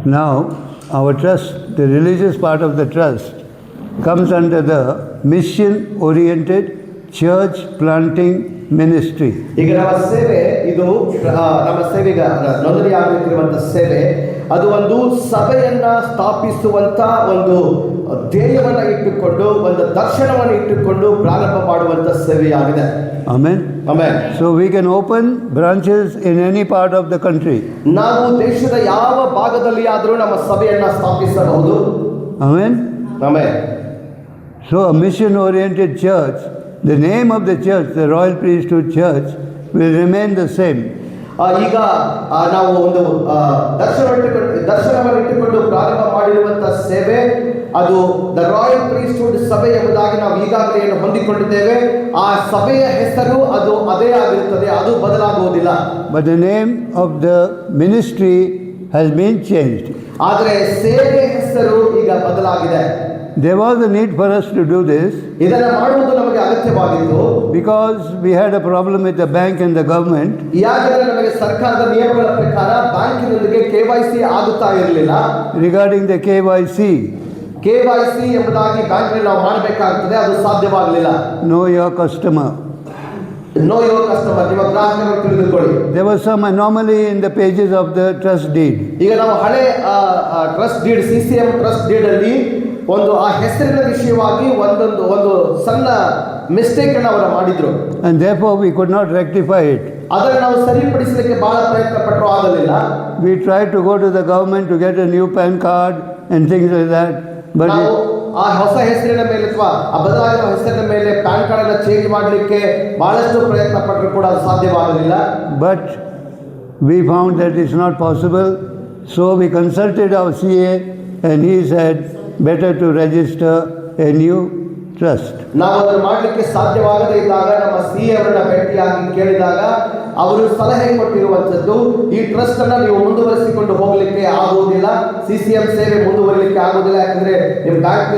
Now, our trust, the religious part of the trust, comes under the mission-oriented church planting ministry. ಈಗ ನಮ್ಮ ಸೇವೆ ಇದು ನಮ್ಮ ಸೇವೆಗೆ ನೋಂದಣಿಯಾಗುತ್ತಿರುವಂತಹ ಸೇವೆ ಅದು ಒಂದು ಸಭೆಯನ್ನ ಸ್ಥಾಪಿಸುವಂತ ಒಂದು ಧ್ಯೇಯವನ್ನ ಇಟ್ಟುಕೊಂಡು ಒಂದು ದರ್ಶನವನ್ನು ಇಟ್ಟುಕೊಂಡು ಪ್ರಾರಂಭ ಮಾಡುವಂತ ಸೇವೆಯಾಗಿದೆ. Amen. Amen. So we can open branches in any part of the country. ನಾವು ದೇಶದ ಯಾವ ಭಾಗದಲ್ಲಿ ಆದರೂ ನಮ್ಮ ಸಭೆಯನ್ನ ಸ್ಥಾಪಿಸಬಹುದು. Amen. Amen. So a mission-oriented church, the name of the church, the Royal Priesthood Church, will remain the same. ಈಗ ನಾವು ಒಂದು ದರ್ಶನವನ್ನು ಇಟ್ಟುಕೊಂಡು ಪ್ರಾರಂಭ ಮಾಡಿರುವಂತಹ ಸೇವೆ ಅದು ದ ರಾಯಲ್ ಪ್ರೀಸ್ಟ್ಹುಡ್ ಸಭೆ ಎಂಬುದಾಗಿ ನಾವು ಈಗಾಗಲೇ ಏನು ಹೊಂದಿಕೊಂಡಿದ್ದೇವೆ. ಆ ಸಭೆಯ ಹೆಸರು ಅದು ಅದೇ ಆಗಿರುತ್ತದೆ, ಅದು ಬದಲಾಗುವುದಿಲ್ಲ. But the name of the ministry has been changed. ಆದರೆ ಸೇವೆ ಹೆಸರು ಈಗ ಬದಲಾಗಿದೆ. There was a need for us to do this ಇದನ್ನು ಮಾಡುವುದು ನಮಗೆ ಅಗತ್ಯವಾಗಿತ್ತು. because we had a problem with the bank and the government. ಯಾಕಂದ್ರೆ ನಮಗೆ ಸರ್ಕಾರದ ನಿಯಮಗಳ ಪ್ರಕಾರ ಬ್ಯಾಂಕಿನೊಂದಿಗೆ KYC ಆಗುತ್ತಾ ಇರಲಿಲ್ಲ. Regarding the KYC, KYC ಎಂಬುದಾಗಿ ಬ್ಯಾಂಕ್ನಲ್ಲಿ ನಾವು ಮಾಡಬೇಕಾಗುತ್ತದೆ, ಅದು ಸಾಧ್ಯವಾಗಲಿಲ್ಲ. know your customer. Know your customer, ನಿಮ್ಮ ಗ್ರಾಹಕರನ್ನು ತಿಳಿದುಕೊಳ್ಳಿ. There was some anomaly in the pages of the trust deed. ಈಗ ನಾವು ಹಳೆ trust deed CCM trust deed ಅಲ್ಲಿ ಒಂದು ಆ ಹೆಸರಿನ ವಿಷಯವಾಗಿ ಒಂದು ಸಣ್ಣ ಮಿಸ್ಟೇಕ್ ಅನ್ನು ಅವರು ಮಾಡಿದ್ರು. And therefore we could not rectify it. ಅದನ್ನು ನಾವು ಸರಿಪಡಿಸಲಿಕ್ಕೆ ಬಹಳ ಪ್ರಯತ್ನ ಪಟ್ಟರು, ಆಗಲಿಲ್ಲ. We tried to go to the government to get a new PAN card and things like that. But ನಾವು ಆ ಹೊಸ ಹೆಸರಿನ ಮೇಲೆ ಅಥವಾ ಆ ಬದಲಾಗಿರುವ ಹೆಸರಿನ ಮೇಲೆ ಪ್ಯಾನ್ ಕಾರ್ಡ್ ಅನ್ನು ಚೇಂಜ್ ಮಾಡಲಿಕ್ಕೆ ಬಹಳಷ್ಟು ಪ್ರಯತ್ನ ಪಟ್ಟರು ಕೂಡ ಅದು ಸಾಧ್ಯವಾಗಲಿಲ್ಲ. But we found that it's not possible. So we consulted our CA and he said better to register a new trust. ನಾವು ಅದನ್ನು ಮಾಡಲಿಕ್ಕೆ ಸಾಧ್ಯವಾಗದೇ ಇದ್ದಾಗ ನಮ್ಮ CA ಅವರನ್ನ ಭೇಟಿಯಾಗಿ ಕೇಳಿದಾಗ ಅವರು ಸಲಹೆ ಕೊಟ್ಟಿರುವಂಥದ್ದು, ಈ ಟ್ರಸ್ಟ್ ಅನ್ನು ನೀವು ಮುಂದುವರಿಸಿಕೊಂಡು ಹೋಗಲಿಕ್ಕೆ ಆಗುವುದಿಲ್ಲ, CCM ಸೇವೆ ಮುಂದುವರಿಲಿಕ್ಕೆ ಆಗುವುದಿಲ್ಲ. ಯಾಕಂದ್ರೆ ನಿಮ್ಮ ಬ್ಯಾಂಕ್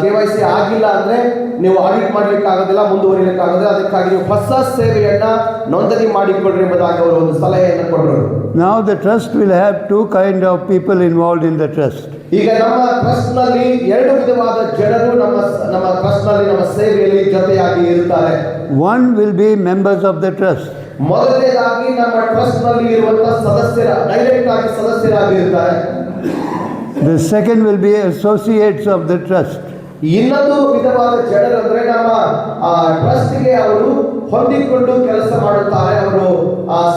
KYC ಆಗಿಲ್ಲ ಅಂದ್ರೆ ನೀವು ಆಡಿಟ್ ಮಾಡ್ಲಿಕ್ಕೆ ಆಗೋದಿಲ್ಲ, ಮುಂದುವರಿಲಿಕ್ಕೆ ಆಗೋದಿಲ್ಲ. ಅದಕ್ಕಾಗಿ ನೀವು ಹೊಸ ಸೇವೆಯನ್ನ ನೋಂದಣಿ ಮಾಡಿಕೊಳ್ಳ್ರಿ ಎಂಬುದಾಗಿ ಅವರು ಒಂದು ಸಲಹೆಯನ್ನು ಕೊಟ್ಟರು. Now the trust will have two kind of people involved in the trust. ಈಗ ನಮ್ಮ ಟ್ರಸ್ಟ್ ನಲ್ಲಿ ಎರಡು ವಿಧವಾದ ಜನರು ನಮ್ಮ ಟ್ರಸ್ಟ್ ನಲ್ಲಿ ನಮ್ಮ ಸೇವೆಯಲ್ಲಿ ಜೊತೆಯಾಗಿ ಇರುತ್ತಾರೆ. One will be members of the trust. ಮೊದಲನೇದಾಗಿ ನಮ್ಮ ಟ್ರಸ್ಟ್ ನಲ್ಲಿ ಇರುವಂತಹ ಡೈರೆಕ್ಟ್ ಆಗಿ ಸದಸ್ಯರಾಗಿರುತ್ತಾರೆ. The second will be associates of the trust. ಇನ್ನೊಂದು ವಿಧವಾದ ಜನರು ಅಂದ್ರೆ ನಮ್ಮ ಟ್ರಸ್ಟ್ಗೆ ಅವರು ಹೊಂದಿಕೊಂಡು ಕೆಲಸ ಮಾಡುತ್ತಾರೆ, ಅವರು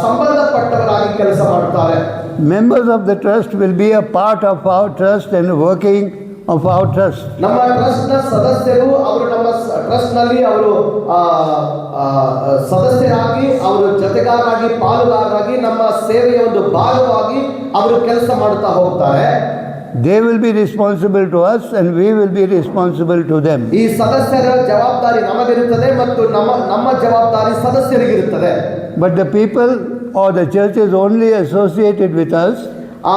ಸಂಬಂಧಪಟ್ಟವರಾಗಿ ಕೆಲಸ ಮಾಡುತ್ತಾರೆ. Members of the trust will be a part of our trust and working of our trust. ನಮ್ಮ ಟ್ರಸ್ಟ್ ನ ಸದಸ್ಯರು ಅವರು ನಮ್ಮ ಟ್ರಸ್ಟ್ ನಲ್ಲಿ ಅವರು ಸದಸ್ಯರಾಗಿ, ಅವರು ಜೊತೆಗಾರರಾಗಿ, ಪಾಲುಗಾರರಾಗಿ, ನಮ್ಮ ಸೇವೆಯ ಒಂದು ಭಾಗವಾಗಿ ಅವರು ಕೆಲಸ ಮಾಡುತ್ತಾ ಹೋಗ್ತಾರೆ. They will be responsible to us and we will be responsible to them. ಈ ಸದಸ್ಯರ ಜವಾಬ್ದಾರಿ ನಮಗಿರುತ್ತದೆ ಮತ್ತು ನಮ್ಮ ಜವಾಬ್ದಾರಿ ಸದಸ್ಯರಿಗಿರುತ್ತದೆ. But the people or the churches only associated with us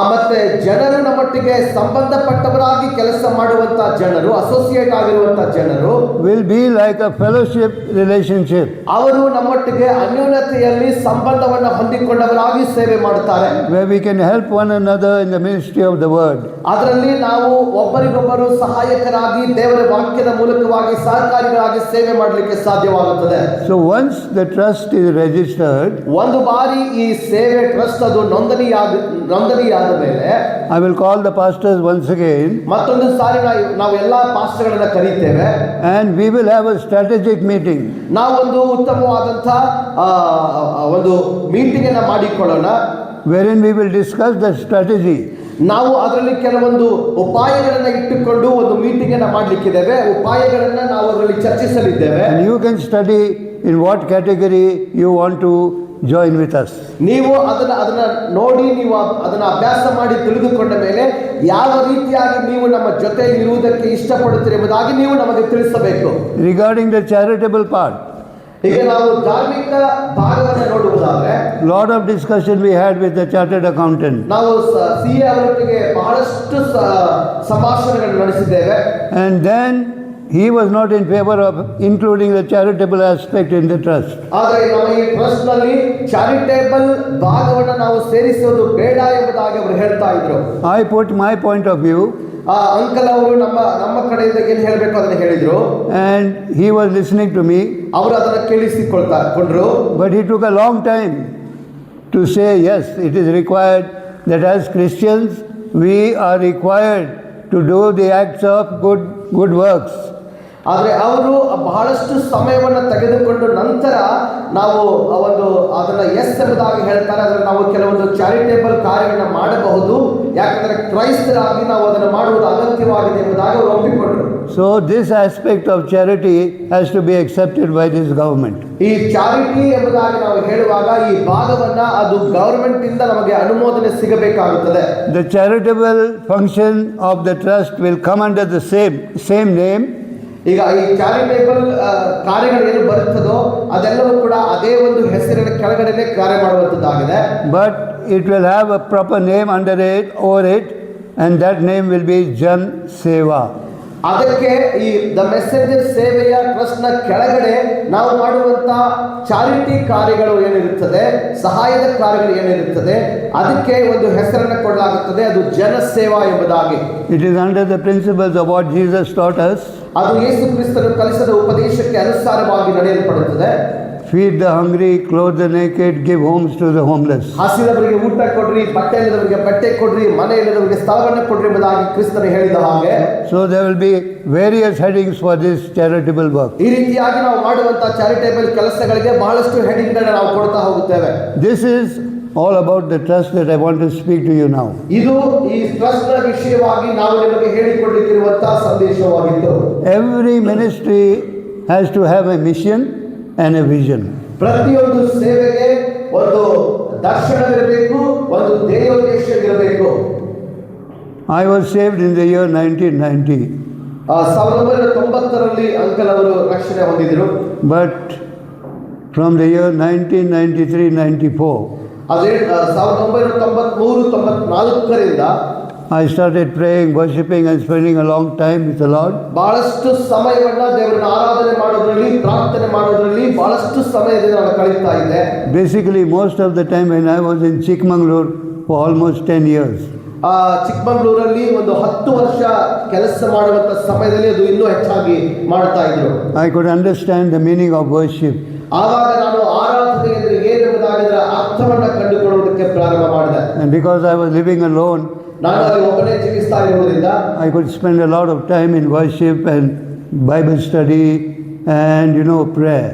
ಮತ್ತೆ ಜನರು ನಮ್ಮೊಟ್ಟಿಗೆ ಸಂಬಂಧಪಟ್ಟವರಾಗಿ ಕೆಲಸ ಮಾಡುವಂತ ಜನರು, ಅಸೋಸಿಯೇಟ್ ಆಗಿರುವಂತ ಜನರು will be like a fellowship relationship. ಅವರು ನಮ್ಮೊಟ್ಟಿಗೆ ಅನ್ಯೋನ್ಯತೆಯಲ್ಲಿ ಸಂಬಂಧವನ್ನು ಹೊಂದಿಕೊಂಡವರಾಗಿ ಸೇವೆ ಮಾಡುತ್ತಾರೆ. Where we can help one another in the ministry of the word. ಅದರಲ್ಲಿ ನಾವು ಒಬ್ಬರಿಗೊಬ್ಬರು ಸಹಾಯಕರಾಗಿ ದೇವರ ವಾಕ್ಯದ ಮೂಲಕವಾಗಿ ಸಹಕಾರಿಗಳಾಗಿ ಸೇವೆ ಮಾಡಲಿಕ್ಕೆ ಸಾಧ್ಯವಾಗುತ್ತದೆ. So once the trust is registered, ಒಂದು ಬಾರಿ ಈ ಸೇವೆ ಟ್ರಸ್ಟ್ ಅದು ನೋಂದಣಿಯಾದ ಮೇಲೆ I will call the pastors once again. ಮತ್ತೊಂದು ಸಾರಿ ನಾವು ಎಲ್ಲಾ ಪಾಸ್ಟರ್ಗಳನ್ನ ಕರೀತೇವೆ. And we will have a strategic meeting. ನಾವೊಂದು ಉತ್ತಮವಾದಂತಹ ಒಂದು ಮೀಟಿಂಗ್ ಅನ್ನು ಮಾಡಿಕೊಳ್ಳೋಣ. Wherein we will discuss the strategy. ನಾವು ಅದರಲ್ಲಿ ಕೆಲವೊಂದು ಉಪಾಯಗಳನ್ನು ಇಟ್ಟುಕೊಂಡು ಒಂದು ಮೀಟಿಂಗ್ ಅನ್ನು ಮಾಡಲಿಕ್ಕಿದ್ದೇವೆ. ಉಪಾಯಗಳನ್ನು ನಾವು ಅದರಲ್ಲಿ ಚರ್ಚಿಸಲಿದ್ದೇವೆ. And you can study in what category you want to join with us. ನೀವು ಅದನ್ನ ನೋಡಿ, ನೀವು ಅದನ್ನ ಅಭ್ಯಾಸ ಮಾಡಿ ತಿಳಿದುಕೊಂಡ ಮೇಲೆ ಯಾವ ರೀತಿಯಾಗಿ ನೀವು ನಮ್ಮ ಜೊತೆಯಲ್ಲಿ ಇರುವುದಕ್ಕೆ ಇಷ್ಟಪಡುತ್ತೀರಿ ಎಂಬುದಾಗಿ ನೀವು ನಮಗೆ ತಿಳಿಸಬೇಕು. Regarding the charitable part, ಈಗ ನಾವು ಧಾರ್ಮಿಕ ಭಾಗವನ್ನು ನೋಡುವುದಾದ್ರೆ lot of discussion we had with the chartered accountant. ನಾವು CA ಅವರೊಟ್ಟಿಗೆ ಬಹಳಷ್ಟು ಸಂಭಾಷಣೆಗಳನ್ನು ನಡೆಸಿದ್ದೇವೆ. And then he was not in favor of including the charitable aspect in the trust. ಆದರೆ ನಮ್ಮ ಈ ಟ್ರಸ್ಟ್ ನಲ್ಲಿ ಚಾರಿಟೇಬಲ್ ಭಾಗವನ್ನು ನಾವು ಸೇರಿಸೋದು ಬೇಡ ಎಂಬುದಾಗಿ ಅವರು ಹೇಳ್ತಾ ಇದ್ರು. I put my point of view, uncle ಅವರು ನಮ್ಮ ಕಡೆಯಿಂದ ಏನು ಹೇಳಬೇಕು ಅದನ್ನ ಹೇಳಿದ್ರು, and he was listening to me. ಅವರು ಅದನ್ನ ಕೇಳಿಸಿಕೊಂಡ್ರು. But he took a long time to say, yes, it is required that as Christians we are required to do the acts of good works. ಆದರೆ ಅವರು ಬಹಳಷ್ಟು ಸಮಯವನ್ನು ತೆಗೆದುಕೊಂಡು ನಂತರ ನಾವು ಅದನ್ನು ಎಸ್ ಎಂಬುದಾಗಿ ಹೇಳ್ತಾರೆ. ಅದನ್ನು ನಾವು ಕೆಲವೊಂದು ಚಾರಿಟೇಬಲ್ ಕಾರ್ಯಗಳನ್ನು ಮಾಡಬಹುದು, ಯಾಕಂದರೆ ಕ್ರೈಸ್ತರಾಗಿ ನಾವು ಅದನ್ನು ಮಾಡುವುದು ಅಗತ್ಯವಾಗಿದೆ ಎಂಬುದಾಗಿ ಅವರು ಒಪ್ಪಿಕೊಂಡರು. So this aspect of charity has to be accepted by this government. ಈ ಚಾರಿಟಿ ಎಂಬುದಾಗಿ ನಾವು ಹೇಳುವಾಗ ಈ ಭಾಗವನ್ನು ಅದು ಗವರ್ಮೆಂಟ್ ಇಂದ ನಮಗೆ ಅನುಮೋದನೆ ಸಿಗಬೇಕಾಗುತ್ತದೆ. The charitable function of the trust will come under the same name. ಈಗ ಈ ಚಾರಿಟೇಬಲ್ ಕಾರ್ಯಗಳು ಏನು ಬರುತ್ತದೋ ಅದೆಲ್ಲವೂ ಕೂಡ ಅದೇ ಒಂದು ಹೆಸರಿನ ಕೆಳಗಡೆನೆ ಕಾರ್ಯ ಮಾಡುವಂಥದ್ದಾಗಿದೆ. But it will have a proper name over it, and that name will be Jan Seva. ಅದಕ್ಕೆ ಈ ದ ಮೆಸೆಂಜರ್ ಸೇವೆಯ ಟ್ರಸ್ಟ್ ನ ಕೆಳಗಡೆ ನಾವು ಮಾಡುವಂತ ಚಾರಿಟಿ ಕಾರ್ಯಗಳು ಏನಿರುತ್ತದೆ, ಸಹಾಯದ ಕಾರ್ಯಗಳು ಏನಿರುತ್ತದೆ, ಅದಕ್ಕೆ ಒಂದು ಹೆಸರನ್ನು ಕೊಡಲಾಗುತ್ತದೆ. ಅದು ಜನ ಸೇವಾ ಎಂಬುದಾಗಿ. It is under the principles of what Jesus taught us. ಅದು ಯೇಸು ಕ್ರಿಸ್ತನು ಕಲಿಸಿದ ಉಪದೇಶಕ್ಕೆ ಅನುಸಾರವಾಗಿ ನಡೆಯಲ್ಪಡುತ್ತದೆ. Feed the hungry, clothe the naked, give homes to the homeless. ಹಸಿದವರಿಗೆ ಊಟ ಕೊಡ್ರಿ, ಬಟ್ಟೆ ಇಲ್ಲದವರಿಗೆ ಬಟ್ಟೆ ಕೊಡ್ರಿ, ಮನೆ ಇಲ್ಲದವರಿಗೆ ಸ್ಥಳವನ್ನು ಕೊಡ್ರಿ ಎಂಬುದಾಗಿ ಕ್ರಿಸ್ತನು ಹೇಳಿದ ಹಾಗೆ. So there will be various headings for this charitable work. ಈ ರೀತಿಯಾಗಿ ನಾವು ಮಾಡುವಂತಹ ಚಾರಿಟೇಬಲ್ ಕೆಲಸಗಳಿಗೆ ಬಹಳಷ್ಟು ಹೆಡಿಂಗ್ ಗಳನ್ನು ನಾವು ಕೊಡ್ತಾ ಹೋಗುತ್ತೇವೆ. This is all about the trust that I want to speak to you now. ಇದು ಈ ಟ್ರಸ್ಟ್ ನ ವಿಷಯವಾಗಿ ನಾವು ನಿಮಗೆ ಹೇಳಿಕೊಳ್ಳಲಿಕ್ಕಿರುವಂತಹ ಸಂದೇಶವಾಗಿತ್ತು. Every ministry has to have a mission and a vision. ಪ್ರತಿಯೊಂದು ಸೇವೆಗೆ ಒಂದು ದರ್ಶನವಿರಬೇಕು, ಒಂದು ಧ್ಯೇಯೋದ್ದೇಶವಿರಬೇಕು. I was saved in the year 1990. 1990ರಲ್ಲಿ ಅಂಕಲ್ ಅವರು ರಕ್ಷಣೆ ಹೊಂದಿದರು. But from the year 1993-94, ಅದೇ 1993-94ರಿಂದ I started praying, worshipping and spending a long time with the Lord. ಬಹಳಷ್ಟು ಸಮಯವನ್ನು ದೇವರನ್ನ ಆರಾಧನೆ ಮಾಡೋದ್ರಲ್ಲಿ, ಪ್ರಾರ್ಥನೆ ಮಾಡೋದ್ರಲ್ಲಿ ಬಹಳಷ್ಟು ಸಮಯದಿಂದ ನಾನು ಕಳೀತಾ ಇದ್ದೆ. Basically most of the time when I was in Chikmagalur for almost 10 years. ಚಿಕ್ಕಮಗಳೂರಲ್ಲಿ ಒಂದು 10 ವರ್ಷ ಕೆಲಸ ಮಾಡುವಂತ ಸಮಯದಲ್ಲಿ ಅದು ಇನ್ನೂ ಹೆಚ್ಚಾಗಿ ಮಾಡ್ತಾ ಇದ್ರು. I could understand the meaning of worship. ಆವಾಗ ನಾನು ಆರಾಧನೆ ಅಂದರೆ ಏನೆಂಬುದಾಗಿ ಅದರ ಅರ್ಥವನ್ನು ಕಂಡುಕೊಳ್ಳುವುದಕ್ಕೆ ಪ್ರಾರಂಭ ಮಾಡಿದೆ. And because I was living alone, ನಾನು ಅಲ್ಲಿ ಒಬ್ಬನೇ ಜೀವಿಸ್ತಾ ಇರುವುದರಿಂದ I could spend a lot of time in worship and Bible study and prayer.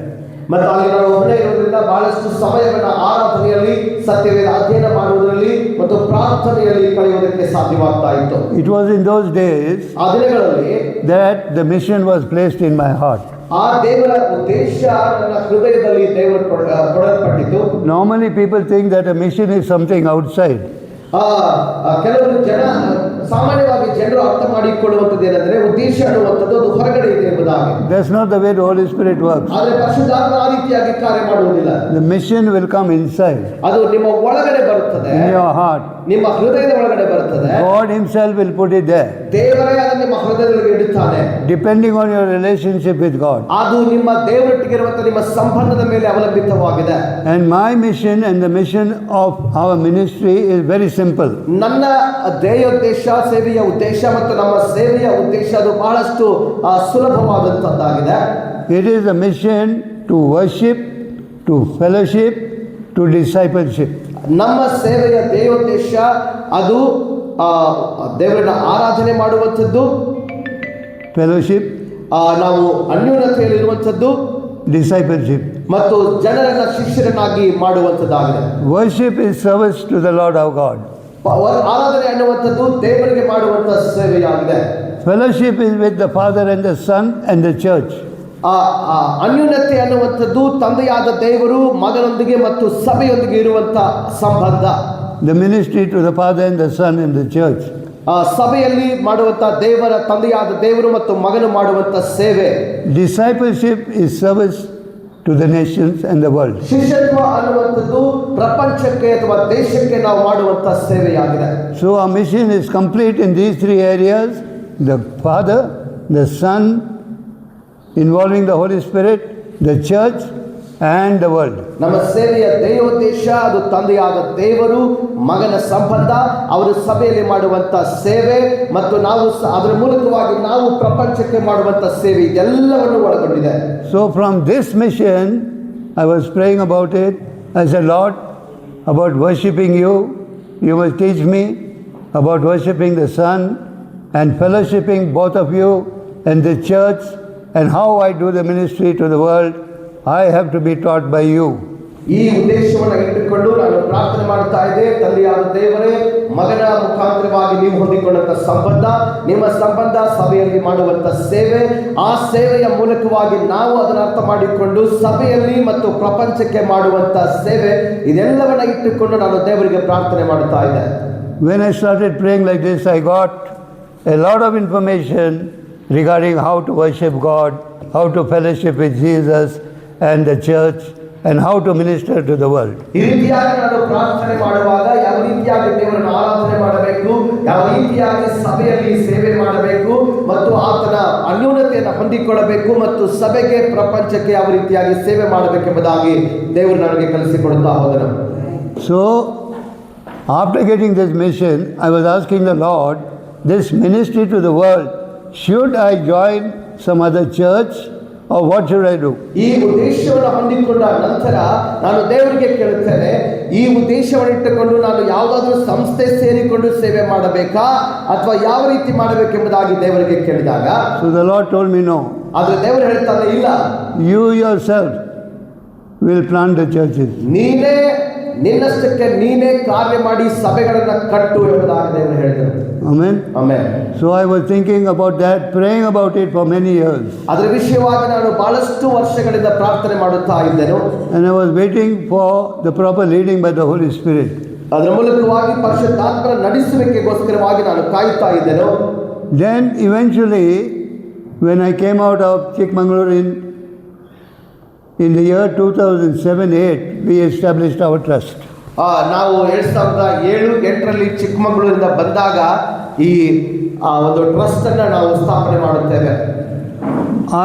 ಮತ್ತು ಅಲ್ಲಿ ನಾನು ಒಬ್ಬನೇ ಇರುವುದರಿಂದ ಬಹಳಷ್ಟು ಸಮಯವನ್ನು ಆರಾಧನೆಯಲ್ಲಿ, ಸತ್ಯವೇದ ಅಧ್ಯಯನ ಮಾಡುವುದರಲ್ಲಿ ಮತ್ತು ಪ್ರಾರ್ಥನೆಯಲ್ಲಿ ಕಳೆಯುವುದಕ್ಕೆ ಸಾಧ್ಯವಾಗ್ತಾ ಇತ್ತು. It was in those days ಆ ದಿನಗಳಲ್ಲಿ that the mission was placed in my heart. ಆ ದೇವರ ಉದ್ದೇಶ ನನ್ನ ಹೃದಯದಲ್ಲಿ ದೇವರು ಕೊಡಲ್ಪಟ್ಟಿತು. Normally people think that a mission is something outside. ಕೆಲವರು ಸಾಮಾನ್ಯವಾಗಿ ಜನರು ಅರ್ಥ ಮಾಡಿಕೊಳ್ಳುವಂಥದ್ದು ಏನಂದ್ರೆ ಉದ್ದೇಶ ಅನ್ನುವಂಥದ್ದು ಅದು ಹೊರಗಡೆ ಇದೆ ಎಂಬುದಾಗಿ. That's not the way the Holy Spirit works. ಆದರೆ ಪರಿಶುದ್ಧಾತ್ಮ ಆ ರೀತಿಯಾಗಿ ಕಾರ್ಯ ಮಾಡುವುದಿಲ್ಲ. The mission will come inside. ಅದು ನಿಮ್ಮ ಒಳಗಡೆ ಬರುತ್ತದೆ, in your heart. ನಿಮ್ಮ ಹೃದಯದ ಒಳಗಡೆ ಬರುತ್ತದೆ. God himself will put it there. ದೇವರೇ ಅದನ್ನು ನಿಮ್ಮ ಹೃದಯದಲ್ಲಿ ಇಡುತ್ತಾನೆ. Depending on your relationship with God. ಅದು ನಿಮ್ಮ ದೇವರೊಟ್ಟಿಗೆ ಇರುವಂತ ನಿಮ್ಮ ಸಂಬಂಧದ ಮೇಲೆ ಅವಲಂಬಿತವಾಗಿದೆ. And my mission and the mission of our ministry is very simple. ನನ್ನ ಧ್ಯೇಯೋದ್ದೇಶ, ಸೇವೆಯ ಉದ್ದೇಶ ಮತ್ತು ನಮ್ಮ ಸೇವೆಯ ಉದ್ದೇಶ ಅದು ಬಹಳಷ್ಟು ಸುಲಭವಾದಂತದ್ದಾಗಿದೆ. It is a mission to worship, to fellowship, to discipleship. ನಮ್ಮ ಸೇವೆಯ ಧ್ಯೇಯೋದ್ದೇಶ ಅದು ದೇವರನ್ನ ಆರಾಧನೆ ಮಾಡುವಂಥದ್ದು, fellowship, ನಾವು ಅನ್ಯೋನ್ಯತೆಯಲ್ಲಿರುವಂಥದ್ದು, discipleship, ಮತ್ತು ಜನರನ್ನ ಶಿಷ್ಯರನ್ನಾಗಿ ಮಾಡುವಂಥದ್ದಾಗಿದೆ. Worship is service to the Lord our God. ಆರಾಧನೆ ಅನ್ನುವಂಥದ್ದು ದೇವರಿಗೆ ಮಾಡುವಂತಹ ಸೇವೆಯಾಗಿದೆ. Fellowship is with the Father and the Son and the church. ಅನ್ಯೋನ್ಯತೆ ಅನ್ನುವಂಥದ್ದು ತಂದೆಯಾದ ದೇವರು ಮಗನೊಂದಿಗೆ ಮತ್ತು ಸಭೆಯೊಂದಿಗೆ ಇರುವಂತಹ ಸಂಬಂಧ. The ministry to the Father and the Son and the church. ಸಭೆಯಲ್ಲಿ ಮಾಡುವಂತಹ ದೇವರ ತಂದೆಯಾದ ದೇವರು ಮತ್ತು ಮಗನು ಮಾಡುವಂತಹ ಸೇವೆ. Discipleship is service to the nations and the world. ಶಿಷ್ಯತ್ವ ಅನ್ನುವಂಥದ್ದು ಪ್ರಪಂಚಕ್ಕೆ ಅಥವಾ ದೇಶಕ್ಕೆ ನಾವು ಮಾಡುವಂತಹ ಸೇವೆಯಾಗಿದೆ. So our mission is complete in these three areas: the Father, the Son involving the Holy Spirit, the church, and the world. ನಮ್ಮ ಸೇವೆಯ ಧ್ಯೇಯೋದ್ದೇಶ ಅದು ತಂದೆಯಾದ ದೇವರು, ಮಗನ ಸಂಬಂಧ, ಅವರು ಸಭೆಯಲ್ಲಿ ಮಾಡುವಂತ ಸೇವೆ ಮತ್ತು ನಾವು ಅದರ ಮೂಲಕವಾಗಿ ನಾವು ಪ್ರಪಂಚಕ್ಕೆ ಮಾಡುವಂತ ಸೇವೆ ಇದೆಲ್ಲವನ್ನು ಒಳಗೊಂಡಿದೆ. So from this mission, I was praying about it. I said, Lord, about worshipping you, you must teach me about worshipping the Son and fellowshipping both of you and the church, and how I do the ministry to the world. I have to be taught by you. ಈ ಉದ್ದೇಶವನ್ನು ಇಟ್ಟುಕೊಂಡು ನಾನು ಪ್ರಾರ್ಥನೆ ಮಾಡ್ತಾ ಇದ್ದೆ, ತಂದೆಯಾದ ದೇವರೇ, ಮಗನ ಮುಖಾಂತರವಾಗಿ ನೀವು ಹೊಂದಿಕೊಂಡಂತ ಸಂಬಂಧ, ನಿಮ್ಮ ಸಂಬಂಧ, ಸಭೆಯಲ್ಲಿ ಮಾಡುವಂತ ಸೇವೆ, ಆ ಸೇವೆಯ ಮೂಲಕವಾಗಿ ನಾವು ಅದನ್ನು ಅರ್ಥ ಮಾಡಿಕೊಂಡು ಸಭೆಯಲ್ಲಿ ಮತ್ತು ಪ್ರಪಂಚಕ್ಕೆ ಮಾಡುವಂತ ಸೇವೆ, ಇದೆಲ್ಲವನ್ನ ಇಟ್ಟುಕೊಂಡು ನಾನು ದೇವರಿಗೆ ಪ್ರಾರ್ಥನೆ ಮಾಡ್ತಾ ಇದ್ದೆ. When I started praying like this, I got a lot of information regarding how to worship God, how to fellowship with Jesus and the church, and how to minister to the world. ಈ ರೀತಿಯಾಗಿ ನಾನು ಪ್ರಾರ್ಥನೆ ಮಾಡುವಾಗ ಯಾವ ರೀತಿಯಾಗಿ ದೇವರನ್ನು ಆರಾಧನೆ ಮಾಡಬೇಕು, ಯಾವ ರೀತಿಯಾಗಿ ಸಭೆಯಲ್ಲಿ ಸೇವೆ ಮಾಡಬೇಕು ಮತ್ತು ಆತನ ಅನ್ಯೋನ್ಯತೆಯನ್ನು ಹೊಂದಿಕೊಳ್ಳಬೇಕು ಮತ್ತು ಸಭೆಗೆ ಪ್ರಪಂಚಕ್ಕೆ ಯಾವ ರೀತಿಯಾಗಿ ಸೇವೆ ಮಾಡಬೇಕೆಂಬುದಾಗಿ ದೇವರು ನನಗೆ ಕಲಿಸಿಕೊಡುತ್ತಾ ಹೋದನು. So after getting this mission, I was asking the Lord, this ministry to the world, should I join some other church or what should I do? ಈ ಉದ್ದೇಶವನ್ನು ಹೊಂದಿಕೊಂಡ ನಂತರ ನಾನು ದೇವರಿಗೆ ಕೇಳುತ್ತೇನೆ, ಈ ಉದ್ದೇಶವನ್ನು ಇಟ್ಟುಕೊಂಡು ನಾನು ಯಾವುದಾದ್ರೂ ಸಂಸ್ಥೆ ಸೇರಿಕೊಂಡು ಸೇವೆ ಮಾಡಬೇಕಾ ಅಥವಾ ಯಾವ ರೀತಿ ಮಾಡಬೇಕೆಂಬುದಾಗಿ ದೇವರಿಗೆ ಕೇಳಿದಾಗ, So the Lord told me no. ಆದ್ರೆ ದೇವರು ಹೇಳ್ತಾನೆ, ಇಲ್ಲ, You yourself will plant the churches. ನೀನೇ ನಿನ್ನಷ್ಟಕ್ಕೆ ನೀನೇ ಕಾರ್ಯ ಮಾಡಿ ಸಭೆಗಳನ್ನ ಕಟ್ಟು ಎಂಬುದಾಗಿ ದೇವರು ಹೇಳಿದರು. Amen. Amen. So I was thinking about that, praying about it for many years. ಅದರ ವಿಷಯವಾಗಿ ನಾನು ಬಹಳಷ್ಟು ವರ್ಷಗಳಿಂದ ಪ್ರಾರ್ಥನೆ ಮಾಡುತ್ತಾ ಇದ್ದೆನು. And I was waiting for the proper leading by the Holy Spirit. ಅದರ ಮೂಲಕವಾಗಿ ಪರಿಶುದ್ಧಾತ್ಮನ ನಡೆಸುವಿಕೆಗೋಸ್ಕರವಾಗಿ ನಾನು ಕಾಯುತ್ತಾ ಇದ್ದೆನು. Then eventually, when I came out of Chikmagalur in the year 2007-8, we established our trust. ನಾವು 2007-8ರಲ್ಲಿ ಚಿಕ್ಕಮಗಳೂರಿಂದ ಬಂದಾಗ ಈ ಒಂದು ಟ್ರಸ್ಟ್ ಅನ್ನು ನಾವು ಸ್ಥಾಪನೆ ಮಾಡುತ್ತೇವೆ.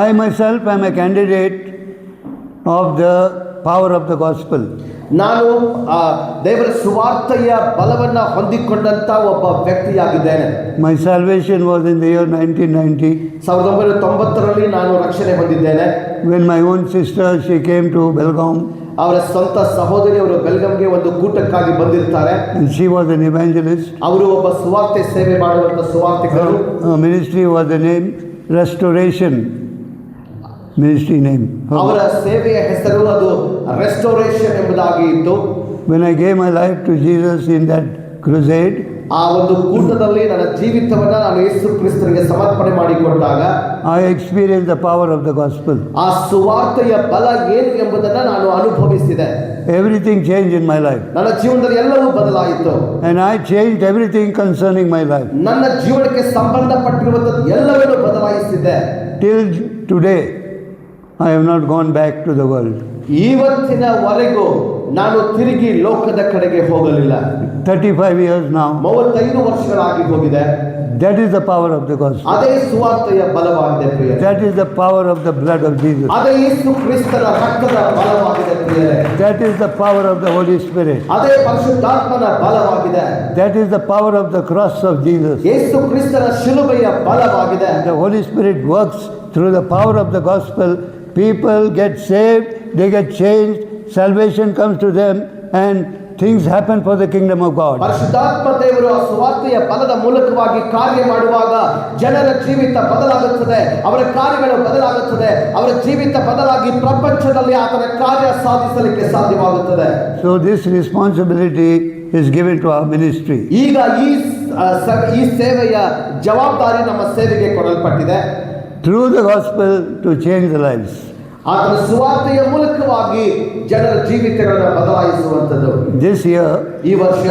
I myself am a candidate of the power of the gospel. ನಾನು ದೇವರ ಸುವಾರ್ತೆಯ ಬಲವನ್ನು ಹೊಂದಿಕೊಂಡಂತ ಒಬ್ಬ ವ್ಯಕ್ತಿಯಾಗಿದ್ದೇನೆ. My salvation was in the year 1990. 1990ರಲ್ಲಿ ನಾನು ರಕ್ಷಣೆ ಹೊಂದಿದ್ದೇನೆ. When my own sister, she came to Belgaum. ಅವರ ಸ್ವಂತ ಸಹೋದರಿಯವರು ಬೆಲ್ಗಂಗೆ ಒಂದು ಕೂಟಕ್ಕಾಗಿ ಬಂದಿರ್ತಾರೆ. And she was an evangelist. ಅವರು ಒಬ್ಬ ಸುವಾರ್ತೆ ಸೇವೆ ಮಾಡುವಂತ ಸುವಾರ್ತಿಕರು. Her ministry was the name Restoration. Ministry name. ಅವರ ಸೇವೆಯ ಹೆಸರು ಅದು ರೆಸ್ಟೋರೇಷನ್ ಎಂಬುದಾಗಿ ಇತ್ತು. When I gave my life to Jesus in that crusade, ಆ ಒಂದು ಕೂಟದಲ್ಲಿ ನನ್ನ ಜೀವಿತವನ್ನ ನಾನು ಯೇಸು ಕ್ರಿಸ್ತನಿಗೆ ಸಮರ್ಪಣೆ ಮಾಡಿಕೊಟ್ಟಾಗ I experienced the power of the gospel. ಆ ಸುವಾರ್ತೆಯ ಬಲ ಏನು ಎಂಬುದನ್ನು ನಾನು ಅನುಭವಿಸಿದೆ. Everything changed in my life. ನನ್ನ ಜೀವನದಲ್ಲಿ ಎಲ್ಲವೂ ಬದಲಾಯಿತು. And I changed everything concerning my life. ನನ್ನ ಜೀವನಕ್ಕೆ ಸಂಬಂಧಪಟ್ಟಿರುವಂಥದ್ದು ಎಲ್ಲವನ್ನೂ ಬದಲಾಯಿಸಿದೆ. Till today, I have not gone back to the world. ಇವತ್ತಿನವರೆಗೂ ನಾನು ತಿರುಗಿ ಲೋಕದ ಕಡೆಗೆ ಹೋಗಲಿಲ್ಲ. 35 years now. 35 ವರ್ಷಗಳಾಗಿ ಹೋಗಿದೆ. That is the power of the gospel. ಅದೇ ಸುವಾರ್ತೆಯ ಬಲವಾಗಿದೆ ಪ್ರಿಯರೇ. That is the power of the blood of Jesus. ಅದೇ ಯೇಸು ಕ್ರಿಸ್ತನ ರಕ್ತದ ಬಲವಾಗಿದೆ ಪ್ರಿಯರೇ. That is the power of the Holy Spirit. ಅದೇ ಪರಿಶುದ್ಧಾತ್ಮನ ಬಲವಾಗಿದೆ. That is the power of the cross of Jesus. ಯೇಸು ಕ್ರಿಸ್ತನ ಶಿಲುಬೆಯ ಬಲವಾಗಿದೆ. The Holy Spirit works through the power of the gospel. People get saved, they get changed, salvation comes to them, and things happen for the kingdom of God. ಪರಿಶುದ್ಧಾತ್ಮ ದೇವರು ಆ ಸುವಾರ್ತೆಯ ಬಲದ ಮೂಲಕವಾಗಿ ಕಾರ್ಯ ಮಾಡುವಾಗ ಜನರ ಜೀವಿತ ಬದಲಾಗುತ್ತದೆ, ಅವರ ಕಾರ್ಯಗಳು ಬದಲಾಗುತ್ತದೆ, ಅವರ ಜೀವಿತ ಬದಲಾಗಿ ಪ್ರಪಂಚದಲ್ಲಿ ಆತನ ಕಾರ್ಯ ಸಾಧಿಸಲಿಕ್ಕೆ ಸಾಧ್ಯವಾಗುತ್ತದೆ. So this responsibility is given to our ministry. ಈಗ ಈ ಸೇವೆಯ ಜವಾಬ್ದಾರಿ ನಮ್ಮ ಸೇವೆಗೆ ಕೊಡಲ್ಪಟ್ಟಿದೆ. Through the gospel to change the lives. ಆತನ ಸುವಾರ್ತೆಯ ಮೂಲಕವಾಗಿ ಜನರ ಜೀವಿತಗಳನ್ನು ಬದಲಾಯಿಸುವಂಥದ್ದು. This year, ಈ ವರ್ಷ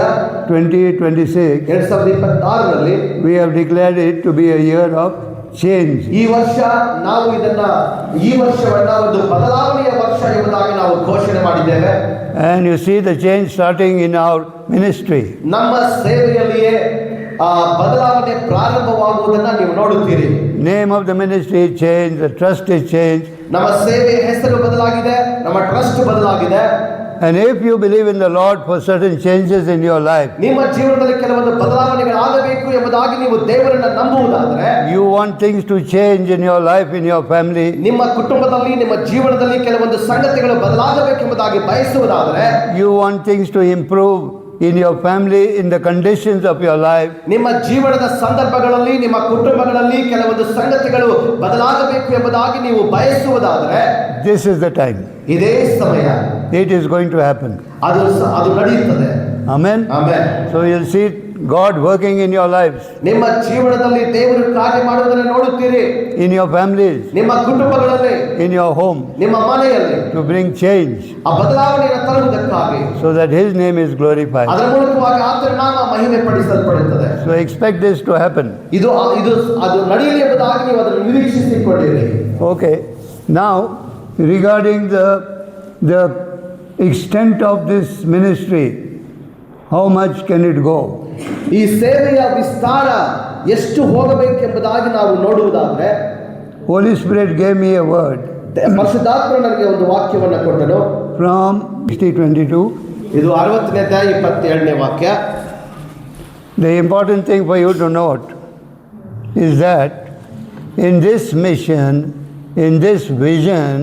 2026, 2026ರಲ್ಲಿ we have declared it to be a year of change. ಈ ವರ್ಷ ನಾವು ಈ ವರ್ಷವನ್ನ ಒಂದು ಬದಲಾವಣೆಯ ವರ್ಷ ಎಂಬುದಾಗಿ ನಾವು ಘೋಷಣೆ ಮಾಡಿದ್ದೇವೆ. And you see the change starting in our ministry. ನಮ್ಮ ಸೇವೆಯಲ್ಲಿಯೇ ಬದಲಾವಣೆ ಪ್ರಾರಂಭವಾಗುವುದನ್ನ ನೀವು ನೋಡುತ್ತೀರಿ. Name of the ministry is changed, the trust is changed. ನಮ್ಮ ಸೇವೆ ಹೆಸರು ಬದಲಾಗಿದೆ, ನಮ್ಮ ಟ್ರಸ್ಟ್ ಬದಲಾಗಿದೆ. And if you believe in the Lord for certain changes in your life, ನಿಮ್ಮ ಜೀವನದಲ್ಲಿ ಕೆಲವೊಂದು ಬದಲಾವಣೆಗಳಾಗಬೇಕು ಎಂಬುದಾಗಿ ನೀವು ದೇವರನ್ನ ನಂಬುವುದಾದರೆ, you want things to change in your life, in your family, ನಿಮ್ಮ ಕುಟುಂಬದಲ್ಲಿ ನಿಮ್ಮ ಜೀವನದಲ್ಲಿ ಕೆಲವೊಂದು ಸಂಗತಿಗಳು ಬದಲಾಗಬೇಕೆಂಬುದಾಗಿ ಬಯಸುವುದಾದರೆ, you want things to improve in your family, in the conditions of your life, ನಿಮ್ಮ ಜೀವನದ ಸಂದರ್ಭಗಳಲ್ಲಿ ನಿಮ್ಮ ಕುಟುಂಬಗಳಲ್ಲಿ ಕೆಲವೊಂದು ಸಂಗತಿಗಳು ಬದಲಾಗಬೇಕು ಎಂಬುದಾಗಿ ನೀವು ಬಯಸುವುದಾದರೆ, this is the time. ಇದೇ ಸಮಯ. It is going to happen. ಅದು ನಡೆಯುತ್ತದೆ. Amen. Amen. So you'll see God working in your lives, ನಿಮ್ಮ ಜೀವನದಲ್ಲಿ ದೇವರು ಕಾರ್ಯ ಮಾಡುವುದನ್ನು ನೋಡುತ್ತೀರಿ. in your families, ನಿಮ್ಮ ಕುಟುಂಬಗಳಲ್ಲಿ, in your home, ನಿಮ್ಮ ಮನೆಯಲ್ಲಿ to bring change ಆ ಬದಲಾವಣೆಯನ್ನು ತರುವುದಕ್ಕಾಗಿ, so that His name is glorified. ಅದರ ಮೂಲಕವಾಗಿ ಆತನ ನಾಮ ಮಹಿಮೆ ಪಡಿಸಲ್ಪಡುತ್ತದೆ. So expect this to happen. ಅದು ನಡೆಯಲಿ ಎಂಬುದಾಗಿ ನೀವು ಅದನ್ನು ನಿರೀಕ್ಷಿಸಿಕೊಂಡಿರಿ. Okay. Now, regarding the extent of this ministry, how much can it go? ಈ ಸೇವೆಯ ವಿಸ್ತಾರ ಎಷ್ಟು ಹೋಗಬೇಕೆಂಬುದಾಗಿ ನಾವು ನೋಡುವುದಾದರೆ, Holy Spirit gave me a word ಪರಿಶುದ್ಧಾತ್ಮನು ನನಗೆ ಒಂದು ವಾಕ್ಯವನ್ನು ಕೊಟ್ಟನು. from 60:22. ಇದು 60ನೇ ಅಧ್ಯಾಯ 27ನೇ ವಾಕ್ಯ. The important thing for you to note is that in this mission, in this vision,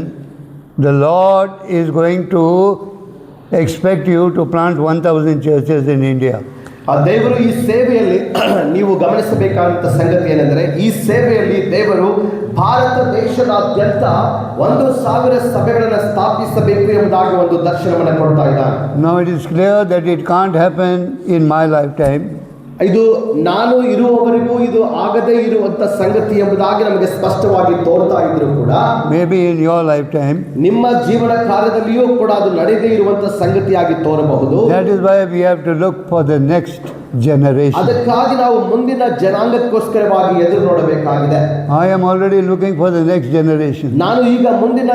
the Lord is going to expect you to plant 1,000 churches in India. ಆ ದೇವರು ಈ ಸೇವೆಯಲ್ಲಿ ನೀವು ಗಮನಿಸಬೇಕಾದಂಥ ಸಂಗತಿ ಏನೆಂದರೆ, ಈ ಸೇವೆಯಲ್ಲಿ ದೇವರು ಭಾರತ ದೇಶದಾದ್ಯಂತ 1,000 ಸಭೆಗಳನ್ನು ಸ್ಥಾಪಿಸಬೇಕು ಎಂಬುದಾಗಿ ಒಂದು ದರ್ಶನವನ್ನು ಕೊಡ್ತಾ ಇದ್ದಾನೆ. Now it is clear that it can't happen in my lifetime. ಇದು ನಾನು ಇರುವವರೆಗೂ ಇದು ಆಗದೇ ಇರುವಂತ ಸಂಗತಿ ಎಂಬುದಾಗಿ ನಮಗೆ ಸ್ಪಷ್ಟವಾಗಿ ತೋರ್ತಾ ಇದ್ರು ಕೂಡ, Maybe in your lifetime. ನಿಮ್ಮ ಜೀವನ ಕಾರ್ಯದಲ್ಲಿಯೂ ಕೂಡ ಅದು ನಡೆದೇ ಇರುವಂತ ಸಂಗತಿಯಾಗಿ ತೋರಬಹುದು. That is why we have to look for the next generation. ಅದಕ್ಕಾಗಿ ನಾವು ಮುಂದಿನ ಜನಾಂಗಕ್ಕೋಸ್ಕರವಾಗಿ ಎದುರು ನೋಡಬೇಕಾಗಿದೆ. I am already looking for the next generation. ನಾನು ಈಗ ಮುಂದಿನ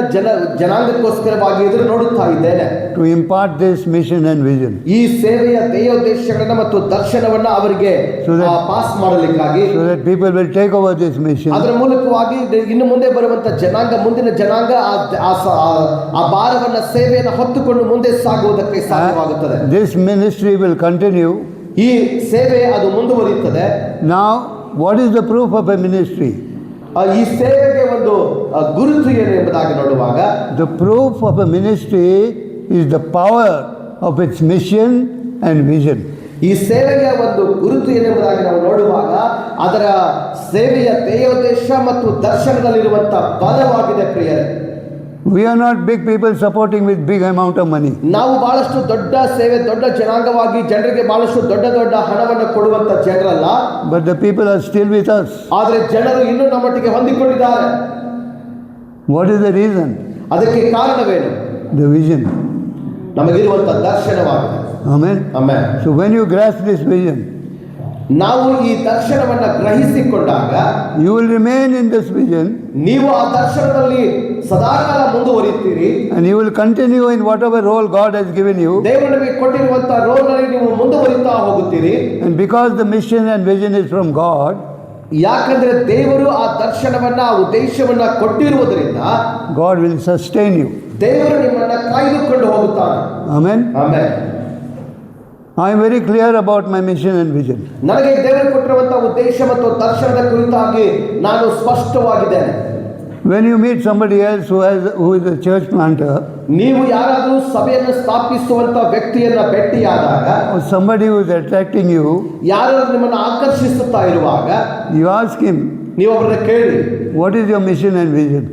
ಜನಾಂಗಕ್ಕೋಸ್ಕರವಾಗಿ ಎದುರು ನೋಡುತ್ತಾ ಇದ್ದೇನೆ. To impart this mission and vision. ಈ ಸೇವೆಯ ಧ್ಯೇಯೋದ್ದೇಶಗಳನ್ನ ಮತ್ತು ದರ್ಶನವನ್ನ ಅವರಿಗೆ pass ಮಾಡಲಿಕ್ಕಾಗಿ, so that people will take over this mission. ಅದರ ಮೂಲಕವಾಗಿ ಇನ್ನು ಮುಂದೆ ಬರುವಂತ ಜನಾಂಗ, ಮುಂದಿನ ಜನಾಂಗ ಆ ಭಾರವನ್ನ ಸೇವೆಯನ್ನು ಹೊತ್ತುಕೊಂಡು ಮುಂದೆ ಸಾಗುವುದಕ್ಕೆ ಸಾಧ್ಯವಾಗುತ್ತದೆ. This ministry will continue. ಈ ಸೇವೆ ಅದು ಮುಂದುವರಿಯುತ್ತದೆ. Now, what is the proof of a ministry? ಈ ಸೇವೆಗೆ ಒಂದು ಗುರುತು ಏನು ಎಂಬುದಾಗಿ ನೋಡುವಾಗ, the proof of a ministry is the power of its mission and vision. ಈ ಸೇವೆಗೆ ಒಂದು ಗುರುತು ಏನೆಂಬುದಾಗಿ ನಾವು ನೋಡುವಾಗ ಅದರ ಸೇವೆಯ ಧ್ಯೇಯೋದ್ದೇಶ ಮತ್ತು ದರ್ಶನದಲ್ಲಿರುವಂತಹ ಬಲವಾಗಿದೆ ಪ್ರಿಯರೇ. We are not big people supporting with big amount of money. ನಾವು ಬಹಳಷ್ಟು ದೊಡ್ಡ ಸೇವೆ, ದೊಡ್ಡ ಜನಾಂಗವಾಗಿ ಜನರಿಗೆ ಬಹಳಷ್ಟು ದೊಡ್ಡ ಹಣವನ್ನು ಕೊಡುವಂತ ಜನರಲ್ಲ. But the people are still with us. ಆದರೆ ಜನರು ಇನ್ನೂ ನಮ್ಮೊಟ್ಟಿಗೆ ಹೊಂದಿಕೊಂಡಿದ್ದಾರೆ. What is the reason? ಅದಕ್ಕೆ ಕಾರಣವೇನು? The vision. ನಮಗಿರುವಂತ ದರ್ಶನವಾಗಿದೆ. Amen. Amen. So when you grasp this vision, ನಾವು ಈ ದರ್ಶನವನ್ನ ಗ್ರಹಿಸಿಕೊಂಡಾಗ, you will remain in this vision, ನೀವು ಆ ದರ್ಶನದಲ್ಲಿ ಸದಾಕಾಲ ಮುಂದುವರಿಯುತ್ತೀರಿ, and you will continue in whatever role God has given you. ದೇವರು ನಿಮಗೆ ಕೊಟ್ಟಿರುವಂತಹ ರೋಲ್ ನಲ್ಲಿ ನೀವು ಮುಂದುವರಿತಾ ಹೋಗುತ್ತೀರಿ. And because the mission and vision is from God, ಯಾಕಂದ್ರೆ ದೇವರು ಆ ದರ್ಶನವನ್ನ, ಆ ಉದ್ದೇಶವನ್ನ ಕೊಟ್ಟಿರುವುದರಿಂದ, God will sustain you. ದೇವರು ನಿಮ್ಮನ್ನ ಕಾಯ್ದುಕೊಂಡು ಹೋಗುತ್ತಾನೆ. Amen. Amen. I am very clear about my mission and vision. ನನಗೆ ದೇವರು ಕೊಟ್ಟಿರುವಂತಹ ಉದ್ದೇಶ ಮತ್ತು ದರ್ಶನದ ಕುರಿತಾಗಿ ನಾನು ಸ್ಪಷ್ಟವಾಗಿದ್ದೇನೆ. When you meet somebody else who is a church planter, ನೀವು ಯಾರಾದರೂ ಸಭೆಯನ್ನು ಸ್ಥಾಪಿಸುವಂತ ವ್ಯಕ್ತಿಯನ್ನ ಭೇಟಿಯಾದಾಗ, or somebody who is attracting you, ಯಾರು ನಿಮ್ಮನ್ನು ಆಕರ್ಷಿಸುತ್ತಾ ಇರುವಾಗ, you ask him, ನೀವು ಅವರನ್ನ ಕೇಳಿ, what is your mission and vision?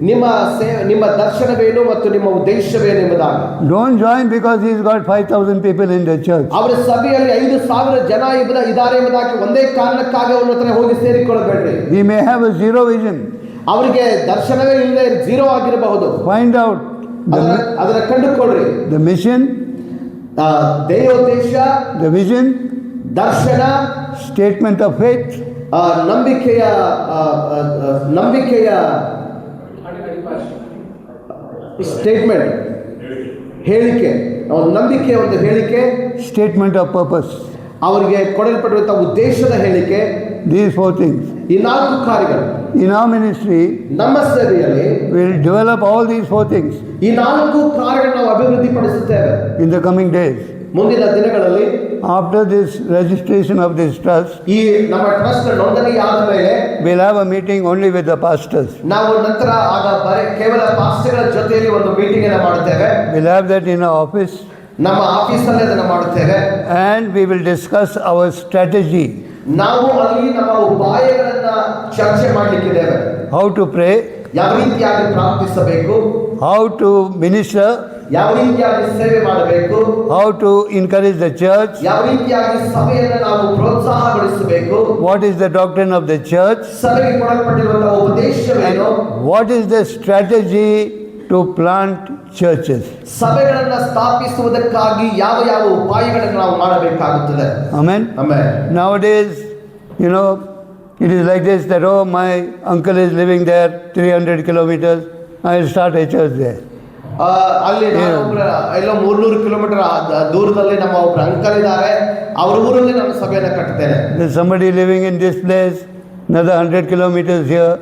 ನಿಮ್ಮ ದರ್ಶನವೇನು ಮತ್ತು ನಿಮ್ಮ ಉದ್ದೇಶವೇನು ಎಂಬುದಾಗಿ. Don't join because he's got 5,000 people in the church. ಅವರ ಸಭೆಯಲ್ಲಿ 5,000 ಜನ ಇದ್ದಾರೆ ಎಂಬುದಾಗಿ ಒಂದೇ ಕಾರಣಕ್ಕಾಗಿ ಅವನ ಹತ್ರ ಹೋಗಿ ಸೇರಿಕೊಳ್ಳಬೇಡ್ರಿ. He may have a zero vision. ಅವರಿಗೆ ದರ್ಶನವೇ ಇಲ್ಲದೆ ಜೀರೋ ಆಗಿರಬಹುದು. Find out ಅದರ ಕಂಡುಕೊಳ್ಳ್ರಿ. the mission, ಧ್ಯೇಯೋದ್ದೇಶ, the vision, ದರ್ಶನ, statement of faith, ನಂಬಿಕೆಯ ಸ್ಟೇಟ್ಮೆಂಟ್, ಹೇಳಿಕೆ, ನಂಬಿಕೆಯ ಒಂದು ಹೇಳಿಕೆ, statement of purpose. ಅವರಿಗೆ ಕೊಡಲ್ಪಟ್ಟಿರುವಂತಹ ಉದ್ದೇಶದ ಹೇಳಿಕೆ these 4 things. ಈ 4 ಕಾರ್ಯಗಳು. In our ministry, ನಮ್ಮ ಸೇವೆಯಲ್ಲಿ we will develop all these 4 things ಈ 4 ಕಾರ್ಯಗಳನ್ನು ನಾವು ಅಭಿವೃದ್ಧಿಪಡಿಸುತ್ತೇವೆ in the coming days. ಮುಂದಿನ ದಿನಗಳಲ್ಲಿ After this registration of this trust, ಈ ನಮ್ಮ ಟ್ರಸ್ಟ್ ನೋಂದಣಿ ಆದ ಮೇಲೆ we'll have a meeting only with the pastors. ನಾವು ನಂತರ ಆಗ ಕೇವಲ ಪಾಸ್ಟರ್ಗಳ ಜೊತೆಯಲ್ಲಿ ಒಂದು ಮೀಟಿಂಗ್ ಅನ್ನು ಮಾಡುತ್ತೇವೆ. We'll have that in our office. ನಮ್ಮ ಆಫೀಸಲ್ಲಿ ಅದನ್ನು ಮಾಡುತ್ತೇವೆ. And we will discuss our strategy. ನಾವು ಅಲ್ಲಿ ನಮ್ಮ ಉಪಾಯಗಳನ್ನ ಚರ್ಚೆ ಮಾಡಲಿಕ್ಕಿದ್ದೇವೆ. How to pray, ಯಾವ ರೀತಿಯಾಗಿ ಪ್ರಾರ್ಥಿಸಬೇಕು, how to minister, ಯಾವ ರೀತಿಯಾಗಿ ಸೇವೆ ಮಾಡಬೇಕು, how to encourage the church, ಯಾವ ರೀತಿಯಾಗಿ ಸಭೆಯನ್ನು ನಾವು ಪ್ರೋತ್ಸಾಹಗೊಳಿಸಬೇಕು, what is the doctrine of the church, ಸಭೆಗೆ ಕೊಡಲ್ಪಟ್ಟಿರುವಂತಹ ಉಪದೇಶವೇನು, what is the strategy to plant churches. ಸಭೆಗಳನ್ನು ಸ್ಥಾಪಿಸುವುದಕ್ಕಾಗಿ ಯಾವ ಯಾವ ಉಪಾಯಗಳನ್ನು ನಾವು ಮಾಡಬೇಕಾಗುತ್ತದೆ. Amen. Amen. Nowadays, you know, it is like this that, oh, my uncle is living there 300 kilometers, I'll start a church there. ಅಲ್ಲಿ ಎಲ್ಲೋ 300 kilometre ದೂರದಲ್ಲಿ ನಮ್ಮ ಒಬ್ಬರು ಅಂಕಲ್ ಇದ್ದಾರೆ, ಅವ್ರ ಊರಲ್ಲಿ ನಾನು ಸಭೆಯನ್ನು ಕಟ್ತೇನೆ. There's somebody living in this place, another 100 kilometers here,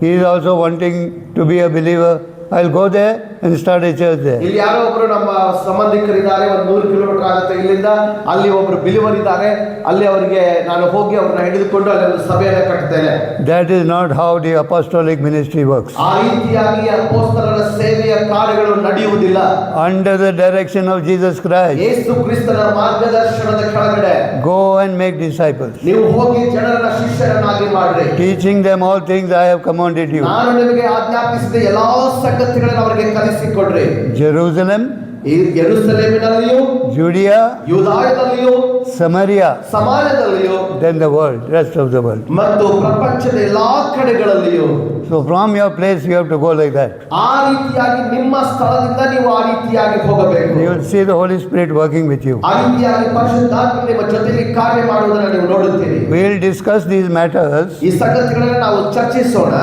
he is also wanting to be a believer. I'll go there and start a church there. ಇಲ್ಲಿ ಯಾರೋ ಒಬ್ರು ನಮ್ಮ ಸಂಬಂಧಿಕರಿದ್ದಾರೆ, ಒಂದು 100 ಕಿಲೋಮೀಟರ್ ಆಗುತ್ತೆ ಇಲ್ಲಿಂದ, ಅಲ್ಲಿ ಒಬ್ರು ಬಿಲಿವರ್ ಇದ್ದಾರೆ, ಅಲ್ಲಿ ಅವರಿಗೆ ನಾನು ಹೋಗಿ ಅವ್ರನ್ನ ಹಿಡಿದುಕೊಂಡು ಅಲ್ಲಿ ಒಂದು ಸಭೆಯನ್ನು ಕಟ್ತೇನೆ. That is not how the apostolic ministry works. ಆ ರೀತಿಯಾಗಿ ಅಪೊಸ್ತಲರ ಸೇವೆಯ ಕಾರ್ಯಗಳು ನಡೆಯುವುದಿಲ್ಲ. Under the direction of Jesus Christ, ಯೇಸು ಕ್ರಿಸ್ತನ ಮಾರ್ಗದರ್ಶನದ ಕೆಳಗಡೆ go and make disciples, ನೀವು ಹೋಗಿ ಜನರನ್ನ ಶಿಷ್ಯರನ್ನಾಗಿ ಮಾಡ್ರಿ, teaching them all things I have commanded you. ನಾನು ನಿಮಗೆ ಆಜ್ಞಾಪಿಸಿದ ಎಲ್ಲಾ ಸಂಗತಿಗಳನ್ನು ಅವರಿಗೆ ಕಲಿಸಿಕೊಡ್ರಿ. Jerusalem, ಈ ಯೆರೂಸಲೇಮಿನಲ್ಲಿಯೂ, Judea, ಯೂದಾಯದಲ್ಲಿಯೂ, Samaria, ಸಮಾರ್ಯದಲ್ಲಿಯೂ, then the world, rest of the world. ಮತ್ತು ಪ್ರಪಂಚದ ಎಲ್ಲಾ ಕಡೆಗಳಲ್ಲಿಯೂ. So from your place you have to go like that. ಆ ರೀತಿಯಾಗಿ ನಿಮ್ಮ ಸ್ಥಳದಿಂದ ನೀವು ಆ ರೀತಿಯಾಗಿ ಹೋಗಬೇಕು. You will see the Holy Spirit working with you. ಆ ರೀತಿಯಾಗಿ ಪರಿಶುದ್ಧಾತ್ಮ ನಿಮ್ಮ ಜೊತೆಯಲ್ಲಿ ಕಾರ್ಯ ಮಾಡುವುದನ್ನು ನೀವು ನೋಡುತ್ತೀರಿ. We will discuss these matters ಈ ಸಂಗತಿಗಳನ್ನು ನಾವು ಚರ್ಚಿಸೋಣ.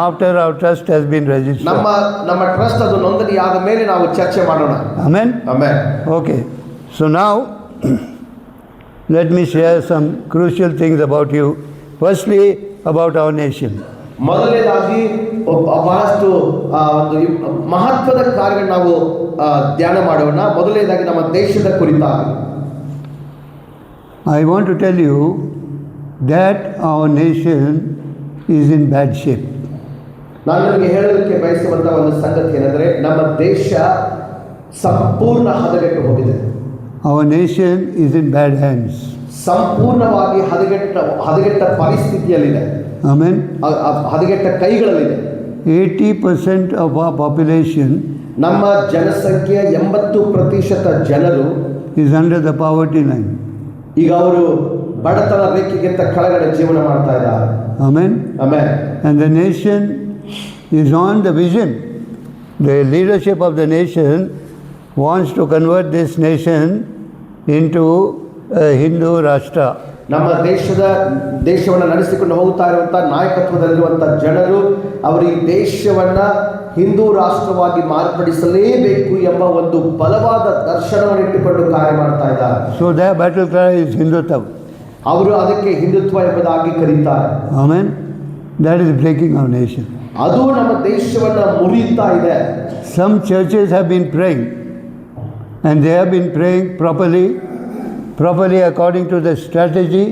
after our trust has been registered. ನಮ್ಮ ಟ್ರಸ್ಟ್ ಅದು ನೋಂದಣಿ ಆದ ಮೇಲೆ ನಾವು ಚರ್ಚೆ ಮಾಡೋಣ. Amen. Amen. Okay. So now let me share some crucial things about you. Firstly, about our nation. ಮೊದಲನೇದಾಗಿ ಬಹಳಷ್ಟು ಒಂದು ಮಹತ್ವದ ಕಾರ್ಯಗಳನ್ನು ನಾವು ಧ್ಯಾನ ಮಾಡೋಣ. ಮೊದಲನೇದಾಗಿ ನಮ್ಮ ದೇಶದ ಕುರಿತಾಗಿ I want to tell you that our nation is in bad shape. ನಾನು ನಿಮಗೆ ಹೇಳಲಿಕ್ಕೆ ಬಯಸುವಂತಹ ಒಂದು ಸಂಗತಿ ಏನಂದ್ರೆ, ನಮ್ಮ ದೇಶ ಸಂಪೂರ್ಣ ಹದಗೆಟ್ಟು ಹೋಗಿದೆ. Our nation is in bad hands. ಸಂಪೂರ್ಣವಾಗಿ ಹದಗೆಟ್ಟ ಪರಿಸ್ಥಿತಿಯಲ್ಲಿದೆ. Amen. ಹದಗೆಟ್ಟ ಕೈಗಳಲ್ಲಿದೆ. 80% of our population ನಮ್ಮ ಜನಸಂಖ್ಯೆಯ 80% ಜನರು is under the poverty line. ಈಗ ಅವರು ಬಡತನ ರೇಖೆಗಿಂತ ಕೆಳಗಡೆ ಜೀವನ ಮಾಡ್ತಾ ಇದ್ದಾರೆ. Amen. Amen. And the nation is on the vision. The leadership of the nation wants to convert this nation into a Hindu Rashtra. ನಮ್ಮ ದೇಶವನ್ನು ನಡೆಸಿಕೊಂಡು ಹೋಗ್ತಾ ಇರುವಂತಹ ನಾಯಕತ್ವದಲ್ಲಿರುವಂತಹ ಜನರು ಅವರು ಈ ದೇಶವನ್ನ ಹಿಂದೂ ರಾಷ್ಟ್ರವಾಗಿ ಮಾರ್ಪಡಿಸಲೇಬೇಕು ಎಂಬ ಒಂದು ಬಲವಾದ ದರ್ಶನವನ್ನು ಇಟ್ಟುಕೊಂಡು ಕಾರ್ಯ ಮಾಡ್ತಾ ಇದ್ದಾರೆ. So their battle cry is Hindutva. ಅವರು ಅದಕ್ಕೆ ಹಿಂದುತ್ವ ಎಂಬುದಾಗಿ ಕರೀತಾರೆ. Amen. That is breaking our nation. ಅದು ನಮ್ಮ ದೇಶವನ್ನ ಮುರಿಯುತ್ತಾ ಇದೆ. Some churches have been praying, and they have been praying properly according to the strategy,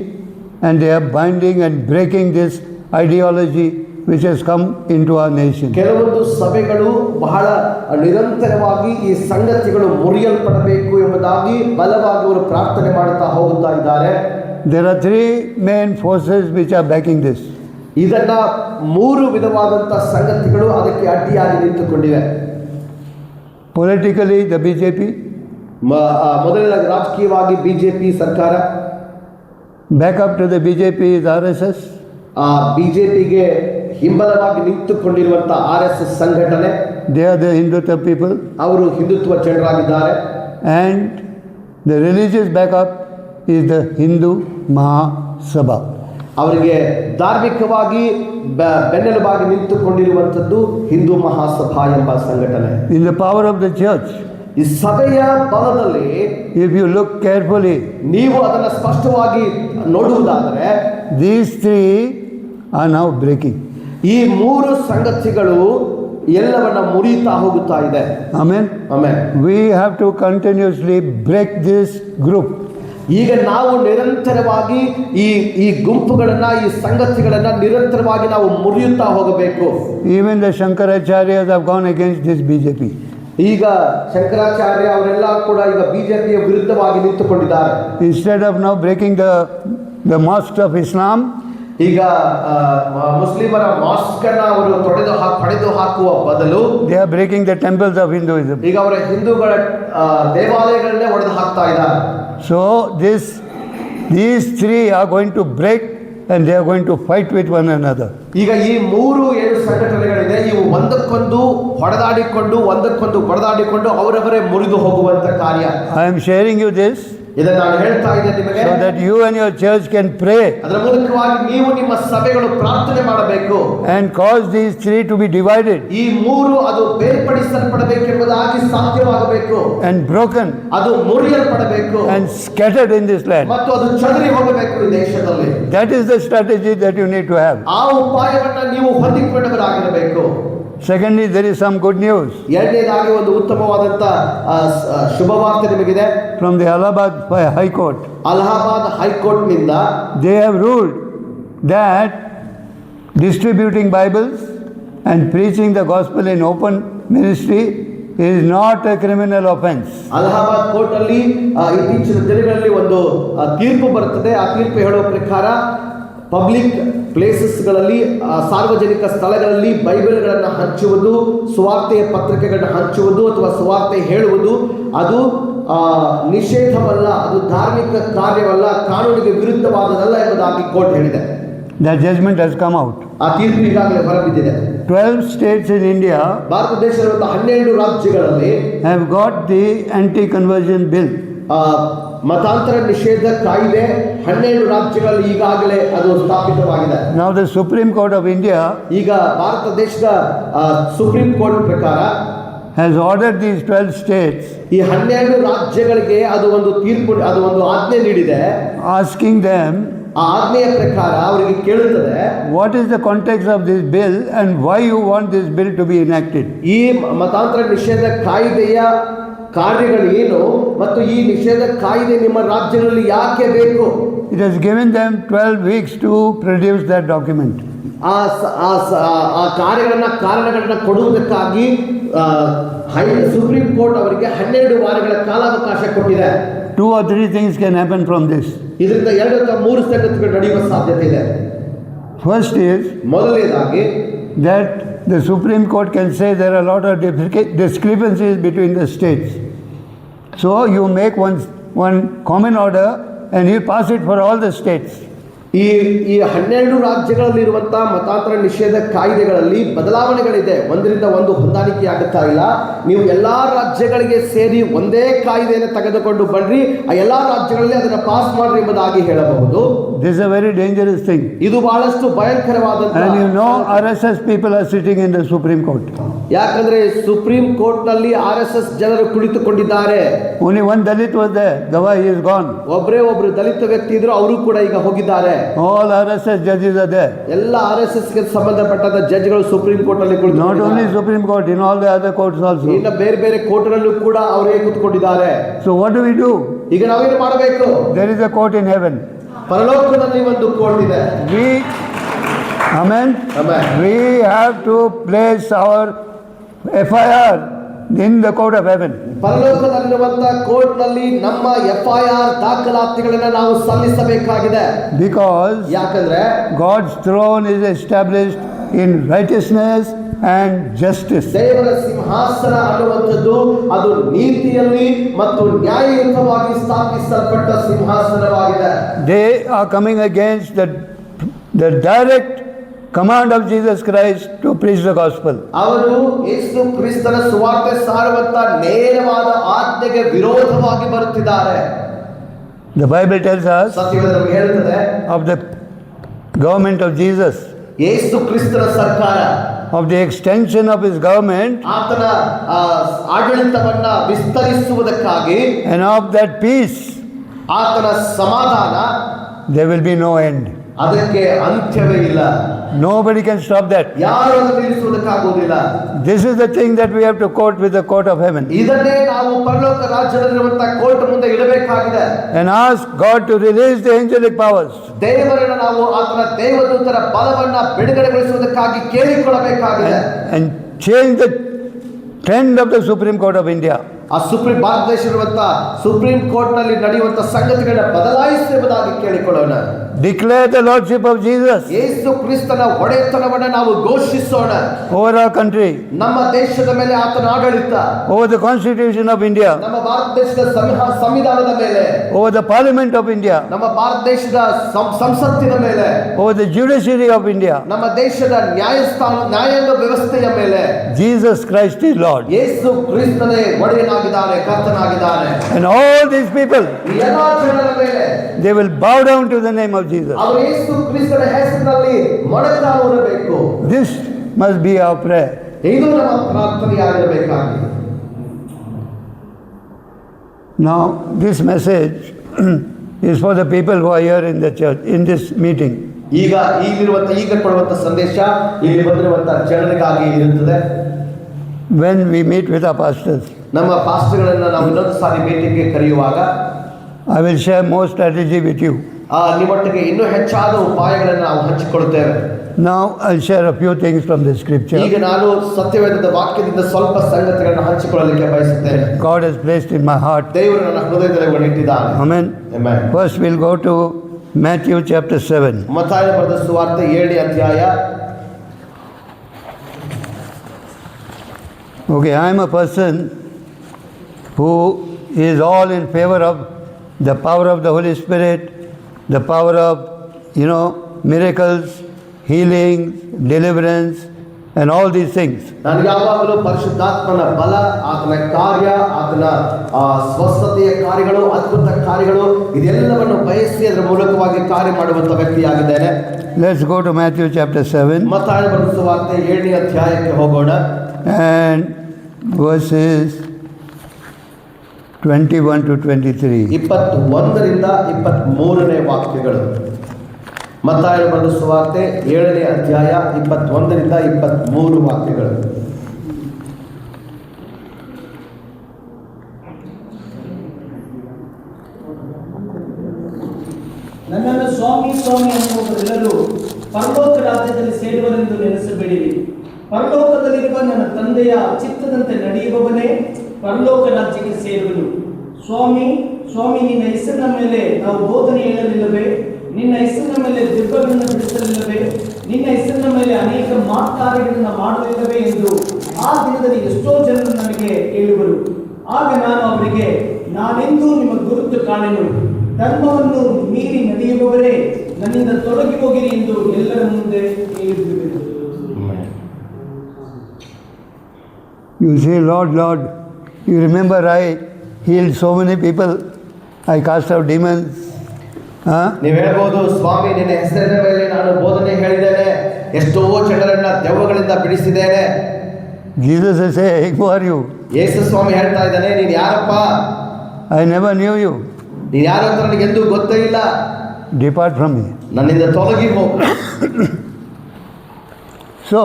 and they are binding and breaking this ideology which has come into our nation. ಕೆಲವೊಂದು ಸಭೆಗಳು ಬಹಳ ನಿರಂತರವಾಗಿ ಈ ಸಂಗತಿಗಳು ಮುರಿಯಲ್ಪಡಬೇಕು ಎಂಬುದಾಗಿ ಬಲವಾಗಿ ಅವರು ಪ್ರಾರ್ಥನೆ ಮಾಡುತ್ತಾ ಹೋಗುತ್ತಾ ಇದ್ದಾರೆ. There are 3 main forces which are backing this. ಇದನ್ನ 3 ವಿಧವಾದಂತಹ ಸಂಗತಿಗಳು ಅದಕ್ಕೆ ಅಡ್ಡಿಯಾಗಿ ನಿಂತುಕೊಂಡಿವೆ. Politically, the BJP. ಮೊದಲನೇದಾಗಿ ರಾಜಕೀಯವಾಗಿ ಬಿಜೆಪಿ ಸರ್ಕಾರ. Backup to the BJP is RSS. ಬಿಜೆಪಿಗೆ ಹಿಂಬಲವಾಗಿ ನಿಂತುಕೊಂಡಿರುವಂತಹ RSS ಸಂಘಟನೆ. They are the Hindutva people. ಅವರು Hindutva ಜನರಾಗಿದ್ದಾರೆ. And the religious backup is the Hindu Mahasabha. ಅವರಿಗೆ ಧಾರ್ಮಿಕವಾಗಿ ಬೆನ್ನೆಲುಬಾಗಿ ನಿಂತುಕೊಂಡಿರುವಂಥದ್ದು ಹಿಂದೂ ಮಹಾಸಭಾ ಎಂಬ ಸಂಘಟನೆ. In the power of the church ಈ ಸಭೆಯ ಬಲದಲ್ಲಿ if you look carefully, ನೀವು ಅದನ್ನು ಸ್ಪಷ್ಟವಾಗಿ ನೋಡುವುದಾದರೆ these three are now breaking. ಈ ಮೂರು ಸಂಗತಿಗಳು ಎಲ್ಲವನ್ನ ಮುರಿಯುತ್ತಾ ಹೋಗುತ್ತಾ ಇದೆ. Amen. Amen. We have to continuously break this group. ಈಗ ನಾವು ನಿರಂತರವಾಗಿ ಈ ಗುಂಪುಗಳನ್ನ, ಈ ಸಂಗತಿಗಳನ್ನ ನಿರಂತರವಾಗಿ ನಾವು ಮುರಿಯುತ್ತಾ ಹೋಗಬೇಕು. Even the Shankaracharyas have gone against this BJP. ಈಗ ಶಂಕರಾಚಾರ್ಯ ಅವರೆಲ್ಲ ಕೂಡ ಈಗ ಬಿಜೆಪಿಯ ವಿರುದ್ಧವಾಗಿ ನಿಂತುಕೊಂಡಿದ್ದಾರೆ. Instead of now breaking the mosques of Islam, ಈಗ ಮುಸ್ಲಿಮರ ಮಾಸ್ಕ್ ಅನ್ನ ಅವರು ಪಡೆದು ಹಾಕುವ ಬದಲು they are breaking the temples of Hinduism. ಈಗ ಅವರ ಹಿಂದೂಗಳ ದೇವಾಲಯಗಳನ್ನೇ ಒಡೆದು ಹಾಕ್ತಾ ಇದ್ದಾರೆ. So these three are going to break and they are going to fight with one another. ಈಗ ಈ ಮೂರು ಏನು ಸಂಘಟನೆಗಳಿದೆ, ಇವು ಒಂದಕ್ಕೊಂದು ಬಡದಾಡಿಕೊಂಡು ಅವರವರೇ ಮುರಿದು ಹೋಗುವಂತ ಕಾರ್ಯ. I am sharing you this ಇದನ್ನು ನಾನು ಹೇಳ್ತಾ ಇದ್ದೆ ನಿಮಗೆ, so that you and your church can pray ಅದರ ಮೂಲಕವಾಗಿ ನೀವು ನಿಮ್ಮ ಸಭೆಗಳು ಪ್ರಾರ್ಥನೆ ಮಾಡಬೇಕು and cause these three to be divided ಈ ಮೂರು ಅದು ಬೇರ್ಪಡಿಸಲ್ಪಡಬೇಕೆಂಬುದಾಗಿ ಸಾಧ್ಯವಾಗಬೇಕು and broken ಅದು ಮುರಿಯಲ್ಪಡಬೇಕು and scattered in this land. ಮತ್ತು ಅದು ಚದರಿ ಹೋಗಬೇಕು ಈ ದೇಶದಲ್ಲಿ. That is the strategy that you need to have. ಆ ಉಪಾಯವನ್ನ ನೀವು ಹೊಂದಿಕೊಂಡವರಾಗಿರಬೇಕು. Secondly, there is some good news ಎರಡನೇದಾಗಿ ಒಂದು ಉತ್ತಮವಾದಂತ ಶುಭವಾರ್ತೆ ನಿಮಗಿದೆ. from the Allahabad High Court. Allahabad high court ನಿಂದ They have ruled that distributing Bibles and preaching the gospel in open ministry is not a criminal offense. Allahabad court ಅಲ್ಲಿ ಇತ್ತೀಚಿನ ದಿನಗಳಲ್ಲಿ ಒಂದು ತೀರ್ಪು ಬರುತ್ತದೆ. ಆ ತೀರ್ಪು ಹೇಳುವ ಪ್ರಕಾರ ಪಬ್ಲಿಕ್ ಪ್ಲೇಸಸ್ಗಳಲ್ಲಿ, ಸಾರ್ವಜನಿಕ ಸ್ಥಳಗಳಲ್ಲಿ ಬೈಬಲ್ಗಳನ್ನು ಹಂಚುವುದು, ಸುವಾರ್ತೆಯ ಪತ್ರಿಕೆಗಳನ್ನು ಹಂಚುವುದು ಅಥವಾ ಸುವಾರ್ತೆ ಹೇಳುವುದು ಅದು ನಿಷೇಧವಲ್ಲ, ಅದು ಧಾರ್ಮಿಕ ಕಾರ್ಯವಲ್ಲ, ಕಾನೂನಿಗೆ ವಿರುದ್ಧವಾದದಲ್ಲ ಎಂಬುದಾಗಿ ಕೋರ್ಟ್ ಹೇಳಿದೆ. That judgment has come out. ಆ ತೀರ್ಪು ಈಗಾಗಲೇ ಹೊರಬಿದ್ದಿದೆ. 12 states in India ಭಾರತ ದೇಶದ 12 ರಾಜ್ಯಗಳಲ್ಲಿ have got the anti-conversion bill. ಮತಾಂತರ ನಿಷೇಧ ಕಾಯ್ದೆ 12 ರಾಜ್ಯಗಳಲ್ಲಿ ಈಗಾಗಲೇ ಅದು ಸ್ಥಾಪಿತವಾಗಿದೆ. Now the Supreme Court of India ಈಗ ಭಾರತ ದೇಶದ ಸುಪ್ರೀಂ ಕೋರ್ಟ್ ಪ್ರಕಾರ has ordered these 12 states ಈ 12 ರಾಜ್ಯಗಳಿಗೆ ಅದು ಒಂದು ತೀರ್ಪು, ಅದು ಒಂದು ಆಜ್ಞೆ ನೀಡಿದೆ. asking them ಆ ಆಜ್ಞೆಯ ಪ್ರಕಾರ ಅವರಿಗೆ ಕೇಳುತ್ತದೆ, what is the context of this bill and why you want this bill to be enacted. ಈ ಮತಾಂತರ ನಿಷೇಧ ಕಾಯ್ದೆಯ ಕಾರ್ಯಗಳು ಏನು ಮತ್ತು ಈ ನಿಷೇಧ ಕಾಯ್ದೆ ನಿಮ್ಮ ರಾಜ್ಯಗಳಲ್ಲಿ ಯಾಕೆ ಬೇಕು? It has given them 12 weeks to produce that document. ಆ ಕಾರಣಗಳನ್ನ ಕೊಡುವುದಕ್ಕಾಗಿ ಸುಪ್ರೀಂ ಕೋರ್ಟ್ ಅವರಿಗೆ 12 ವಾರಗಳ ಕಾಲಾವಕಾಶ ಕೊಟ್ಟಿದೆ. 2 or 3 things can happen from this. ಇದರಿಂದ 2 ಅಥವಾ 3 ಸಂಗತಿಗಳು ನಡೆಯುವ ಸಾಧ್ಯತೆ ಇದೆ. First is ಮೊದಲನೇದಾಗಿ that the Supreme Court can say there are a lot of discrepancies between the states. So you make one common order and you pass it for all the states. ಈ 12 ರಾಜ್ಯಗಳಲ್ಲಿರುವಂತಹ ಮತಾಂತರ ನಿಷೇಧ ಕಾಯ್ದೆಗಳಲ್ಲಿ ಬದಲಾವಣೆಗಳಿದೆ. ಒಂದರಿಂದ ಒಂದು ಹೊಂದಾಣಿಕೆ ಆಗುತ್ತಾ ಇಲ್ಲ. ನೀವು ಎಲ್ಲಾ ರಾಜ್ಯಗಳಿಗೆ ಸೇರಿ ಒಂದೇ ಕಾಯ್ದೆಯನ್ನು ತೆಗೆದುಕೊಂಡು ಬನ್ನಿ, ಆ ಎಲ್ಲಾ ರಾಜ್ಯಗಳಲ್ಲಿ ಅದನ್ನು ಪಾಸ್ ಮಾಡ್ರಿ ಎಂಬುದಾಗಿ ಹೇಳಬಹುದು. This is a very dangerous thing. ಇದು ಬಹಳಷ್ಟು ಭಯಂಕರವಾದಂತಹ. And you know RSS people are sitting in the Supreme Court. ಯಾಕಂದ್ರೆ ಸುಪ್ರೀಂ ಕೋರ್ಟ್ ನಲ್ಲಿ RSS ಜನರು ಕುಳಿತುಕೊಂಡಿದ್ದಾರೆ. Only one Dalit was there. Gawai is gone. ಒಬ್ರು ದಲಿತ ವ್ಯಕ್ತಿ ಇದ್ರು, ಅವರು ಕೂಡ ಈಗ ಹೋಗಿದ್ದಾರೆ. All RSS judges are there. ಎಲ್ಲ RSS ಗೆ ಸಂಬಂಧಪಟ್ಟ ಜಡ್ಜ್ಗಳು ಸುಪ್ರೀಂ ಕೋರ್ಟ್ ನಲ್ಲಿ Not only Supreme Court, in all the other courts also. ಇನ್ನು ಬೇರೆ ಕೋರ್ಟ್ಗಳಲ್ಲೂ ಕೂಡ ಅವರೇ ಕೂತ್ಕೊಂಡಿದ್ದಾರೆ. So what do we do? ಈಗ ನಾವೇನು ಮಾಡಬೇಕು? There is a court in heaven. ಪರಲೋಕದಲ್ಲಿ ಒಂದು ಕೋರ್ಟ್ ಇದೆ. Amen. Amen. We have to place our FIR in the court of heaven. ಪರಲೋಕದಲ್ಲಿರುವಂತಹ ಕೋರ್ಟ್ ನಲ್ಲಿ ನಮ್ಮ FIR ದಾಖಲಾತಿಗಳನ್ನು ನಾವು ಸಲ್ಲಿಸಬೇಕಾಗಿದೆ. Because ಯಾಕಂದ್ರೆ God's throne is established in righteousness and justice. ದೇವರ ಸಿಂಹಾಸನ ಅನ್ನುವಂಥದ್ದು ಅದು ನೀತಿಯಲ್ಲಿ ಮತ್ತು ನ್ಯಾಯಯುತವಾಗಿ ಸ್ಥಾಪಿಸಲ್ಪಟ್ಟ ಸಿಂಹಾಸನವಾಗಿದೆ. They are coming against the direct command of Jesus Christ to preach the gospel. ಅವರು ಯೇಸು ಕ್ರಿಸ್ತನ ಸುವಾರ್ತೆ ಸಾರುವಂತ ನೇರವಾದ ಆಜ್ಞೆಗೆ ವಿರೋಧವಾಗಿ ಬರುತ್ತಿದ್ದಾರೆ. The Bible tells us ಸತ್ಯವೇದ ನಮಗೆ ಹೇಳುತ್ತದೆ of the government of Jesus. ಯೇಸು ಕ್ರಿಸ್ತನ ಸರ್ಕಾರ of the extension of his government ಆತನ ಆಡಳಿತವನ್ನ ವಿಸ್ತರಿಸುವುದಕ್ಕಾಗಿ and of that peace, ಆತನ ಸಮಾಧಾನ, there will be no end. ಅದಕ್ಕೆ ಅಂತ್ಯವೇ ಇಲ್ಲ. Nobody can stop that. ಯಾರು ಅದನ್ನು ನಿಲ್ಲಿಸುವುದಕ್ಕಾಗುವುದಿಲ್ಲ. This is the thing that we have to quote with the court of heaven ಇದನ್ನೇ ನಾವು ಪರಲೋಕ ರಾಜ್ಯದಲ್ಲಿರುವಂತಹ ಕೋರ್ಟ್ ಮುಂದೆ ಇಡಬೇಕಾಗಿದೆ. and ask God to release the angelic powers ದೇವರನ್ನು ನಾವು ಆತನ ದೇವದೂತರ ಬಲವನ್ನ ಬಿಡುಗಡೆಗೊಳಿಸುವುದಕ್ಕಾಗಿ ಕೇಳಿಕೊಳ್ಳಬೇಕಾಗಿದೆ. and change the trend of the Supreme Court of India. ಆ ಭಾರತ ದೇಶದಲ್ಲಿರುವಂತಹ ಸುಪ್ರೀಂ ಕೋರ್ಟ್ ನಲ್ಲಿ ನಡೆಯುವಂತಹ ಸಂಗತಿಗಳನ್ನ ಬದಲಾಯಿಸುವುದಾಗಿ ಕೇಳಿಕೊಳ್ಳೋಣ. Declare the lordship of Jesus ಯೇಸು ಕ್ರಿಸ್ತನ ಒಡೆತನವನ್ನು ನಾವು ಘೋಷಿಸೋಣ. over our country, ನಮ್ಮ ದೇಶದ ಮೇಲೆ ಆತನ ಆಡಳಿತ, over the Constitution of India, ನಮ್ಮ ಭಾರತ ದೇಶದ ಸಂವಿಧಾನದ ಮೇಲೆ, over the Parliament of India, ನಮ್ಮ ಭಾರತ ದೇಶದ ಸಂಸತ್ತಿನ ಮೇಲೆ, over the judiciary of India. ನಮ್ಮ ದೇಶದ ನ್ಯಾಯಾಂಗ ವ್ಯವಸ್ಥೆಯ ಮೇಲೆ. Jesus Christ is Lord. ಯೇಸು ಕ್ರಿಸ್ತನೇ ಒಡೆಯನಾಗಿದ್ದಾನೆ, ಕರ್ತನಾಗಿದ್ದಾನೆ. And all these people, ಈ ಎಲ್ಲಾ ಜನರ ಮೇಲೆ they will bow down to the name of Jesus. ಅವರು ಯೇಸು ಕ್ರಿಸ್ತನ ಹೆಸರಿನಲ್ಲಿ ಮೊಣಕಾಲೂರಬೇಕು. This must be our prayer. ಇದು ನಮ್ಮ ಪ್ರಾರ್ಥನೆಯಾಗಿರಬೇಕಾಗಿದೆ. Now, this message is for the people who are here in the church, in this meeting. ಈಗ ಕೊಡುವಂತ ಸಂದೇಶ ಇಲ್ಲಿ ಬಂದಿರುವಂತ ಜನರಿಗಾಗಿ ಇರುತ್ತದೆ. When we meet with our pastors, ನಮ್ಮ ಪಾಸ್ಟರ್ಗಳನ್ನ ನಾವು ಇನ್ನೊಂದು ಸಾರಿ ಮೀಟಿಂಗ್ಗೆ ಕರೆಯುವಾಗ I will share more strategy with you. ನಿಮ್ಮೊಟ್ಟಿಗೆ ಇನ್ನೂ ಹೆಚ್ಚಾದ ಉಪಾಯಗಳನ್ನು ನಾವು ಹಂಚಿಕೊಳ್ಳುತ್ತೇವೆ. Now I'll share a few things from the scripture. ಈಗ ನಾನು ಸತ್ಯವೇದದ ವಾಕ್ಯದಿಂದ ಸ್ವಲ್ಪ ಸಂಗತಿಗಳನ್ನು ಹಂಚಿಕೊಳ್ಳಲಿಕ್ಕೆ ಬಯಸುತ್ತೇನೆ. God has placed in my heart. ದೇವರು ನನ್ನ ಹೃದಯದಲ್ಲಿ ಇಟ್ಟಿದ್ದಾನೆ. Amen. Amen. First we'll go to Matthew chapter 7. ಮತ್ತಾಯನ ಬರೆದ ಸುವಾರ್ತೆ 7ನೇ ಅಧ್ಯಾಯ. Okay, I am a person who is all in favor of the power of the Holy Spirit, the power of, miracles, healing, deliverance, and all these things. ನಾನು ಯಾವಾಗಲೂ ಪರಿಶುದ್ಧಾತ್ಮನ ಬಲ, ಆತನ ಕಾರ್ಯ, ಆತನ ಸ್ವಸ್ಥತೆಯ ಕಾರ್ಯಗಳು, ಅದ್ಭುತ ಕಾರ್ಯಗಳು ಇದೆಲ್ಲವನ್ನು ಬಯಸಿ ಅದರ ಮೂಲಕವಾಗಿ ಕಾರ್ಯ ಮಾಡುವಂತ ವ್ಯಕ್ತಿಯಾಗಿದ್ದೇನೆ. Let's go to Matthew chapter 7. ಮತ್ತಾಯನ ಬರೆದ ಸುವಾರ್ತೆ 7ನೇ ಅಧ್ಯಾಯಕ್ಕೆ ಹೋಗೋಣ. And verses 21 to 23. 21ರಿಂದ 23ನೇ ವಾಕ್ಯಗಳು. ಮತ್ತಾಯನ ಬರೆದ ಸುವಾರ್ತೆ 7ನೇ ಅಧ್ಯಾಯ 21ರಿಂದ 23 ವಾಕ್ಯಗಳು. ನನ್ನನ್ನು ಸ್ವಾಮಿ ಸ್ವಾಮಿ ಅನ್ನುವವರೆಲ್ಲರೂ ಪರಲೋಕ ರಾಜ್ಯದಲ್ಲಿ ಸೇರುವರೆಂದು ನೆನೆಸಬೇಡಿರಿ. ಪರಲೋಕದಲ್ಲಿರುವ ನನ್ನ ತಂದೆಯ ಚಿತ್ತದಂತೆ ನಡೆಯುವವನೇ ಪರಲೋಕ ರಾಜ್ಯಕ್ಕೆ ಸೇರುವನು. ಸ್ವಾಮಿ ಸ್ವಾಮಿ, ನಿನ್ನ ಹೆಸರಿನ ಮೇಲೆ ನಾವು ಬೋಧನೆ ಹೇಳಲಿಲ್ಲವೇ? ನಿನ್ನ ಹೆಸರಿನ ಮೇಲೆ ದಿಬ್ಬಗಳನ್ನು ಬಿಡಿಸಲಿಲ್ಲವೇ? ನಿನ್ನ ಹೆಸರಿನ ಮೇಲೆ ಅನೇಕ ಕಾರ್ಯಗಳನ್ನು ಮಾಡಲಿಲ್ಲವೇ ಎಂದು ಆ ದಿನದಲ್ಲಿ ಎಷ್ಟೋ ಜನರು ನನಗೆ ಹೇಳುವರು. ಆಗ ನಾನು ಅವರಿಗೆ, ನಾನೆಂದೂ ನಿಮ್ಮ ಗುರುತು ಕಾಣೆನು. ಧರ್ಮವನ್ನು ಮೀರಿ ನಡೆಯುವವರೇ ನನ್ನಿಂದ ತೊಲಗಿ ಹೋಗಿರಿ ಎಂದು ಎಲ್ಲರ ಮುಂದೆ ಹೇಳಿಬಿಡುವೆನು. You say, Lord, Lord, you remember I healed so many people, I cast out demons. ನೀವು ಹೇಳ್ಬೋದು, ಸ್ವಾಮಿ ನಿನ್ನ ಹೆಸರಿನ ಮೇಲೆ ನಾನು ಬೋಧನೆ ಹೇಳಿದ್ದೇನೆ, ಎಷ್ಟೋ ಜನರನ್ನ ದೆವ್ವಗಳಿಂದ ಬಿಡಿಸಿದ್ದೇನೆ. Jesus is saying, who are you? ಯೇಸು ಸ್ವಾಮಿ ಹೇಳ್ತಾ ಇದ್ದಾನೆ, ನೀನು ಯಾರಪ್ಪ? I never knew you. ನೀನು ಯಾರು ಅಂತ ನನಗೆ ಎಂದೂ ಗೊತ್ತೇ ಇಲ್ಲ. Depart from me. ನನ್ನಿಂದ ತೊಲಗಿ ಹೋಗು. So,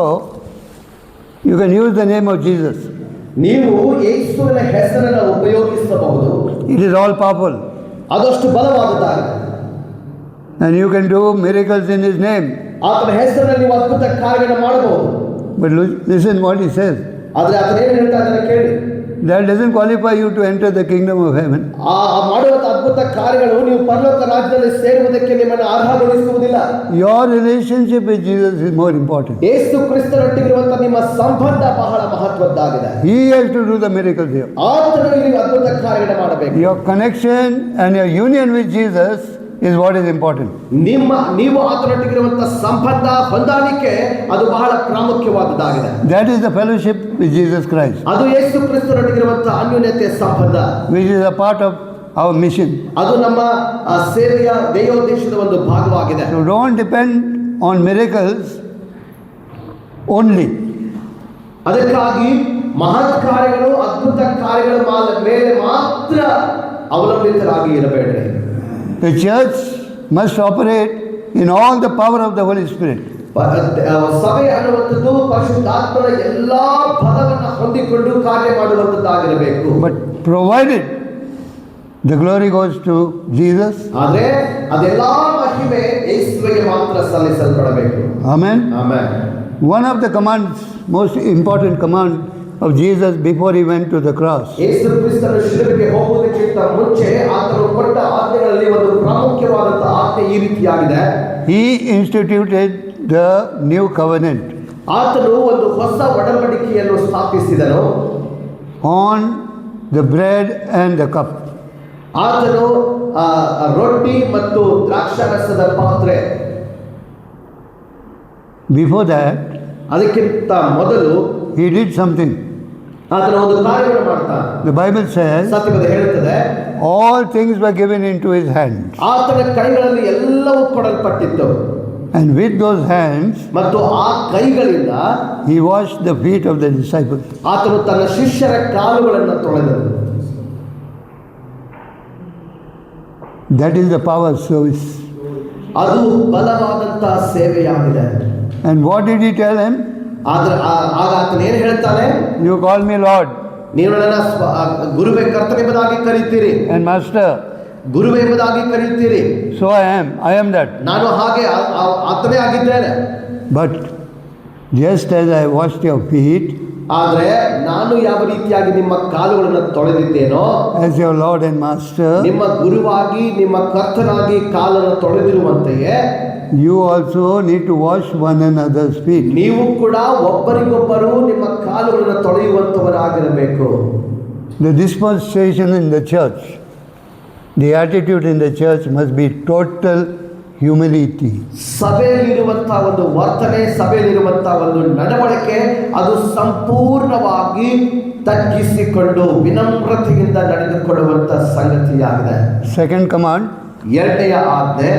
you can use the name of Jesus. ನೀವು ಯೇಸುವಿನ ಹೆಸರನ್ನು ಉಪಯೋಗಿಸಬಹುದು. It is all powerful. ಅದಷ್ಟು ಬಲವಾಗುತ್ತಾರೆ. And you can do miracles in His name. ಆತನ ಹೆಸರಿನಲ್ಲಿ ನೀವು ಅದ್ಭುತ ಕಾರ್ಯಗಳನ್ನು ಮಾಡಬಹುದು. But listen what He says. ಆದರೆ ಆತನ ಏನು ಹೇಳ್ತಾ ಇದ್ದಾನೆ ಕೇಳಿ. That doesn't qualify you to enter the kingdom of heaven. ಆ ಮಾಡುವಂತ ಅದ್ಭುತ ಕಾರ್ಯಗಳು ನೀವು ಪರಲೋಕ ರಾಜ್ಯದಲ್ಲಿ ಸೇರುವುದಕ್ಕೆ ನಿಮ್ಮನ್ನು ಅರ್ಹಗೊಳಿಸುವುದಿಲ್ಲ. Your relationship with Jesus is more important. ಯೇಸು ಕ್ರಿಸ್ತನೊಟ್ಟಿಗಿರುವಂತ ನಿಮ್ಮ ಸಂಬಂಧ ಬಹಳ ಮಹತ್ವದ್ದಾಗಿದೆ. He has to do the miracles here. ಆತನು ಇಲ್ಲಿ ಅದ್ಭುತ ಕಾರ್ಯಗಳನ್ನು ಮಾಡಬೇಕು. Your connection and your union with Jesus is what is important. ನೀವು ಆತನೊಟ್ಟಿಗಿರುವಂತ ಸಂಬಂಧ, ಹೊಂದಾಣಿಕೆ ಅದು ಬಹಳ ಪ್ರಾಮುಖ್ಯವಾದದ್ದಾಗಿದೆ. That is the fellowship with Jesus Christ. ಅದು ಯೇಸು ಕ್ರಿಸ್ತನೊಟ್ಟಿಗಿರುವಂತ ಅನ್ಯೋನ್ಯತೆಯ ಸಂಬಂಧ, which is a part of our mission. ಅದು ನಮ್ಮ ಸೇವೆಯ ದೇಯೋದ್ದೇಶದ ಒಂದು ಭಾಗವಾಗಿದೆ. So don't depend on miracles only. ಅದಕ್ಕಾಗಿ ಮಹತ್ ಕಾರ್ಯಗಳು ಅದ್ಭುತ ಕಾರ್ಯಗಳ ಮೇಲೆ ಮಾತ್ರ ಅವಲಂಬಿತರಾಗಿ ಇರಬೇಡ್ರಿ. The church must operate in all the power of the Holy Spirit. ಸಭೆ ಅನ್ನುವಂಥದ್ದು ಪರಿಶುದ್ಧಾತ್ಮನ ಎಲ್ಲಾ ಬಲವನ್ನು ಹೊಂದಿಕೊಂಡು ಕಾರ್ಯ ಮಾಡುವಂಥದ್ದಾಗಿರಬೇಕು. But provided the glory goes to Jesus. ಆದರೆ ಅದೆಲ್ಲಾ ಮಹಿಮೆ ಯೇಸುವಿಗೆ ಮಾತ್ರ ಸಲ್ಲಿಸಲ್ಪಡಬೇಕು. Amen. Amen. One of the commands, most important command of Jesus before he went to the cross, ಯೇಸು ಕ್ರಿಸ್ತನು ಶಿಲುಬೆಗೆ ಹೋಗುವುದಕ್ಕಿಂತ ಮುಂಚೆ ಆತನು ಕೊಟ್ಟ ಆಜ್ಞೆಗಳಲ್ಲಿ ಒಂದು ಪ್ರಾಮುಖ್ಯವಾದಂತಹ ಆಜ್ಞೆ ಈ ರೀತಿಯಾಗಿದೆ. he instituted the new covenant ಆತನು ಒಂದು ಹೊಸ ಒಡಂಬಡಿಕೆಯನ್ನು ಸ್ಥಾಪಿಸಿದನು. on the bread and the cup. ಆತನು ರೊಟ್ಟಿ ಮತ್ತು ದ್ರಾಕ್ಷಾರಸದ ಪಾತ್ರೆ. Before that, ಅದಕ್ಕಿಂತ ಮೊದಲು he did something. ಆತನು ಒಂದು ಕಾರ್ಯವನ್ನು ಮಾಡ್ತಾನೆ. The Bible says ಸತ್ಯವೇದ ಹೇಳುತ್ತದೆ, all things were given into his hands, ಆತನ ಕೈಗಳಲ್ಲಿ ಎಲ್ಲವೂ ಕೊಡಲ್ಪಟ್ಟಿತ್ತು. and with those hands ಮತ್ತು ಆ ಕೈಗಳಿಂದ he washed the feet of the disciples. ಆತನು ತನ್ನ ಶಿಷ್ಯರ ಕಾಲುಗಳನ್ನು ತೊಳೆದನು. That is the power of service. ಅದು ಬಲವಾದಂತಹ ಸೇವೆಯಾಗಿದೆ. And what did he tell him? ಆದ್ರೆ ಆಗ ಆತನು ಏನು ಹೇಳ್ತಾನೆ? You call me Lord ನೀವು ನನ್ನ ಗುರುವೇ ಕರ್ತನೆಂಬುದಾಗಿ ಕರೀತೀರಿ, and Master. ಗುರುವೇ ಎಂಬುದಾಗಿ ಕರೀತೀರಿ. So I am that. ನಾನು ಹಾಗೆ ಆತನೇ ಆಗಿದ್ದೇನೆ. But just as I washed your feet ಆದರೆ ನಾನು ಯಾವ ರೀತಿಯಾಗಿ ನಿಮ್ಮ ಕಾಲುಗಳನ್ನು ತೊಳೆದಿದ್ದೇನೋ, as your Lord and Master, ನಿಮ್ಮ ಗುರುವಾಗಿ ನಿಮ್ಮ ಕರ್ತನಾಗಿ ಕಾಲನ್ನು ತೊಳೆದಿರುವಂತೆಯೇ you also need to wash one another's feet. ನೀವು ಕೂಡ ಒಬ್ಬರಿಗೊಬ್ಬರು ನಿಮ್ಮ ಕಾಲುಗಳನ್ನು ತೊಳೆಯುವಂತವರಾಗಿರಬೇಕು. The dispensation in the church, the attitude in the church must be total humility. ಸಭೆಯಲ್ಲಿರುವಂತಹ ಒಂದು ವರ್ತನೆ, ಸಭೆಯಲ್ಲಿರುವಂತಹ ಒಂದು ನಡವಳಿಕೆ, ಅದು ಸಂಪೂರ್ಣವಾಗಿ ತಗ್ಗಿಸಿಕೊಂಡು ವಿನಮ್ರತೆಯಿಂದ ನಡೆದುಕೊಳ್ಳುವಂತ ಸಂಗತಿಯಾಗಿದೆ. Second command, ಎರಡನೆಯ ಆಜ್ಞೆ,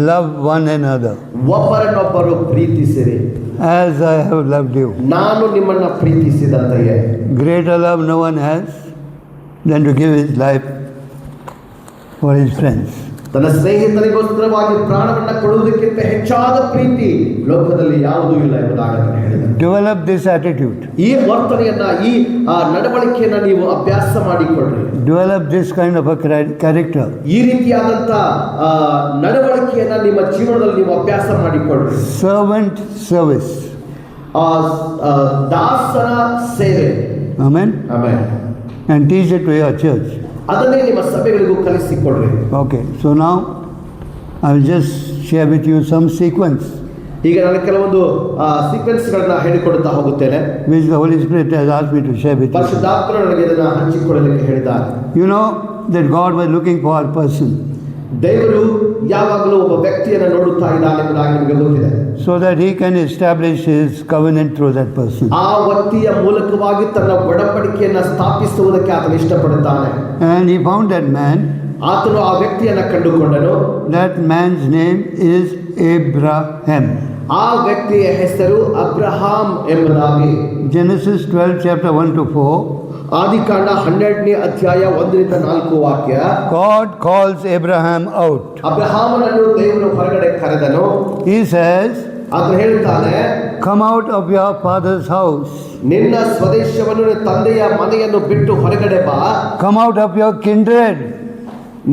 love one another ಒಬ್ಬರನ್ನೊಬ್ಬರು ಪ್ರೀತಿಸಿರಿ as I have loved you. ನಾನು ನಿಮ್ಮನ್ನ ಪ್ರೀತಿಸಿದಂತೆಯೇ. Greater love no one has than to give his life for his friends. ತನ್ನ ಸ್ನೇಹಿತರಿಗೋಸ್ಕರವಾಗಿ ಪ್ರಾಣವನ್ನ ಕೊಡುವುದಕ್ಕಿಂತ ಹೆಚ್ಚಾದ ಪ್ರೀತಿ ಲೋಕದಲ್ಲಿ ಯಾವುದೂ ಇಲ್ಲ ಎಂಬುದಾಗಿ ಹೇಳಿದರು. Develop this attitude. ಈ ವರ್ತನೆಯನ್ನ, ಈ ನಡವಳಿಕೆಯನ್ನ ನೀವು ಅಭ್ಯಾಸ ಮಾಡಿಕೊಳ್ಳ್ರಿ. Develop this kind of a character. ಈ ರೀತಿಯಾದಂತ ನಡವಳಿಕೆಯನ್ನ ನಿಮ್ಮ ಜೀವನದಲ್ಲಿ ನೀವು ಅಭ್ಯಾಸ ಮಾಡಿಕೊಳ್ಳ್ರಿ. Servant service. ದಾಸನ ಸೇವೆ. Amen. Amen. And teach it to your church. ಅದನ್ನೇ ನಿಮ್ಮ ಸಭೆಗಳಿಗೂ ಕಲಿಸಿಕೊಡ್ರಿ. Okay, so now I will just share with you some sequence ಈಗ ನಾನು ಕೆಲವೊಂದು ಸೀಕ್ವೆನ್ಸ್ಗಳನ್ನ ಹೇಳಿಕೊಡುತ್ತಾ ಹೋಗುತ್ತೇನೆ, which the Holy Spirit has asked me to share with you. ಪರಿಶುದ್ಧಾತ್ಮನು ನನಗೆ ಇದನ್ನ ಹಂಚಿಕೊಳ್ಳಲಿಕ್ಕೆ ಹೇಳಿದ್ದಾರೆ. You know that God was looking for a person ದೇವರು ಯಾವಾಗಲೂ ಒಬ್ಬ ವ್ಯಕ್ತಿಯನ್ನು ನೋಡುತ್ತಾ ಇದ್ದಾನೆ ಎಂಬುದಾಗಿ ನಿಮಗೆ ಗೊತ್ತಿದೆ. so that he can establish his covenant through that person. ಆ ವ್ಯಕ್ತಿಯ ಮೂಲಕವಾಗಿ ತನ್ನ ಒಡಂಬಡಿಕೆಯನ್ನ ಸ್ಥಾಪಿಸುವುದಕ್ಕೆ ಆತನು ಇಷ್ಟಪಡುತ್ತಾನೆ. And he found that man. ಆತನು ಆ ವ್ಯಕ್ತಿಯನ್ನ ಕಂಡುಕೊಂಡನು. That man's name is Abraham. ಆ ವ್ಯಕ್ತಿಯ ಹೆಸರು ಅಬ್ರಹಾಂ ಎಂಬುದಾಗಿ. Genesis 12 chapter 1 to 4. ಆದಿಕಾಂಡ 12ನೇ ಅಧ್ಯಾಯ 1-4 ವಾಕ್ಯ. God calls Abraham out. ಅಬ್ರಹಾಮನನ್ನು ದೇವರು ಹೊರಗಡೆ ಕರೆದನು. He says, ಆತನು ಹೇಳ್ತಾನೆ, come out of your father's house. ನಿನ್ನ ಸ್ವದೇಶವನ್ನು, ನಿನ್ನ ತಂದೆಯ ಮನೆಯನ್ನು ಬಿಟ್ಟು ಹೊರಗಡೆ ಬಾ. Come out of your kindred.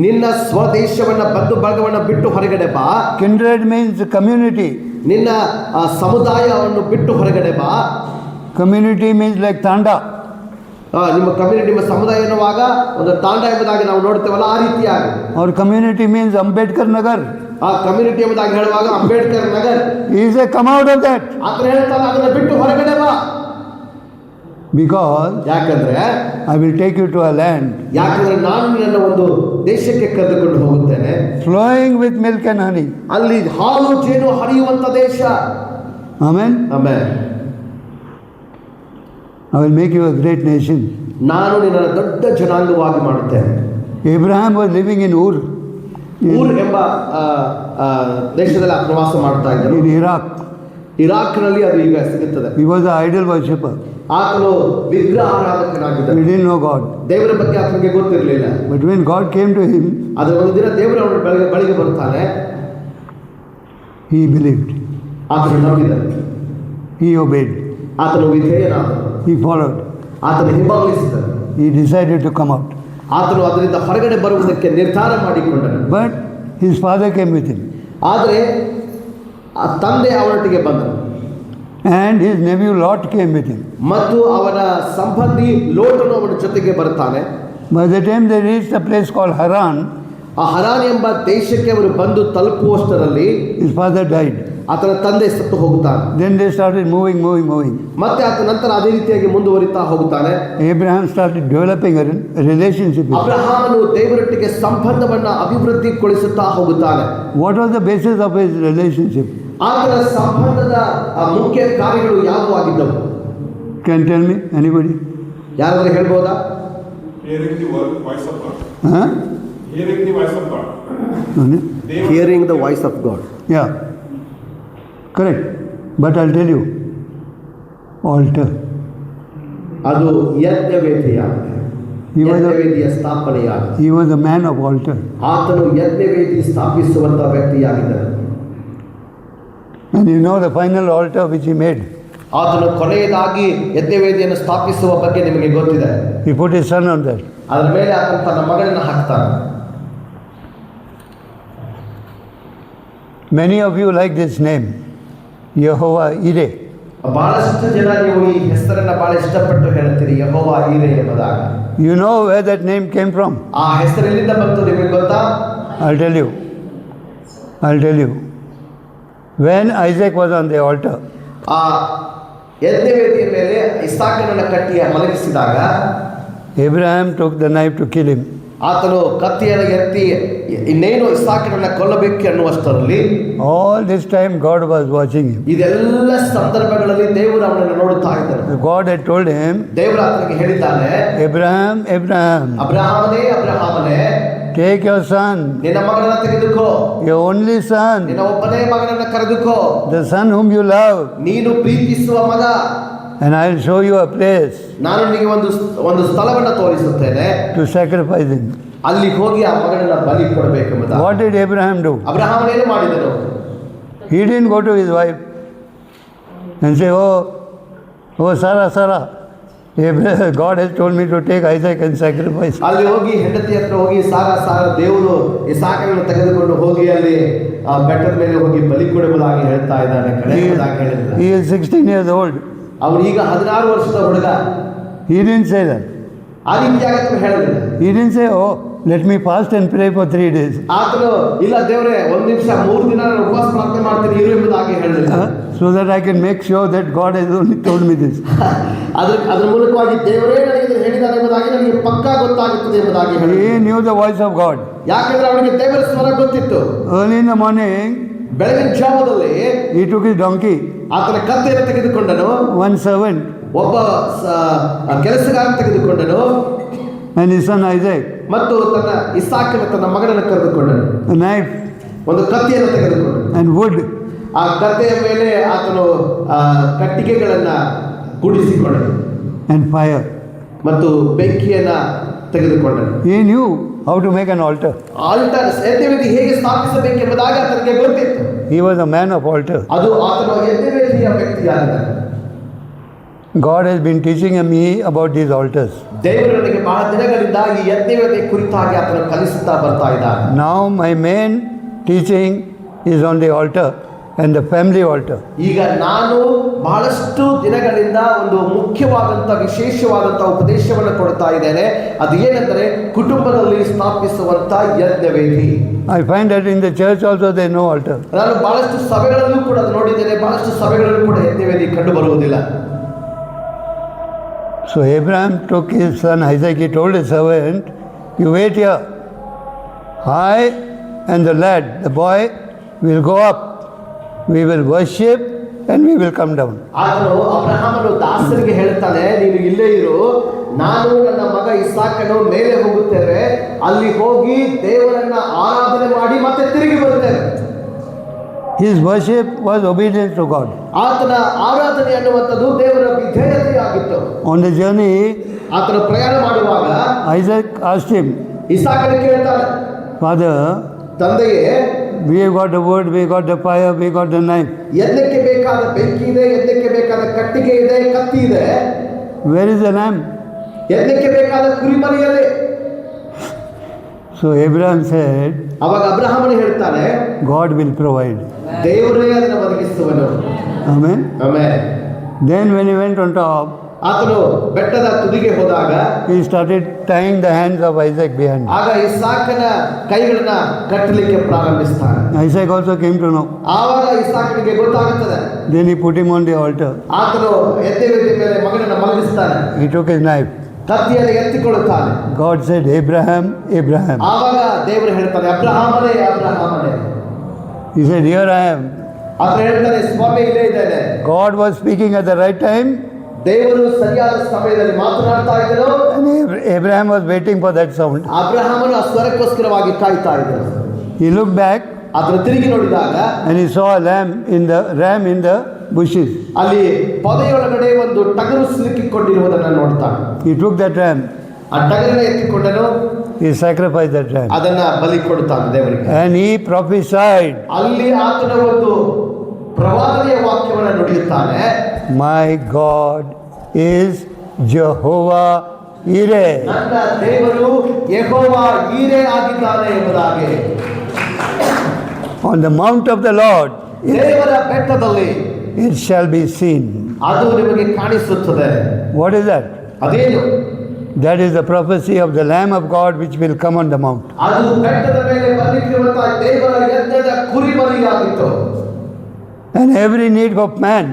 ನಿನ್ನ ಸ್ವದೇಶವನ್ನ, ಬಂಧು ಬಳಗವನ್ನು ಬಿಟ್ಟು ಹೊರಗಡೆ ಬಾ. Kindred means community. ನಿನ್ನ ಸಮುದಾಯವನ್ನು ಬಿಟ್ಟು ಹೊರಗಡೆ ಬಾ. Community means like Tanda. ನಿಮ್ಮ ಕಮ್ಯುನಿಟಿ, ನಿಮ್ಮ ಸಮುದಾಯ ಎನ್ನುವಾಗ ಒಂದು ತಾಂಡ ಎಂಬುದಾಗಿ ನಾವು ನೋಡ್ತೇವಲ್ಲ, ಆ ರೀತಿಯಾಗಿ. Or community means Ambedkar Nagar. ಆ ಕಮ್ಯುನಿಟಿ ಎಂಬುದಾಗಿ ಹೇಳುವಾಗ Ambedkar Nagar. He said, come out of that. ಆತನು ಹೇಳ್ತಾನೆ, ಅದನ್ನ ಬಿಟ್ಟು ಹೊರಗಡೆ ಬಾ. Because ಯಾಕಂದ್ರೆ I will take you to a land ಯಾಕಂದ್ರೆ ನಾನು ನಿನ್ನ ಒಂದು ದೇಶಕ್ಕೆ ಕರೆದುಕೊಂಡು ಹೋಗುತ್ತೇನೆ, flowing with milk and honey. ಅಲ್ಲಿ ಹಾಲು ಜೇನು ಹರಿಯುವಂತ ದೇಶ. Amen. Amen. I will make you a great nation. ನಾನು ನಿನ್ನನ್ನು ದೊಡ್ಡ ಜನಾಂಗವಾಗಿ ಮಾಡುತ್ತೇನೆ. Abraham was living in Ur. ಊರ್ ಎಂಬ ದೇಶದಲ್ಲಿ ಪ್ರವಾಸ ಮಾಡ್ತಾ ಇದ್ದರು. In Iraq. ಇರಾಕ್ನಲ್ಲಿ ಅದು ಈಗ ಸಿಗುತ್ತದೆ. He was an idol worshipper. ಆತನು ವಿಗ್ರಹ ಆರಾಧಕನಾಗಿದ್ದ. He didn't know God. ದೇವರ ಬಗ್ಗೆ ಆತನಿಗೆ ಗೊತ್ತಿರಲಿಲ್ಲ. But when God came to him, ಆದರೆ ಒಂದು ದಿನ ದೇವರು ಅವನ ಬಳಿಗೆ ಬರ್ತಾನೆ. he believed. ಆತನು ನಂಬಿದ. He obeyed. ಆತನು ವಿಧೇಯನಾದ. He followed. ಆತನು ಹಿಂಬಾಲಿಸಿದ. He decided to come out. ಆತನು ಅದರಿಂದ ಹೊರಗಡೆ ಬರುವುದಕ್ಕೆ ನಿರ್ಧಾರ ಮಾಡಿಕೊಂಡನು. But his father came with him. ಆದರೆ ಆ ತಂದೆ ಅವನೊಟ್ಟಿಗೆ ಬಂದನು. And his nephew Lot came with him. ಮತ್ತು ಅವನ ಸಂಬಂಧಿ ಲೋಟನು ಅವನ ಜೊತೆಗೆ ಬರ್ತಾನೆ. By the time they reached a place called Haran, ಆ ಹರಾನ್ ಎಂಬ ದೇಶಕ್ಕೆ ಅವರು ಬಂದು ತಲುಪುವಷ್ಟರಲ್ಲಿ his father died. ಆತನ ತಂದೆ ಸತ್ತು ಹೋಗುತ್ತಾನೆ. Then they started moving. ಮತ್ತೆ ಆತ ನಂತರ ಅದೇ ರೀತಿಯಾಗಿ ಮುಂದುವರಿತಾ ಹೋಗುತ್ತಾನೆ. Abraham started developing a relationship with him. ಅಬ್ರಹಾಮನು ದೇವರೊಟ್ಟಿಗೆ ಸಂಬಂಧವನ್ನ ಅಭಿವೃದ್ಧಿಗೊಳಿಸುತ್ತಾ ಹೋಗುತ್ತಾನೆ. What was the basis of his relationship? ಆತನ ಸಂಬಂಧದ ಮುಖ್ಯ ಕಾರ್ಯಗಳು ಯಾವುವು ಆಗಿದ್ದವು? Can tell me anybody? ಯಾರಾದರೂ ಹೇಳ್ಬೋದಾ? Hearing the voice of God. Huh? Hearing the voice of God. Hearing the voice of God. Yeah, correct. But I'll tell you, altar. ಅದು ಯಜ್ಞವೇದಿಯಾಗಿದೆ. He was ಯಜ್ಞವೇದಿಯ ಸ್ಥಾಪನೆಯಾಗಿದೆ. he was a man of altar. ಆತನು ಯಜ್ಞವೇದಿ ಸ್ಥಾಪಿಸುವಂತಹ ವ್ಯಕ್ತಿಯಾಗಿದ್ದನು. And you know the final altar which he made. ಆತನು ಕೊನೆಯದಾಗಿ ಯಜ್ಞವೇದಿಯನ್ನು ಸ್ಥಾಪಿಸುವ ಬಗ್ಗೆ ನಿಮಗೆ ಗೊತ್ತಿದೆ. He put his son on that. ಅದರ ಮೇಲೆ ಆತನು ತನ್ನ ಮಗನನ್ನು ಹಾಕ್ತಾನೆ. Many of you like this name, Yehovah Yireh. ಬಹಳಷ್ಟು ಜನ ನೀವು ಈ ಹೆಸರನ್ನ ಬಹಳ ಇಷ್ಟಪಟ್ಟು ಹೇಳ್ತೀರಿ, ಯೆಹೋವ ಈರೆ ಎಂಬುದಾಗಿ. You know where that name came from? ಆ ಹೆಸರು ಎಲ್ಲಿಂದ ಬಂತು ನಿಮಗೆ ಗೊತ್ತಾ? I'll tell you. When Isaac was on the altar, ಆ ಯಜ್ಞವೇದಿಯ ಮೇಲೆ ಇಸಾಕನನ್ನು ಕಟ್ಟಿ ಮಲಗಿಸಿದಾಗ Abraham took the knife to kill him. ಆತನು ಕತ್ತಿಯನ್ನು ಎತ್ತಿ ಇನ್ನೇನು ಇಸಾಕನನ್ನು ಕೊಲ್ಲಬೇಕು ಅನ್ನುವಷ್ಟರಲ್ಲಿ All this time God was watching him. ಇದೆಲ್ಲ ಸಂದರ್ಭಗಳಲ್ಲಿ ದೇವರು ಅವನನ್ನು ನೋಡುತ್ತಾ ಇದ್ದರು. God had told him, ದೇವರು ಆತನಿಗೆ ಹೇಳಿದ್ದಾನೆ, Abraham, ಅಬ್ರಹಾಮನೇ, take your son, ನಿನ್ನ ಮಗನನ್ನು ತೆಗೆದುಕೋ, your only son, ನಿನ್ನ ಒಬ್ಬನೇ ಮಗನನ್ನು ಕರೆದುಕೋ, the son whom you love, ನೀನು ಪ್ರೀತಿಸುವ ಮಗ, and I'll show you a place ನಾನು ನಿನಗೆ ಒಂದು ಸ್ಥಳವನ್ನು ತೋರಿಸುತ್ತೇನೆ, to sacrifice him. ಅಲ್ಲಿ ಹೋಗಿ ಆ ಮಗನನ್ನ ಬಲಿ ಕೊಡಬೇಕೆಂಬುದು. What did Abraham do? ಅಬ್ರಹಾಮನೇನು ಮಾಡಿದನು? He didn't go to his wife and say, oh Sarah, God has told me to take Isaac and sacrifice. ಅಲ್ಲಿ ಹೋಗಿ ಹೆಂಡತಿ ಹತ್ರ ಹೋಗಿ ಸಾರ ದೇವರು ಇಸಾಕನನ್ನು ತೆಗೆದುಕೊಂಡು ಹೋಗಿ ಅಲ್ಲಿ ಆ ಬೆಟ್ಟದ ಮೇಲೆ ಹೋಗಿ ಬಲಿ ಕೊಡುವುದಾಗಿ ಹೇಳ್ತಾ ಇದ್ದಾನೆ. He is 16 years old. ಅವನು ಈಗ 16 ವರ್ಷದ ಹುಡುಗ. He didn't say that. ಆ ರೀತಿಯಾಗಿ ಹೇಳಲಿಲ್ಲ. He didn't say, let me fast and pray for 3 days. ಆತನು ಇಲ್ಲ ದೇವರೇ 1 ನಿಮಿಷ 3 ದಿನ ನಾನು ಉಪವಾಸ ಪ್ರಾರ್ಥನೆ ಮಾಡ್ತೀನಿ ಇರು ಎಂಬುದಾಗಿ ಹೇಳಲಿಲ್ಲ. So that I can make sure that God has only told me this. ಅದರ ಮೂಲಕವಾಗಿ ದೇವರೇ ನನಗೆ ಇದನ್ನು ಹೇಳಿದ್ದಾನೆ ಎಂಬುದಾಗಿ ನನಗೆ ಪಕ್ಕಾ ಗೊತ್ತಾಗುತ್ತದೆ ಎಂಬುದಾಗಿ ಹೇಳಿ. He knew the voice of God. ಯಾಕೆಂದ್ರೆ ಅವನಿಗೆ ದೇವರ ಸ್ವರ ಗೊತ್ತಿತ್ತು. Early in the morning, ಬೆಳಗಿನ ಜಾವದಲ್ಲಿ he took his donkey, ಆತನ ಕತ್ತೆಯನ್ನು ತೆಗೆದುಕೊಂಡನು, one servant, ಒಬ್ಬ ಕೆಲಸಗಾರ ತೆಗೆದುಕೊಂಡನು, and his son Isaac, ಮತ್ತು ತನ್ನ ಮಗನನ್ನು ಕರೆದುಕೊಂಡನು, a knife, ಒಂದು ಕತ್ತಿಯನ್ನು ತೆಗೆದುಕೊಂಡನು, and wood. ಆ ಕತ್ತೆಯ ಮೇಲೆ ಆತನು ಕಟ್ಟಿಗೆಗಳನ್ನು ಕೂಡಿಸಿಕೊಂಡನು, and fire. ಮತ್ತು ಬೆಂಕಿಯನ್ನು ತೆಗೆದುಕೊಂಡನು. He knew how to make an altar. Altar ಯಜ್ಞವೇದಿ ಹೇಗೆ ಸ್ಥಾಪಿಸಬೇಕೆಂಬುದಾಗಿ ಆತನಿಗೆ ಗೊತ್ತಿತ್ತು. He was a man of altar. ಅದು ಆತನು ಯಜ್ಞವೇದಿಯ ವ್ಯಕ್ತಿಯಾಗಿದ್ದಾನೆ. God has been teaching me about these altars. ದೇವರು ನನಗೆ ಬಹಳ ದಿನಗಳಿಂದ ಈ ಯಜ್ಞವೇದಿ ಕುರಿತಾಗಿ ಆತನು ಕಲಿಸುತ್ತಾ ಬರ್ತಾ ಇದ್ದಾನೆ. Now my main teaching is on the altar and the family altar. ಈಗ ನಾನು ಬಹಳಷ್ಟು ದಿನಗಳಿಂದ ಒಂದು ಮುಖ್ಯವಾದಂಥ ವಿಶೇಷವಾದಂಥ ಉಪದೇಶವನ್ನು ಕೊಡ್ತಾ ಇದ್ದೇನೆ. ಅದು ಏನೆಂದರೆ ಕುಟುಂಬದಲ್ಲಿ ಸ್ಥಾಪಿಸುವಂಥ ಯಜ್ಞವೇದಿ. I find that in the church also there is no altar. ನಾನು ಬಹಳಷ್ಟು ಸಭೆಗಳಲ್ಲೂ ಕೂಡ ನೋಡಿದ್ದೇನೆ, ಬಹಳಷ್ಟು ಸಭೆಗಳಲ್ಲೂ ಕೂಡ ಯಜ್ಞವೇದಿ ಕಂಡು ಬರುವುದಿಲ್ಲ. So Abraham took his son Isaac. He told his servant, you wait here. I and the lad, the boy, will go up. We will worship and we will come down. ಆತನು ಅಬ್ರಹಾಮನು ದಾಸರಿಗೆ ಹೇಳ್ತಾನೆ, ನೀನು ಇಲ್ಲೇ ಇರು, ನಾನು ನನ್ನ ಮಗ ಇಸಾಕನು ಮೇಲೆ ಹೋಗುತ್ತೇವೆ, ಅಲ್ಲಿ ಹೋಗಿ ದೇವರನ್ನ ಆರಾಧನೆ ಮಾಡಿ ಮತ್ತೆ ತಿರುಗಿ ಬರುತ್ತೇವೆ. His worship was obedience to God. ಆತನ ಆರಾಧನೆ ಅನ್ನುವಂಥದ್ದು ದೇವರ ವಿಧೇಯತೆಯಾಗಿತ್ತು. On the journey, ಆತನ ಪ್ರಯಾಣ ಮಾಡುವಾಗ Isaac asked him, ಇಸಾಕನು ಕೇಳ್ತಾನೆ, Father, ತಂದೆಯೇ, we have got the wood, we got the fire, we got the knife. ಯಜ್ಞಕ್ಕೆ ಬೇಕಾದ ಬೆಂಕಿ ಇದೆ, ಯಜ್ಞಕ್ಕೆ ಬೇಕಾದ ಕಟ್ಟಿಗೆ ಇದೆ, ಕತ್ತಿ ಇದೆ. Where is the lamb? ಯಜ್ಞಕ್ಕೆ ಬೇಕಾದ ಕುರಿಮರಿಯಲ್ಲಿ. So Abraham said, ಅವಾಗ ಅಬ್ರಹಾಮನು ಹೇಳ್ತಾನೆ, God will provide. ದೇವರೇ ಅದನ್ನು ಒದಗಿಸುವನು. Amen. Amen. Then when he went on top, ಆತನು ಬೆಟ್ಟದ ತುದಿಗೆ ಹೋದಾಗ he started tying the hands of Isaac behind. ಆಗ ಇಸಾಕನ ಕೈಗಳನ್ನ ಕಟ್ಟಲಿಕ್ಕೆ ಪ್ರಾರಂಭಿಸ್ತಾನೆ. Isaac also came to know. ಆವಾಗ ಇಸಾಕನಿಗೆ ಗೊತ್ತಾಗುತ್ತದೆ. Then he put him on the altar. ಆತನು ಎದ್ದೇವೇದಿ ಮೇಲೆ ಮಗನನ್ನು ಮಲಗಿಸ್ತಾನೆ. He took his knife. ಕತ್ತಿಯನ್ನು ಎತ್ತಿಕೊಳ್ಳುತ್ತಾನೆ. God said, Abraham, Abraham. ಆವಾಗ ದೇವರು ಹೇಳ್ತಾನೆ, ಅಬ್ರಹಾಮನೇ, ಅಬ್ರಹಾಮನೇ. He said, here I am. ಆತ ಹೇಳ್ತಾನೆ, ಸ್ವಾಮಿ ಇಲ್ಲೇ ಇದ್ದೇನೆ. God was speaking at the right time, ದೇವರು ಸರಿಯಾದ ಸಮಯದಲ್ಲಿ ಮಾತನಾಡ್ತಾ ಇದ್ದರು. and Abraham was waiting for that sound. ಅಬ್ರಹಾಮನು ಆ ಸ್ವರಕ್ಕೋಸ್ಕರವಾಗಿ ಕಾಯ್ತಾ ಇದ್ದರು. He looked back ಆತನು ತಿರುಗಿ ನೋಡಿದಾಗ and he saw a ram in the bushes. ಅಲ್ಲಿ ಪೊದೆಯೊಳಗಡೆ ಒಂದು ಟಗರು ಸಿಲುಕಿಕೊಂಡಿರುವುದನ್ನು ನೋಡ್ತಾನೆ. He took that ram. ಆ ಟಗರನ್ನ ಎತ್ತಿಕೊಂಡನು. He sacrificed that ram. ಅದನ್ನ ಬಲಿ ಕೊಡುತ್ತಾನೆ ದೇವರಿಗೆ. And he prophesied, ಅಲ್ಲಿ ಆತನ ಒಂದು ಪ್ರವಾದನೆಯ ವಾಕ್ಯವನ್ನು ನುಡಿಯುತ್ತಾನೆ. my God is Jehovah Jireh. ನನ್ನ ದೇವರು ಯೆಹೋವಾ ಈರೆ ಆಗಿದ್ದಾನೆ ಎಂಬುದಾಗಿ. On the mount of the Lord ದೇವರ ಬೆಟ್ಟದಲ್ಲಿ it shall be seen. ಅದು ನಿಮಗೆ ಕಾಣಿಸುತ್ತದೆ. What is that? ಅದೇನು? That is the prophecy of the Lamb of God which will come on the mount. ಅದು ಬೆಟ್ಟದ ಮೇಲೆ ಬರಲಿಕ್ಕಿರುವಂತಹ ದೇವರ ಯಜ್ಞದ ಕುರಿಮರಿಯಾಗಿತ್ತು. And every need of man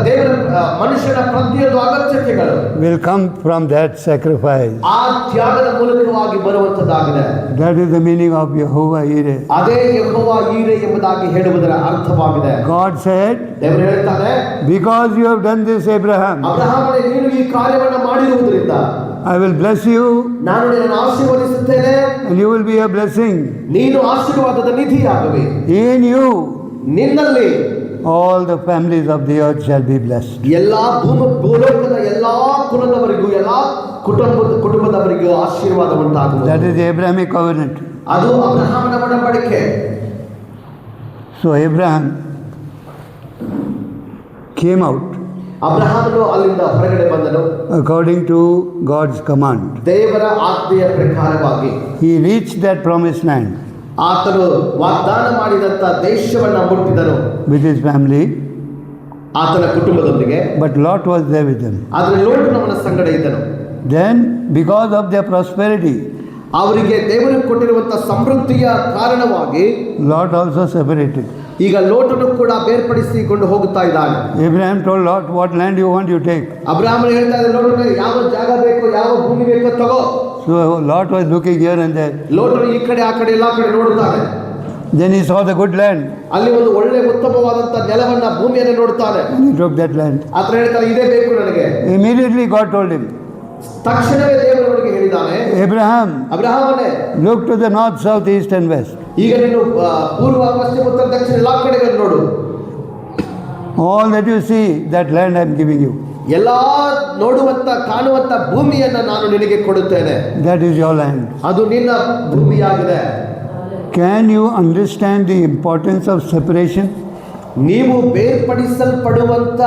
ದೇವರ ಮನುಷ್ಯನ ಪ್ರತಿಯೊಂದು ಅಗತ್ಯತೆಗಳು will come from that sacrifice. ಆ ತ್ಯಾಗದ ಮೂಲಕವಾಗಿ ಬರುವಂತದ್ದಾಗಿದೆ. That is the meaning of Jehovah Jireh. ಅದೇ ಯೆಹೋವಾ ಈರೆ ಎಂಬುದಾಗಿ ಹೇಳುವುದರ ಅರ್ಥವಾಗಿದೆ. God said, ದೇವರು ಹೇಳ್ತಾನೆ, because you have done this, Abraham, ಅಬ್ರಹಾಮನೇ, ನೀನು ಈ ಕಾರ್ಯವನ್ನು ಮಾಡಿರುವುದರಿಂದ I will bless you ನಾನು ನಿನ್ನನ್ನು ಆಶೀರ್ವದಿಸುತ್ತೇನೆ. and you will be a blessing. ನೀನು ಆಶೀರ್ವಾದದ ನಿಧಿಯಾಗುವೆ. In you ನಿನ್ನಲ್ಲಿ all the families of the earth shall be blessed. ಎಲ್ಲಾ ಭೂಲೋಕದ ಎಲ್ಲಾ ಕುಲದವರಿಗೂ, ಎಲ್ಲಾ ಕುಟುಂಬದವರಿಗೂ ಆಶೀರ್ವಾದ ಉಂಟಾಗುವುದು. That is the Abrahamic covenant. ಅದು ಅಬ್ರಹಾಮನ ಒಡಂಬಡಿಕೆ. So Abraham came out ಅಬ್ರಹಾಮನು ಅಲ್ಲಿಂದ ಹೊರಗಡೆ ಬಂದನು. according to God's command. ದೇವರ ಆಜ್ಞೆಯ ಪ್ರಕಾರವಾಗಿ He reached that promised land ಆತನು ವಾಗ್ದಾನ ಮಾಡಿದಂತ ದೇಶವನ್ನ ಮುಟ್ಟಿದನು with his family, ಆತನ ಕುಟುಂಬದೊಂದಿಗೆ. but Lot was there with them. ಆದರೆ ಲೋಟನು ಅವನ ಸಂಗಡ ಇದ್ದನು. Then because of their prosperity, ಅವರಿಗೆ ದೇವರು ಕೊಟ್ಟಿರುವಂತಹ ಸಮೃದ್ಧಿಯ ಕಾರಣವಾಗಿ Lot also separated. ಈಗ ಲೋಟನು ಕೂಡ ಬೇರ್ಪಡಿಸಿಕೊಂಡು ಹೋಗುತ್ತಾ ಇದ್ದಾನೆ. Abraham told Lot, what land you want, you take. ಅಬ್ರಹಾಮನು ಹೇಳ್ತಾ ಇದ್ದ, ಲೋಟನು ಯಾವ ಜಾಗ ಬೇಕು, ಯಾವ ಭೂಮಿ ಬೇಕು ತಗೋ. So Lot was looking here and there. ಲೋಟನು ಈ ಕಡೆ ಆ ಕಡೆ ಎಲ್ಲಾ ಕಡೆ ನೋಡುತ್ತಾನೆ. Then he saw the good land ಅಲ್ಲಿ ಒಂದು ಒಳ್ಳೆ ಉತ್ತಮವಾದಂತ ನೆಲವನ್ನ, ಭೂಮಿಯನ್ನು ನೋಡುತ್ತಾನೆ. and he took that land. ಆತ ಹೇಳ್ತಾನೆ, ಇದೇ ಬೇಕು ನನಗೆ. Immediately God told him, ತಕ್ಷಣವೇ ದೇವರು ಅವನಿಗೆ ಹೇಳಿದ್ದಾನೆ, Abraham, ಅಬ್ರಹಾಮನೇ, look to the north, south, east and west. ಈಗ ನೀನು ಪೂರ್ವ, ಪಶ್ಚಿಮ, ಉತ್ತರ, ದಕ್ಷಿಣ ಎಲ್ಲಾ ಕಡೆಗಳನ್ನು ನೋಡು. All that you see, that land I am giving you. ಎಲ್ಲಾ ನೋಡುವಂತ ಕಾಣುವಂತ ಭೂಮಿಯನ್ನ ನಾನು ನಿನಗೆ ಕೊಡುತ್ತೇನೆ. That is your land. ಅದು ನಿನ್ನ ಭೂಮಿಯಾಗಿದೆ. Can you understand the importance of separation? ನೀವು ಬೇರ್ಪಡಿಸಲ್ಪಡುವಂತ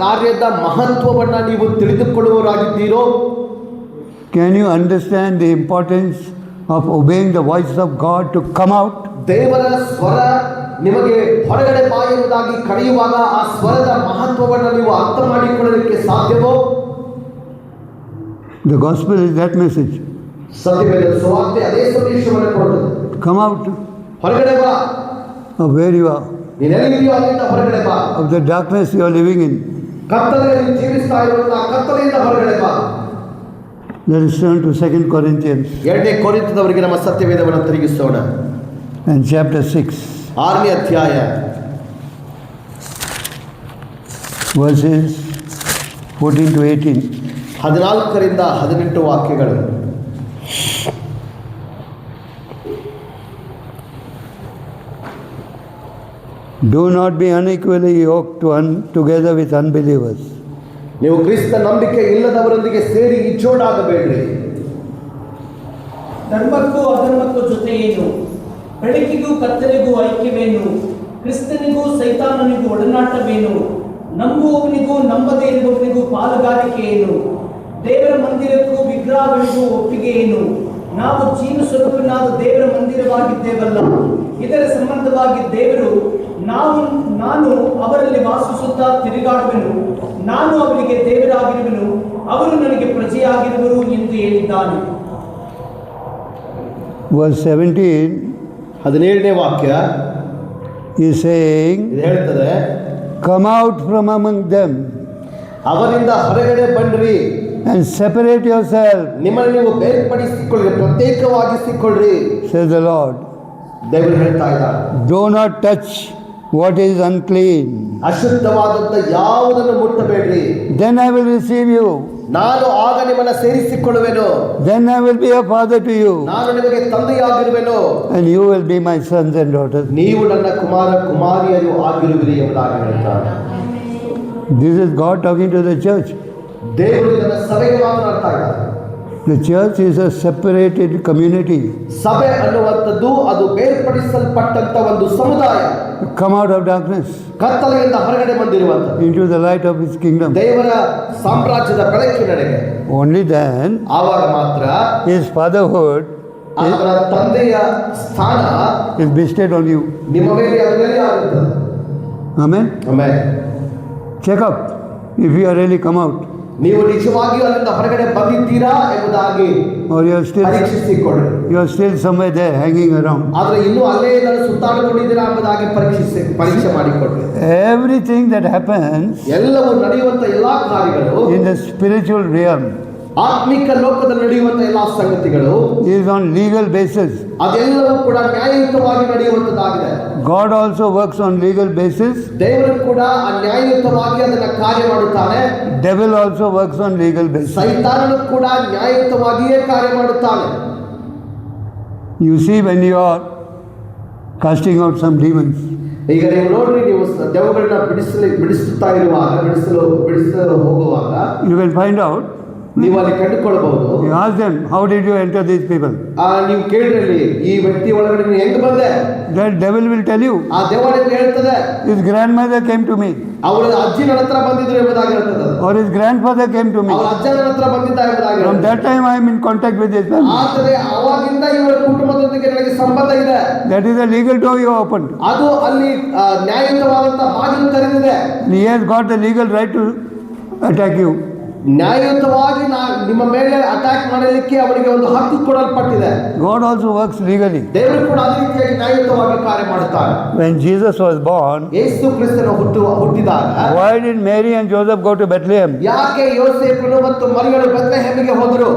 ಕಾರ್ಯದ ಮಹತ್ವವನ್ನ ನೀವು ತಿಳಿದುಕೊಳ್ಳುವವರಾಗಿದ್ದೀರೋ? Can you understand the importance of obeying the voice of God to come out? ದೇವರ ಸ್ವರ ನಿಮಗೆ ಹೊರಗಡೆ ಬಾ ಎಂಬುದಾಗಿ ಕರೆಯುವಾಗ ಆ ಸ್ವರದ ಮಹತ್ವವನ್ನು ನೀವು ಅರ್ಥ ಮಾಡಿಕೊಳ್ಳಲಿಕ್ಕೆ ಸಾಧ್ಯವೋ? The gospel is that message. ಸತ್ಯವೇದ ಸುವಾರ್ತೆ ಅದೇ ಸಂದೇಶವನ್ನು ಕೊಡುತ್ತದೆ. Come out ಹೊರಗಡೆ ಬಾ. of where you are, ನೀನೆಲ್ಲಿದೆಯೋ ಅಲ್ಲಿಂದ ಹೊರಗಡೆ ಬಾ. of the darkness you are living in. ಕತ್ತಲೆಯಲ್ಲಿ ಜೀವಿಸ್ತಾ ಇರುವಂತಹ ಕತ್ತಲೆಯಿಂದ ಹೊರಗಡೆ ಬಾ. Let us turn to 2 Corinthians 2 ಕೊರಿಂಥದವರಿಗೆ ನಮ್ಮ ಸತ್ಯವೇದವನ್ನು ತಿರುಗಿಸೋಣ. and chapter 6, 6ನೇ ಅಧ್ಯಾಯ verses 14 to 18. 14ರಿಂದ 18 ವಾಕ್ಯಗಳು. Do not be unequally yoked together with unbelievers. ನೀವು ಕ್ರಿಸ್ತ ನಂಬಿಕೆ ಇಲ್ಲದವರೊಂದಿಗೆ ಸೇರಿ ಇಚ್ಚೋಡಾಗಬೇಡ್ರಿ. ಧರ್ಮಕ್ಕೂ ಅಧರ್ಮಕ್ಕೂ ಜೊತೆ ಏನು? ಬೆಳಕಿಗೂ ಕತ್ತಲೆಗೂ ಐಕ್ಯವೇನು? ಕ್ರಿಸ್ತನಿಗೂ ಸೈತಾನನಿಗೂ ಒಡನಾಟವೇನು? ನಂಬುವವನಿಗೂ ನಂಬದೇ ಇರುವವನಿಗೂ ಪಾಲುಗಾರಿಕೆ ಏನು? ದೇವರ ಮಂದಿರಕ್ಕೂ ವಿಗ್ರಹಗಳಿಗೂ ಒಪ್ಪಿಗೆ ಏನು? ನಾವು ಜೀವ ಸ್ವರೂಪನಾದ ದೇವರ ಮಂದಿರವಾಗಿದ್ದೇವಲ್ಲ. ಇದರ ಸಂಬಂಧವಾಗಿ ದೇವರು ನಾನು ಅವರಲ್ಲಿ ವಾಸಿಸುತ್ತಾ ತಿರುಗಾಡುವೆನು, ನಾನು ಅವರಿಗೆ ದೇವರಾಗಿರುವೆನು, ಅವರು ನನಗೆ ಪ್ರಜೆಯಾಗಿರುವರು ಎಂದು ಹೇಳಿದ್ದಾನೆ. Verse 17 17ನೇ ವಾಕ್ಯ is saying, ಇದು ಹೇಳ್ತದೆ, come out from among them ಅವರಿಂದ ಹೊರಗಡೆ ಬನ್ನಿರಿ, and separate yourself, ನಿಮ್ಮನ್ನು ನೀವು ಬೇರ್ಪಡಿಸಿಕೊಳ್ಳ್ರಿ, ಪ್ರತ್ಯೇಕವಾಗಿಸಿಕೊಳ್ಳ್ರಿ, says the Lord. ದೇವರು ಹೇಳ್ತಾ ಇದ್ದಾರೆ. Do not touch what is unclean. ಅಶುದ್ಧವಾದಂತ ಯಾವುದನ್ನು ಮುಟ್ಟಬೇಡ್ರಿ. Then I will receive you. ನಾನು ಆಗ ನಿಮ್ಮನ್ನ ಸೇರಿಸಿಕೊಳ್ಳುವೆನು. Then I will be a father to you. ನಾನು ನಿಮಗೆ ತಂದೆಯಾಗಿರುವೆನು. And you will be my sons and daughters. ನೀವು ನನ್ನ ಕುಮಾರ ಕುಮಾರಿಯರು ಆಗಿರುವಿರಿ ಎಂಬುದಾಗಿ ಹೇಳ್ತಾರೆ. This is God talking to the church. ದೇವರು ಇದನ್ನ ಸಭೆಗೆ ಮಾತನಾಡ್ತಾ ಇದ್ದಾರೆ. The church is a separated community. ಸಭೆ ಅನ್ನುವಂಥದ್ದು ಅದು ಬೇರ್ಪಡಿಸಲ್ಪಟ್ಟಂತ ಒಂದು ಸಮುದಾಯ. Come out of darkness ಕತ್ತಲೆಯಿಂದ ಹೊರಗಡೆ ಬಂದಿರುವಂಥದ್ದು into the light of His kingdom. ದೇವರ ಸಾಮ್ರಾಜ್ಯದ ಬೆಳಕಿನೆಡೆಗೆ. Only then ಆವಾಗ ಮಾತ್ರ His fatherhood ಅವರ ತಂದೆಯ ಸ್ಥಾನ is bestowed on you. ನಿಮ್ಮ ಮೇಲೆ ಅದರ ಮೇಲೆ ಆಗುತ್ತದೆ. Amen. Amen. Check up if you are really come out, ನೀವು ನಿಜವಾಗಿಯೂ ಅಲ್ಲಿಂದ ಹೊರಗಡೆ ಬಂದಿದ್ದೀರಾ ಎಂಬುದಾಗಿ or you are ಪರೀಕ್ಷಿಸಿಕೊಳ್ಳಿ. still somewhere there hanging around. ಆದ್ರೆ ಇನ್ನೂ ಅಲ್ಲೇ ಎಲ್ಲರೂ ಸುತ್ತಾಡಿಕೊಂಡಿದ್ದೀರಾ ಎಂಬುದಾಗಿ ಪರೀಕ್ಷೆ ಮಾಡಿಕೊಳ್ಳಿ. Everything that happens ಎಲ್ಲವೂ ನಡೆಯುವಂತ ಎಲ್ಲಾ ಕಾರ್ಯಗಳು in the spiritual realm ಆತ್ಮಿಕ ಲೋಕದಲ್ಲಿ ನಡೆಯುವಂತ ಎಲ್ಲಾ ಸಂಗತಿಗಳು is on legal basis. ಅದೆಲ್ಲವೂ ಕೂಡ ನ್ಯಾಯಯುತವಾಗಿ ನಡೆಯುವಂತದ್ದಾಗಿದೆ. God also works on legal basis. ದೇವರು ಕೂಡ ನ್ಯಾಯಯುತವಾಗಿ ಅದನ್ನ ಕಾರ್ಯ ಮಾಡುತ್ತಾನೆ. Devil also works on legal basis. ಸೈತಾನನು ಕೂಡ ನ್ಯಾಯಯುತವಾಗಿಯೇ ಕಾರ್ಯ ಮಾಡುತ್ತಾನೆ. You see, when you are casting out some demons, ಈಗ ನೀವು ನೋಡ್ರಿ, ನೀವು ದೆವ್ವಗಳನ್ನ ಬಿಡಿಸುತ್ತಾ ಇರುವಾಗ ಬಿಡಿಸಲು ಹೋಗುವಾಗ you will find out. ನೀವು ಅಲ್ಲಿ ಕಂಡುಕೊಳ್ಳಬಹುದು. You ask them, how did you enter these people? ನೀವು ಕೇಳ್ರಿ, ಈ ವ್ಯಕ್ತಿ ಒಳಗಡೆ ನೀವು ಹೆಂಗ್ ಬಂದೆ? That devil will tell you. ಆ ದೆವ್ವ ನಿಮ್ಗೆ ಹೇಳ್ತದೆ, His grandmother came to me, ಅವರ ಅಜ್ಜಿ ನನ್ನ ಹತ್ರ ಬಂದಿದ್ರು ಎಂಬುದಾಗಿ ಹೇಳ್ತದೆ. or his grandfather came to me. ಅವರ ಅಜ್ಜ ನನ್ನ ಹತ್ರ ಬಂದಿದ್ದ ಎಂಬುದಾಗಿ From ಹೇಳ್ತದೆ. that time I am in contact with his family. ಆದರೆ ಅವಾಗಿಂದ ಇವರ ಕುಟುಂಬದೊಂದಿಗೆ ನನಗೆ ಸಂಬಂಧ ಇದೆ. That is a legal door you opened. ಅದು ಅಲ್ಲಿ ನ್ಯಾಯಯುತವಾದಂತ ಬಾಗಿಲು ತೆರೆದಿದೆ. And he has got the legal right to attack you. ನ್ಯಾಯಯುತವಾಗಿ ನಿಮ್ಮ ಮೇಲೆ ಅಟ್ಯಾಕ್ ಮಾಡಲಿಕ್ಕೆ ಅವರಿಗೆ ಒಂದು ಹಕ್ಕು ಕೊಡಲ್ಪಟ್ಟಿದೆ. God also works legally. ದೇವರು ಕೂಡ ಅದೇ ರೀತಿಯಾಗಿ ನ್ಯಾಯಯುತವಾಗಿ ಕಾರ್ಯ ಮಾಡುತ್ತಾರೆ. When Jesus was born, ಯೇಸು ಕ್ರಿಸ್ತನು ಹುಟ್ಟಿದಾಗ why did Mary and Joseph go to Bethlehem? ಯಾಕೆ ಯೋಸೇಫನು ಮತ್ತು ಮರಿಯಳು ಬೆತ್ಲೆಹೇಮಿಗೆ ಹೋದರು?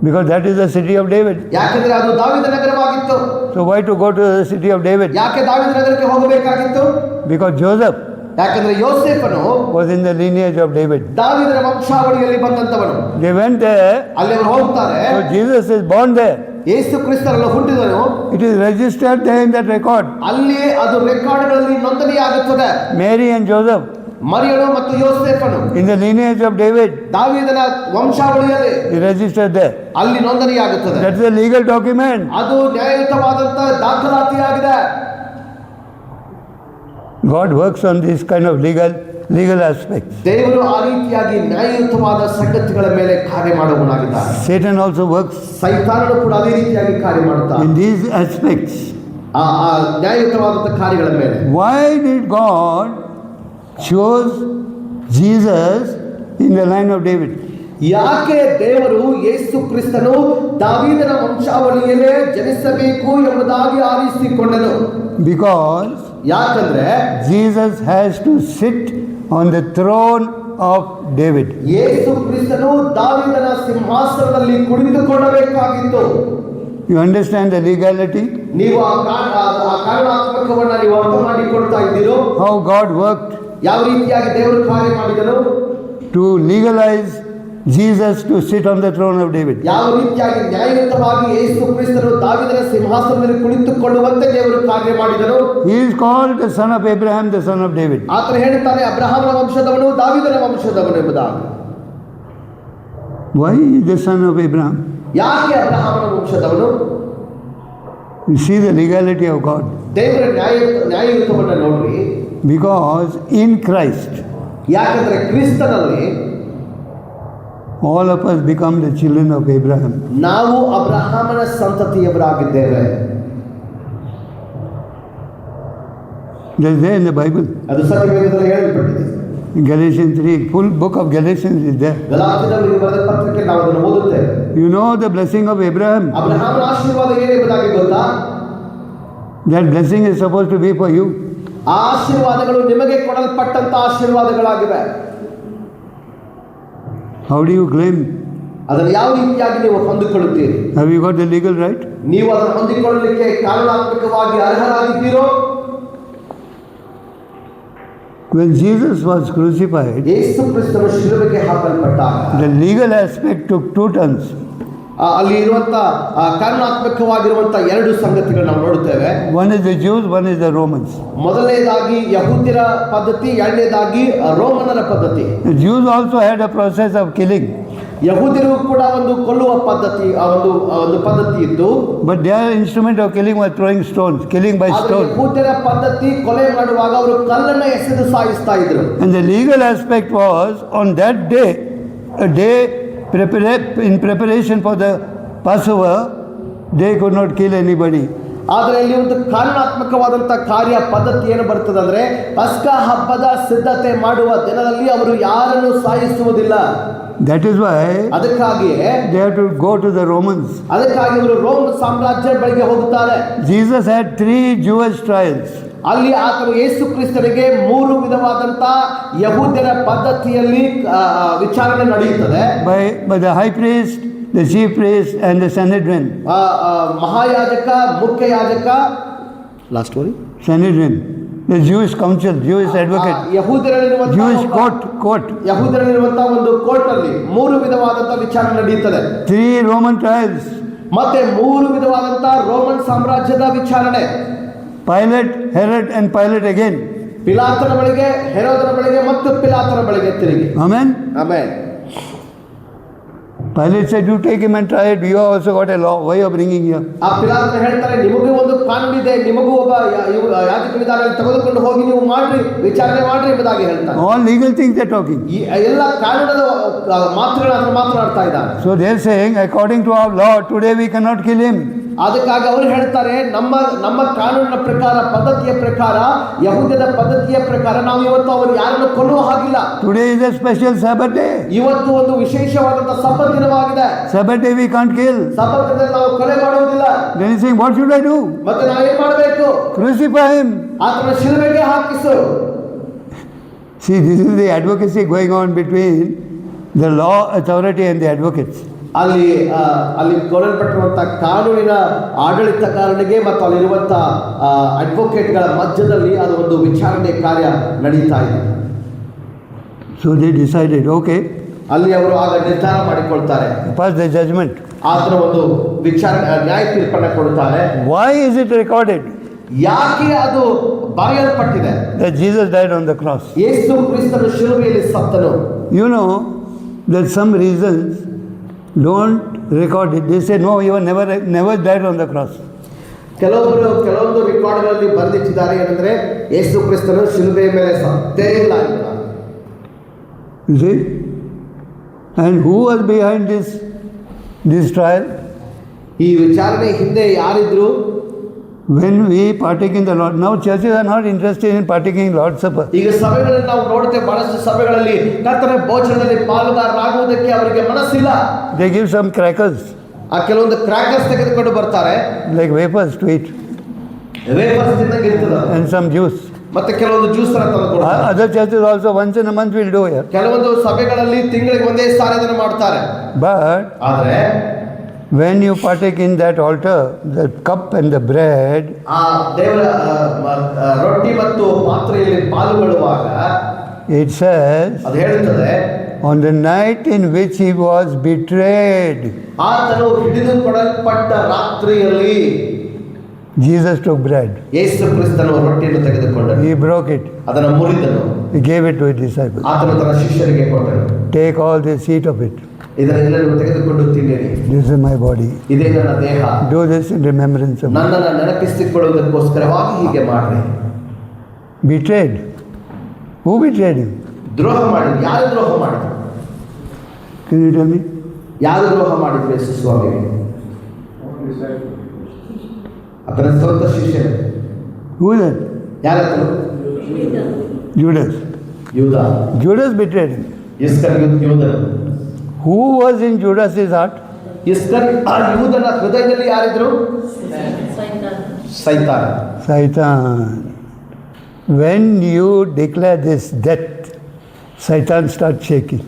Because that is the city of David. ಯಾಕೆಂದ್ರೆ ಅದು ದಾವೀದ ನಗರವಾಗಿತ್ತು. So why to go to the city of David? ಯಾಕೆ ದಾವೀದ ನಗರಕ್ಕೆ ಹೋಗಬೇಕಾಗಿತ್ತು? Because Joseph ಯಾಕೆಂದ್ರೆ ಯೋಸೇಫನು was in the lineage of David. ದಾವೀದನ ವಂಶಾವಳಿಯಲ್ಲಿ ಬಂದಂತವನು. They went there. ಅಲ್ಲಿ ಅವರು ಹೋಗ್ತಾರೆ. So Jesus is born there. ಯೇಸು ಕ್ರಿಸ್ತನನ್ನು ಹುಟ್ಟಿದನು. It is registered there in that record. ಅಲ್ಲಿ ಅದು ರೆಕಾರ್ಡ್ಗಳಲ್ಲಿ ನೋಂದಣಿಯಾಗುತ್ತದೆ. Mary and Joseph ಮರಿಯಳು ಮತ್ತು ಯೋಸೇಫನು in the lineage of David. ದಾವೀದನ ವಂಶಾವಳಿಯಲ್ಲಿ It registered there. ಅಲ್ಲಿ ನೋಂದಣಿಯಾಗುತ್ತದೆ. That is a legal document. ಅದು ನ್ಯಾಯಯುತವಾದಂತ ದಾಖಲಾತಿಯಾಗಿದೆ. God works on these kind of legal aspects. ದೇವರು ಆ ರೀತಿಯಾಗಿ ನ್ಯಾಯಯುತವಾದ ಸಂಗತಿಗಳ ಮೇಲೆ ಕಾರ್ಯ ಮಾಡುವವನಾಗಿದ್ದಾನೆ. Satan also works ಸೈತಾನನು ಕೂಡ ಅದೇ ರೀತಿಯಾಗಿ ಕಾರ್ಯ ಮಾಡುತ್ತಾನೆ in these aspects. ಆ ನ್ಯಾಯಯುತವಾದಂತ ಕಾರ್ಯಗಳ ಮೇಲೆ. Why did God chose Jesus in the line of David? ಯಾಕೆ ದೇವರು ಯೇಸು ಕ್ರಿಸ್ತನು ದಾವೀದನ ವಂಶಾವಳಿಯಲ್ಲೇ ಜನಿಸಬೇಕು ಎಂಬುದಾಗಿ ಆರಿಸಿಕೊಂಡನು? Because ಯಾಕಂದ್ರೆ Jesus has to sit on the throne of David. ಯೇಸು ಕ್ರಿಸ್ತನು ದಾವೀದನ ಸಿಂಹಾಸನದಲ್ಲಿ ಕುಳಿತುಕೊಳ್ಳಬೇಕಾಗಿತ್ತು. You understand the legality? ನೀವು ಆ ಕಾರಣಾತ್ಮಕವನ್ನ ನೀವು ಅರ್ಥ ಮಾಡಿಕೊಳ್ತಾ ಇದ್ದೀರೋ? How God worked ಯಾವ ರೀತಿಯಾಗಿ ದೇವರು ಕಾರ್ಯ ಮಾಡಿದನು? to legalize Jesus to sit on the throne of David. ಯಾವ ರೀತಿಯಾಗಿ ನ್ಯಾಯಯುತವಾಗಿ ಯೇಸು ಕ್ರಿಸ್ತನು ದಾವೀದನ ಸಿಂಹಾಸನದಲ್ಲಿ ಕುಳಿತುಕೊಳ್ಳುವಂತೆ ದೇವರು ಕಾರ್ಯ ಮಾಡಿದನು. He is called the son of Abraham, the son of David. ಆತನು ಹೇಳುತ್ತಾನೆ ಅಬ್ರಹಾಮನ ವಂಶದವನು ದಾವೀದನ ವಂಶದವನು ಎಂಬುದಾಗಿ. Why is the son of Abraham? ಯಾಕೆ ಅಬ್ರಹಾಮನ ವಂಶದವನು? You see the legality of God. ದೇವರ ನ್ಯಾಯಯುತವನ್ನು ನೋಡ್ರಿ. Because in Christ, ಯಾಕಂದ್ರೆ ಕ್ರಿಸ್ತನಲ್ಲಿ all of us become the children of Abraham. ನಾವು ಅಬ್ರಹಾಮನ ಸಂತತಿಯವರಾಗಿದ್ದೇವೆ. That's there in the Bible. ಅದು ಸತ್ಯವೇದದಲ್ಲಿ ಹೇಳಲ್ಪಟ್ಟಿದೆ. Galatians 3, full book of Galatians is there. ಗಲಾತ್ಯದವರಿಗೆ ಬರೆದ ಪತ್ರಿಕೆ ನಾವು ಅದನ್ನು ಓದುತ್ತೇವೆ. You know the blessing of Abraham. ಅಬ್ರಹಾಮನ ಆಶೀರ್ವಾದ ಏನೆಂಬುದಾಗಿ ಗೊತ್ತಾ? That blessing is supposed to be for you. ಆ ಆಶೀರ್ವಾದಗಳು ನಿಮಗೆ ಕೊಡಲ್ಪಟ್ಟಂತ ಆಶೀರ್ವಾದಗಳಾಗಿವೆ. How do you claim? ಅದನ್ನು ಯಾವ ರೀತಿಯಾಗಿ ನೀವು ಹೊಂದಿಕೊಳ್ಳುತ್ತೀರಿ? Have you got the legal right? ನೀವು ಅದನ್ನು ಹೊಂದಿಕೊಳ್ಳಲಿಕ್ಕೆ ಕಾನೂನಾತ್ಮಕವಾಗಿ ಅರ್ಹರಾಗಿದ್ದೀರೋ? When Jesus was crucified, ಯೇಸು ಕ್ರಿಸ್ತನು ಶಿಲುಬೆಗೆ ಹಾಕಲ್ಪಟ್ಟಾಗ the legal aspect took 2 turns. ಅಲ್ಲಿ ಇರುವಂತ ಕಾನೂನಾತ್ಮಕವಾಗಿರುವಂತ 2 ಸಂಗತಿಗಳು ನಾವು ನೋಡುತ್ತೇವೆ. One is the Jews, one is the Romans. ಮೊದಲನೇದಾಗಿ ಯಹೂದ್ಯರ ಪದ್ಧತಿ, ಎರಡನೇದಾಗಿ ರೋಮನರ ಪದ್ಧತಿ. The Jews also had a process of killing. ಯಹೂದ್ಯರು ಕೂಡ ಒಂದು ಕೊಲ್ಲುವ ಪದ್ಧತಿ, ಒಂದು ಪದ್ಧತಿ ಇದ್ದು, But their instrument of killing was throwing stones, killing by ಆದರೆ stone. ಯಹೂದ್ಯರ ಪದ್ಧತಿ ಕೊಲೆ ಮಾಡುವಾಗ ಅವರು ಕಲ್ಲನ್ನ ಎಸೆದು ಸಾಯಿಸ್ತಾ ಇದ್ರು. And the legal aspect was on that day, a day in preparation for the Passover, they could not kill anybody. ಆದರೆ ಇಲ್ಲಿ ಒಂದು ಕಾನೂನಾತ್ಮಕವಾದಂಥ ಕಾರ್ಯ ಪದ್ಧತಿ ಏನು ಬರ್ತದೆ ಅಂದರೆ, ಪಸ್ಕಾ ಹಬ್ಬದ ಸಿದ್ಧತೆ ಮಾಡುವ ದಿನದಲ್ಲಿ ಅವರು ಯಾರನ್ನು ಸಾಯಿಸುವುದಿಲ್ಲ. That is why ಅದಕ್ಕಾಗಿಯೇ they have to go to the Romans. ಅದಕ್ಕಾಗಿ ಅವರು ರೋಮ್ ಸಾಮ್ರಾಜ್ಯ ಬಳಿಗೆ ಹೋಗುತ್ತಾರೆ. Jesus had 3 Jewish trials. ಅಲ್ಲಿ ಆತನು ಯೇಸು ಕ್ರಿಸ್ತನಿಗೆ 3 ವಿಧವಾದಂತ ಯಹೂದ್ಯರ ಪದ್ಧತಿಯಲ್ಲಿ ವಿಚಾರಣೆ ನಡೆಯುತ್ತದೆ. By the high priest, the chief priest and the Sanhedrin. ಮಹಾಯಾಜಕ, ಮುಖ್ಯ ಯಾಜಕ, ಲಾಸ್ಟ್ ವರಿ Sanhedrin, the Jewish council, Jewish advocate, Jewish court. ಯಹೂದ್ಯರಲ್ಲಿರುವಂತಹ ಒಂದು ಕೋರ್ಟ್ ಅಲ್ಲಿ 3 ವಿಧವಾದಂತ ವಿಚಾರಣೆ ನಡೆಯುತ್ತದೆ. 3 Roman trials. ಮತ್ತೆ 3 ವಿಧವಾದಂತ ರೋಮನ್ ಸಾಮ್ರಾಜ್ಯದ ವಿಚಾರಣೆ. Pilate, Herod and Pilate again. ಪಿಲಾತನ ಬಳಿಗೆ, ಹೆರೋದನ ಬಳಿಗೆ ಮತ್ತು ಪಿಲಾತನ ಬಳಿಗೆ ತಿರುಗಿ. Amen. Amen. Pilate said, you take him and try it. You have also got a law. Why are you bringing here? ಆ ಪಿಲಾತನ ಹೇಳ್ತಾರೆ, ನಿಮಗೂ ಒಂದು ಕಾನೂನಿದೆ, ನಿಮಗೂ ಒಬ್ಬ ಯಾಜಕನಿದ್ದಾನೆ, ತೆಗೆದುಕೊಂಡು ಹೋಗಿ ನೀವು ಮಾಡ್ರಿ, ವಿಚಾರಣೆ ಮಾಡ್ರಿ ಎಂಬುದಾಗಿ ಹೇಳ್ತಾರೆ. All legal things they're talking. ಈ ಎಲ್ಲ ಕಾನೂನದ ಮಾತುಗಳನ್ನು ಮಾತನಾಡ್ತಾ ಇದ್ದಾರೆ. So they're saying, according to our law, today we cannot kill him. ಅದಕ್ಕಾಗಿ ಅವರು ಹೇಳ್ತಾರೆ, ನಮ್ಮ ಕಾನೂನಿನ ಪ್ರಕಾರ, ಪದ್ಧತಿಯ ಪ್ರಕಾರ, ಯಹೂದ್ಯದ ಪದ್ಧತಿಯ ಪ್ರಕಾರ ನಾವು ಇವತ್ತು ಅವರು ಯಾರನ್ನು ಕೊಲ್ಲುವ ಹಾಗಿಲ್ಲ. Today is a special Sabbath day. ಇವತ್ತು ಒಂದು ವಿಶೇಷವಾದಂತಹ ಸಬ್ಬತ್ ದಿನವಾಗಿದೆ. Sabbath day we can't kill. ಸಬ್ಬತ್ ದಿನದಲ್ಲಿ ನಾವು ಕೊಲೆ ಮಾಡುವುದಿಲ್ಲ. Then he's saying, what should I do? ಮತ್ತೆ ನಾವೇನ್ ಮಾಡಬೇಕು? Crucify him. ಆತನ ಶಿಲುಬೆಗೆ ಹಾಕಿಸು. See, this is the advocacy going on between the law authority and the advocates. ಅಲ್ಲಿ ಕೊಡಲ್ಪಟ್ಟಿರುವಂಥ ಕಾನೂನಿನ ಆಡಳಿತಗಾರನಿಗೆ ಮತ್ತು ಅಲ್ಲಿರುವಂಥ ಅಡ್ವೊಕೇಟ್ಗಳ ಮಧ್ಯದಲ್ಲಿ ಅದು ಒಂದು ವಿಚಾರಣೆ ಕಾರ್ಯ ನಡೀತಾ ಇದೆ. So they decided, okay, ಅಲ್ಲಿ ಅವರು ಆಗ ನಿರ್ಧಾರ ಮಾಡಿಕೊಳ್ತಾರೆ, pass the judgment. ಆತನ ಒಂದು ನ್ಯಾಯ ತೀರ್ಪನ್ನು ಕೊಡುತ್ತಾರೆ. Why is it recorded ಯಾಕೆ ಅದು ಬರೆಯಲ್ಪಟ್ಟಿದೆ? that Jesus died on the cross? ಯೇಸು ಕ್ರಿಸ್ತನು ಶಿಲುಬೆಯಲ್ಲಿ ಸತ್ತನು. You know that some reasons don't record it. They say, no, he never died on the cross. ಕೆಲವೊಂದು ರೆಕಾರ್ಡ್ಗಳಲ್ಲಿ ಬರೆದಿಟ್ಟಿದ್ದಾರೆ ಏನಂದ್ರೆ, ಯೇಸು ಕ್ರಿಸ್ತನು ಶಿಲುಬೆಯ ಮೇಲೆ ಸತ್ತೇ ಇಲ್ಲ ಅಂತ. You see? And who was behind this trial? ಈ ವಿಚಾರಣೆ ಹಿಂದೆ ಯಾರಿದ್ರು? When we partake in the Lord, now churches are not interested in partaking in Lord's Supper. ಈಗ ಸಭೆಗಳಲ್ಲಿ ನಾವು ನೋಡ್ತೇವೆ, ಬಹಳಷ್ಟು ಸಭೆಗಳಲ್ಲಿ ಕರ್ತನ ಭೋಜನದಲ್ಲಿ ಪಾಲುಗಾರರಾಗುವುದಕ್ಕೆ ಅವರಿಗೆ ಮನಸ್ಸಿಲ್ಲ. They give some crackers. ಕೆಲವೊಂದು ಕ್ರ್ಯಾಕರ್ಸ್ ತೆಗೆದುಕೊಂಡು ಬರ್ತಾರೆ, like wafers to eat. Wafers ತಿನ್ನಂಗೆ ಇರ್ತದೆ. And some juice. ಮತ್ತೆ ಕೆಲವೊಂದು ಜ್ಯೂಸ್ ತರ ತಂದು ಕೊಡ್ತಾರೆ. Other churches also once in a month will do here. ಕೆಲವೊಂದು ಸಭೆಗಳಲ್ಲಿ ತಿಂಗಳಿಗೆ ಒಂದೇ ಸಾರಿ ಅದನ್ನು ಮಾಡ್ತಾರೆ. But ಆದರೆ when you partake in that altar, the cup and the bread, ಆ ದೇವರ ರೊಟ್ಟಿ ಮತ್ತು ಪಾತ್ರೆಯಲ್ಲಿ ಪಾಲುಗೊಳ್ಳುವಾಗ it says ಅದು ಹೇಳುತ್ತದೆ, On the night in which he was betrayed, ಆತನು ಹಿಡಿದುಕೊಡಲ್ಪಟ್ಟ ರಾತ್ರಿಯಲ್ಲಿ Jesus took bread. ಯೇಸು ಕ್ರಿಸ್ತನು ರೊಟ್ಟಿಯನ್ನು ತೆಗೆದುಕೊಂಡನು, He broke it. ಅದನ್ನು ಮುರಿದನು, He gave it to his disciples. ಆತನು ತನ್ನ ಶಿಷ್ಯರಿಗೆ ಕೊಟ್ಟನು. Take all this, eat of it. ಇದನ್ನೆಲ್ಲರೂ ತೆಗೆದುಕೊಂಡು ತಿನ್ನಿರಿ, This is my body. ಇದೇ ನನ್ನ ದೇಹ, Do this in remembrance of me. ನನ್ನನ್ನು ನೆನಪಿಸಿಕೊಳ್ಳುವುದಕ್ಕೋಸ್ಕರವಾಗಿ ಹೀಗೆ ಮಾಡ್ರಿ. Betrayed. Who betrayed him? ದ್ರೋಹ ಮಾಡಿದ್ರು. ಯಾರು ದ್ರೋಹ ಮಾಡಿದ್ರು? Can you tell me? ಯಾರು ದ್ರೋಹ ಮಾಡಿದ್ರು ಯೇಸು ಸ್ವಾಮಿಗೆ? ಅದರ ಸ್ವಂತ ಶಿಷ್ಯರು. Who is that? ಯಾರದು? Judas. ಯೂದ. Judas betrayed him. ಇಸ್ಕರಿಯೋತ ಯೂದನು. Who was in Judas's heart? ಯೂದನ ಹೃದಯದಲ್ಲಿ ಯಾರಿದ್ರು? ಸೈತಾನ. Satan. When you declare this death, Satan starts shaking.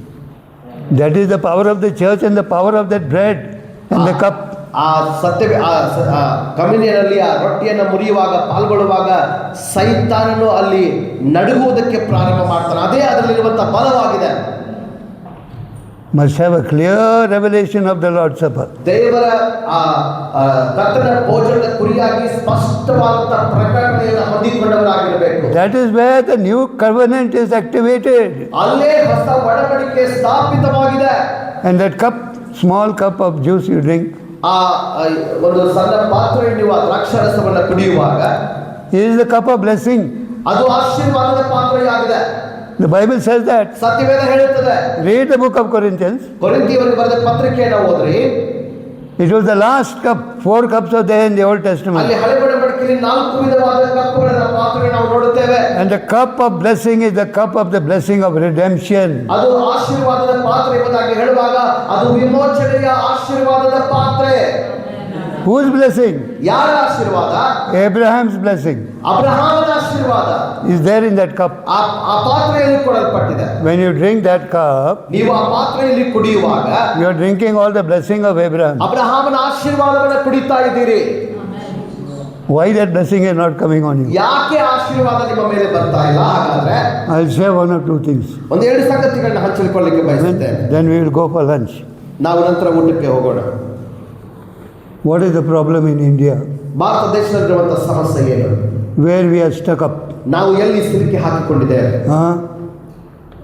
That is the power of the church and the power of that bread and the cup. ಆ ಸತ್ಯ ಕಮ್ಯುನಿಯನಲ್ಲಿ ಆ ರೊಟ್ಟಿಯನ್ನು ಮುರಿಯುವಾಗ ಪಾಲ್ಗೊಳ್ಳುವಾಗ ಸೈತಾನನು ಅಲ್ಲಿ ನಡುಗುವುದಕ್ಕೆ ಪ್ರಾರಂಭ ಮಾಡ್ತಾನೆ. ಅದೇ ಅದರಲ್ಲಿರುವಂತಹ ಬಲವಾಗಿದೆ. Must have a clear revelation of the Lord's Supper. ದೇವರ ಕರ್ತನ ಭೋಜನದ ಕುರಿಯಾಗಿ ಸ್ಪಷ್ಟವಾದಂತಹ ಪ್ರಕಟಣೆಯನ್ನು ಹೊಂದಿಕೊಂಡವರಾಗಿರಬೇಕು. That is where the new covenant is activated. ಅಲ್ಲೇ ಹೊಸ ಒಡಂಬಡಿಕೆ ಸ್ಥಾಪಿತವಾಗಿದೆ. And that cup, small cup of juice you drink, ಆ ಒಂದು ಸಣ್ಣ ಪಾತ್ರೆಯಲ್ಲಿ ನೀವು ಆ ದ್ರಾಕ್ಷಾರಸವನ್ನು ಕುಡಿಯುವಾಗ is the cup of blessing. ಅದು ಆಶೀರ್ವಾದದ ಪಾತ್ರೆಯಾಗಿದೆ. The Bible says that. ಸತ್ಯವೇದ ಹೇಳುತ್ತದೆ. Read the book of Corinthians. ಕೊರಿಂಥಿಯರಿಗೆ ಬರೆದ ಪತ್ರಿಕೆಯನ್ನು ಓದ್ರಿ. It was the last cup. 4 cups are there in the Old ಅಲ್ಲಿ Testament. ಹಳೆ ಒಡಂಬಡಿಕೆಯಲ್ಲಿ 4 ವಿಧವಾದ ಕಪ್ಪುಗಳ ಪಾತ್ರೆ ನಾವು ನೋಡುತ್ತೇವೆ. And the cup of blessing is the cup of the blessing of redemption. ಅದು ಆಶೀರ್ವಾದದ ಪಾತ್ರೆ ಎಂಬುದಾಗಿ ಹೇಳುವಾಗ ಅದು ವಿಮೋಚನೆಯ ಆಶೀರ್ವಾದದ ಪಾತ್ರೆ. Whose blessing? ಯಾರ ಆಶೀರ್ವಾದ? Abraham's blessing ಅಬ್ರಹಾಮನ ಆಶೀರ್ವಾದ is there in that cup. ಆ ಪಾತ್ರೆಯಲ್ಲಿ ಕೊಡಲ್ಪಟ್ಟಿದೆ. When you drink that cup, ನೀವು ಆ ಪಾತ್ರೆಯಲ್ಲಿ ಕುಡಿಯುವಾಗ you are drinking all the blessing of Abraham. ಅಬ್ರಹಾಮನ ಆಶೀರ್ವಾದವನ್ನು ಕುಡಿತಾ ಇದ್ದೀರಿ. Why that blessing is not coming on you? ಯಾಕೆ ಆಶೀರ್ವಾದ ನಿಮ್ಮ ಮೇಲೆ ಬರ್ತಾ ಇಲ್ಲ? ಹಾಗಾದ್ರೆ I'll share 1 or 2 things. ಒಂದೆರಡು ಸಂಗತಿಗಳನ್ನ ಹಂಚಿಕೊಳ್ಳಿಕ್ಕೆ ಬಯಸುತ್ತೇನೆ. Then we will go for lunch. ನಾವು ನಂತರ ಊಟಕ್ಕೆ ಹೋಗೋಣ. What is the problem in India? Bharat ದೇಶದಲ್ಲಿರುವಂತಹ ಸಮಸ್ಯೆ ಏನು? Where we are stuck up. ನಾವು ಎಲ್ಲಿ ಸಿಲುಕಿ ಹಾಕಿಕೊಂಡಿದ್ದೇವೆ?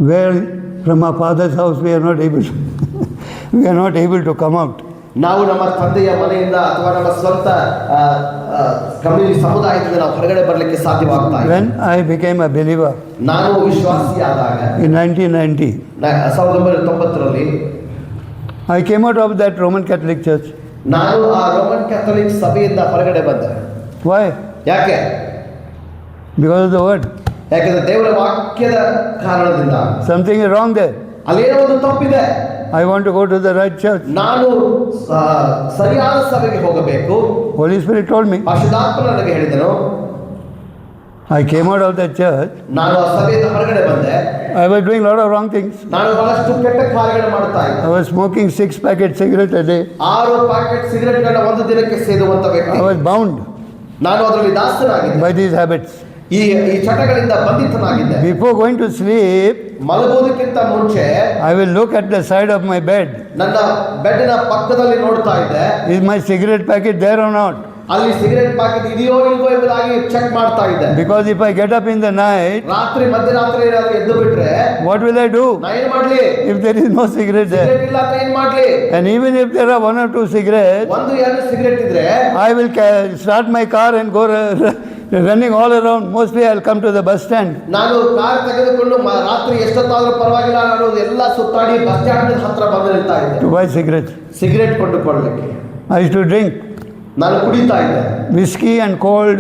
Where from our father's house we are not able to we are not able to come out. ನಾವು ನಮ್ಮ ತಂದೆಯ ಮನೆಯಿಂದ ಅಥವಾ ನಮ್ಮ ಸ್ವಂತ ಕಮ್ಯುನಿಟಿ ಸಮುದಾಯದಿಂದ ನಾವು ಹೊರಗಡೆ ಬರಲಿಕ್ಕೆ ಸಾಧ್ಯವಾಗ್ತಾ ಇಲ್ಲ. When I became a believer ನಾನು ವಿಶ್ವಾಸಿಯಾದಾಗ in 1990, 1990ರಲ್ಲಿ I came out of that Roman Catholic Church. ನಾನು ಆ ರೋಮನ್ ಕ್ಯಾಥೋಲಿಕ್ ಸಭೆಯಿಂದ ಹೊರಗಡೆ ಬಂದೆ. Why? ಯಾಕೆ? Because of the word. ಯಾಕೆಂದ್ರೆ ದೇವರ ವಾಕ್ಯದ ಕಾರಣದಿಂದ. Something is wrong there. ಅಲ್ಲೇನೋ ಒಂದು ತಪ್ಪಿದೆ. I want to go to the right church. ನಾನು ಸರಿಯಾದ ಸಭೆಗೆ ಹೋಗಬೇಕು. Holy Spirit told me. ಪರಿಶುದ್ಧಾತ್ಮ ನನಗೆ ಹೇಳಿದನು. I came out of that church. ನಾನು ಆ ಸಭೆಯಿಂದ ಹೊರಗಡೆ ಬಂದೆ. I was doing a lot of wrong things. ನಾನು ಬಹಳಷ್ಟು ಕೆಟ್ಟ ಕಾರ್ಯಗಳನ್ನು ಮಾಡ್ತಾ ಇದ್ದೆ. I was smoking 6 packets cigarette a day. 6 packet ಸಿಗರೆಟ್ಗಳನ್ನ ಒಂದು ದಿನಕ್ಕೆ ಸೇದುವಂತ ವ್ಯಕ್ತಿ. I was bound ನಾನು ಅದರಲ್ಲಿ ದಾಸನಾಗಿದ್ದೆ. by these habits. ಈ ಚಟಗಳಿಂದ ಬಂಧಿತನಾಗಿದ್ದೆ. Before going to sleep, ಮಲಗುವುದಕ್ಕಿಂತ ಮುಂಚೆ I will look at the side of my bed. ನನ್ನ ಬೆಡ್ಡಿನ ಪಕ್ಕದಲ್ಲಿ ನೋಡ್ತಾ ಇದ್ದೆ. Is my cigarette packet there or not? ಅಲ್ಲಿ ಸಿಗರೆಟ್ ಪ್ಯಾಕೆಟ್ ಇದೆಯೋ ಇಲ್ವೋ ಎಂಬುದಾಗಿ ಚೆಕ್ ಮಾಡ್ತಾ ಇದ್ದೆ. Because if I get up in the night, ರಾತ್ರಿ ಮಧ್ಯರಾತ್ರಿ ಏನಾದ್ರು ಎದ್ದು ಬಿಟ್ರೆ what will I do? ನಾ ಏನ್ ಮಾಡ್ಲಿ? If there is no cigarette there. Cigarette ಇಲ್ಲ ಅಂತ ಏನ್ ಮಾಡ್ಲಿ? And even if there are 1 or 2 cigarettes, 1-2 cigarette ಇದ್ರೆ I will start my car and go running all around. Mostly I'll come to the bus stand. ನಾನು car ತೆಗೆದುಕೊಂಡು ರಾತ್ರಿ ಎಷ್ಟೊತ್ತಾದ್ರೂ ಪರವಾಗಿಲ್ಲ ನಾನು ಎಲ್ಲ ಸುತ್ತಾಡಿ ಬಸ್ ಸ್ಟ್ಯಾಂಡ್ ಹತ್ರ ಬಂದು ನಿಲ್ತಾ ಇದ್ದೆ. To buy cigarettes. ಸಿಗರೆಟ್ ಕೊಂಡುಕೊಳ್ಳಲಿಕ್ಕೆ. I used to drink ನಾನು ಕುಡಿತಾ ಇದ್ದೆ. whiskey and cold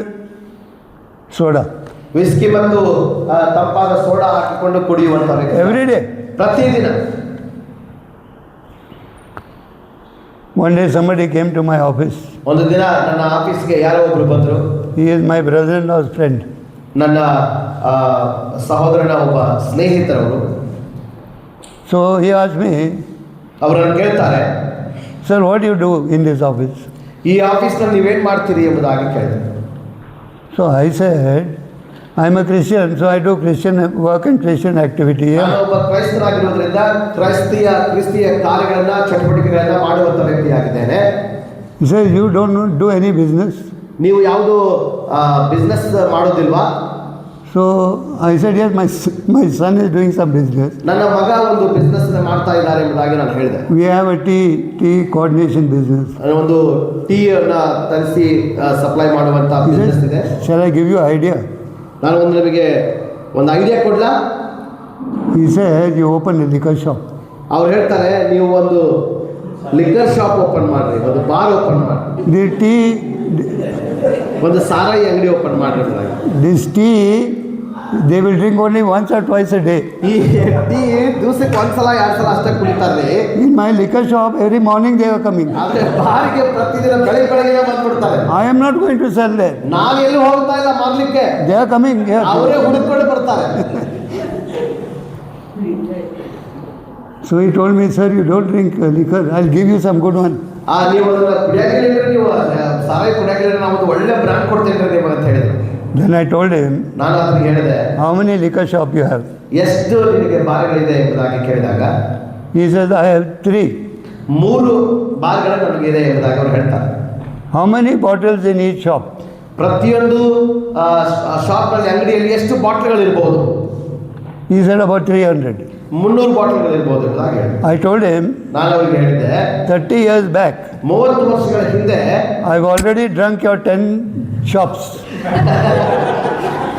soda. Whisky ಮತ್ತು ತಂಪಾದ ಸೋಡಾ ಹಾಕಿಕೊಂಡು ಕುಡಿಯುವಂತ ವ್ಯಕ್ತಿ. Every day. ಪ್ರತಿದಿನ. One day somebody came to my office. ಒಂದು ದಿನ ನನ್ನ ಆಫೀಸ್ಗೆ ಯಾರೋ ಒಬ್ರು ಬಂದರು. He is my brother-in-law's friend. ನನ್ನ ಸಹೋದರನ ಒಬ್ಬ ಸ್ನೇಹಿತರವರು. So he asked me, ಅವರನ್ನು ಕೇಳ್ತಾರೆ, sir, what do you do in this office? ಈ ಆಫೀಸ್ನಲ್ಲಿ ನೀವೇನು ಮಾಡ್ತೀರಿ ಎಂಬುದಾಗಿ ಕೇಳಿದೆ. So I said, I'm a Christian, so I do Christian work and Christian activity. ನಾನು Yeah? ಒಬ್ಬ ಕ್ರೈಸ್ತನಾಗಿರೋದ್ರಿಂದ ಕ್ರಿಸ್ತಿಯ ಕಾರ್ಯಗಳನ್ನ ಚಟುವಟಿಕೆಗಳನ್ನ ಮಾಡುವಂತ ವ್ಯಕ್ತಿಯಾಗಿದ್ದೇನೆ. He says, you don't do any business. ನೀವು ಯಾವುದು business ಮಾಡೋದಿಲ್ವಾ? So I said, yes, my son is doing some business. ನನ್ನ ಮಗ ಒಂದು ಬಿಸ್ನೆಸ್ ಮಾಡ್ತಾ ಇದ್ದಾರೆ ಎಂಬುದಾಗಿ ನಾನು ಹೇಳಿದೆ. We have a tea coordination business. ಒಂದು ಟೀ ಅನ್ನ ತರಿಸಿ ಸಪ್ಲೈ ಮಾಡುವಂತ He ಬಿಸ್ನೆಸ್ ಇದೆ. said, shall I give you idea? ನಾನು ನಿಮಗೆ ಒಂದು idea ಕೊಡ್ಲಾ? He said, you open a liquor shop. ಅವ್ರು ಹೇಳ್ತಾರೆ ನೀವು ಒಂದು ಲಿಕ್ಕರ್ ಶಾಪ್ ಓಪನ್ ಮಾಡ್ರಿ, ಒಂದು ಬಾರ್ ಓಪನ್ ಮಾಡ್ರಿ, The tea, ಒಂದು ಸಾರಾಯಿ ಅಂಗಡಿ ಓಪನ್ ಮಾಡ್ರಿ. this tea, they will drink only once or twice a day. ಈ ಟೀ ದಿವಸಕ್ಕೆ ಒಂದ್ಸಲ 2 ಸಲ ಅಷ್ಟೇ ಕುಡಿತಾರೆ. In my liquor shop, every morning they are coming. ಆದ್ರೆ ಬಾರಿಗೆ ಪ್ರತಿದಿನ ಬೆಳಗ್ಗೆ ಬಂದ್ಬಿಡ್ತಾರೆ. I am not going to sell there. ನಾನು ಎಲ್ಲೂ ಹೋಗ್ತಾ ಇಲ್ಲ ಮಾರ್ಲಿಕ್ಕೆ, They are coming here. ಅವರೇ ಹುಡುಕೊಂಡು ಬರ್ತಾರೆ. So he told me, sir, you don't drink liquor. I'll give you some good one. ನೀವು ಅದನ್ನ ಕುಡಿಯಾಗಿಲ್ಲ, ನೀವು ಸಾರಾಯಿ ಕುಡಿಯಾಗಿಲ್ಲ, ನಾವು ಒಂದು ಒಳ್ಳೆ ಬ್ರ್ಯಾಂಡ್ ಕೊಡ್ತೇನೆ ನಿಮಗೆ ಅಂತ ಹೇಳಿದ್ರು. Then I told him, ನಾನು ಅದಕ್ಕೆ ಹೇಳಿದೆ, how many liquor shop you have? ಎಷ್ಟು ನಿನಗೆ ಬಾರ್ಗಳಿದೆ ಎಂಬುದಾಗಿ ಕೇಳಿದಾಗ He says, I have 3. 3 ಬಾರ್ಗಳು ನನಗಿದೆ ಎಂಬುದಾಗಿ ಅವ್ರು ಹೇಳ್ತಾರೆ. How many bottles in each shop? ಪ್ರತಿಯೊಂದು ಶಾಪ್ನಲ್ಲಿ ಅಂಗಡಿಯಲ್ಲಿ ಎಷ್ಟು ಬಾಟ್ಲ್ಗಳು ಇರ್ಬೋದು? He said about 300. 300 ಬಾಟ್ಲ್ಗಳು ಇರ್ಬೋದು ಎಂಬುದಾಗಿ ಹೇಳಿದೆ. I told him, ನಾನು ಅವರಿಗೆ ಹೇಳಿದ್ದೆ, 30 years back, 30 ವರ್ಷಗಳ ಹಿಂದೆ I've already drunk your 10 shops.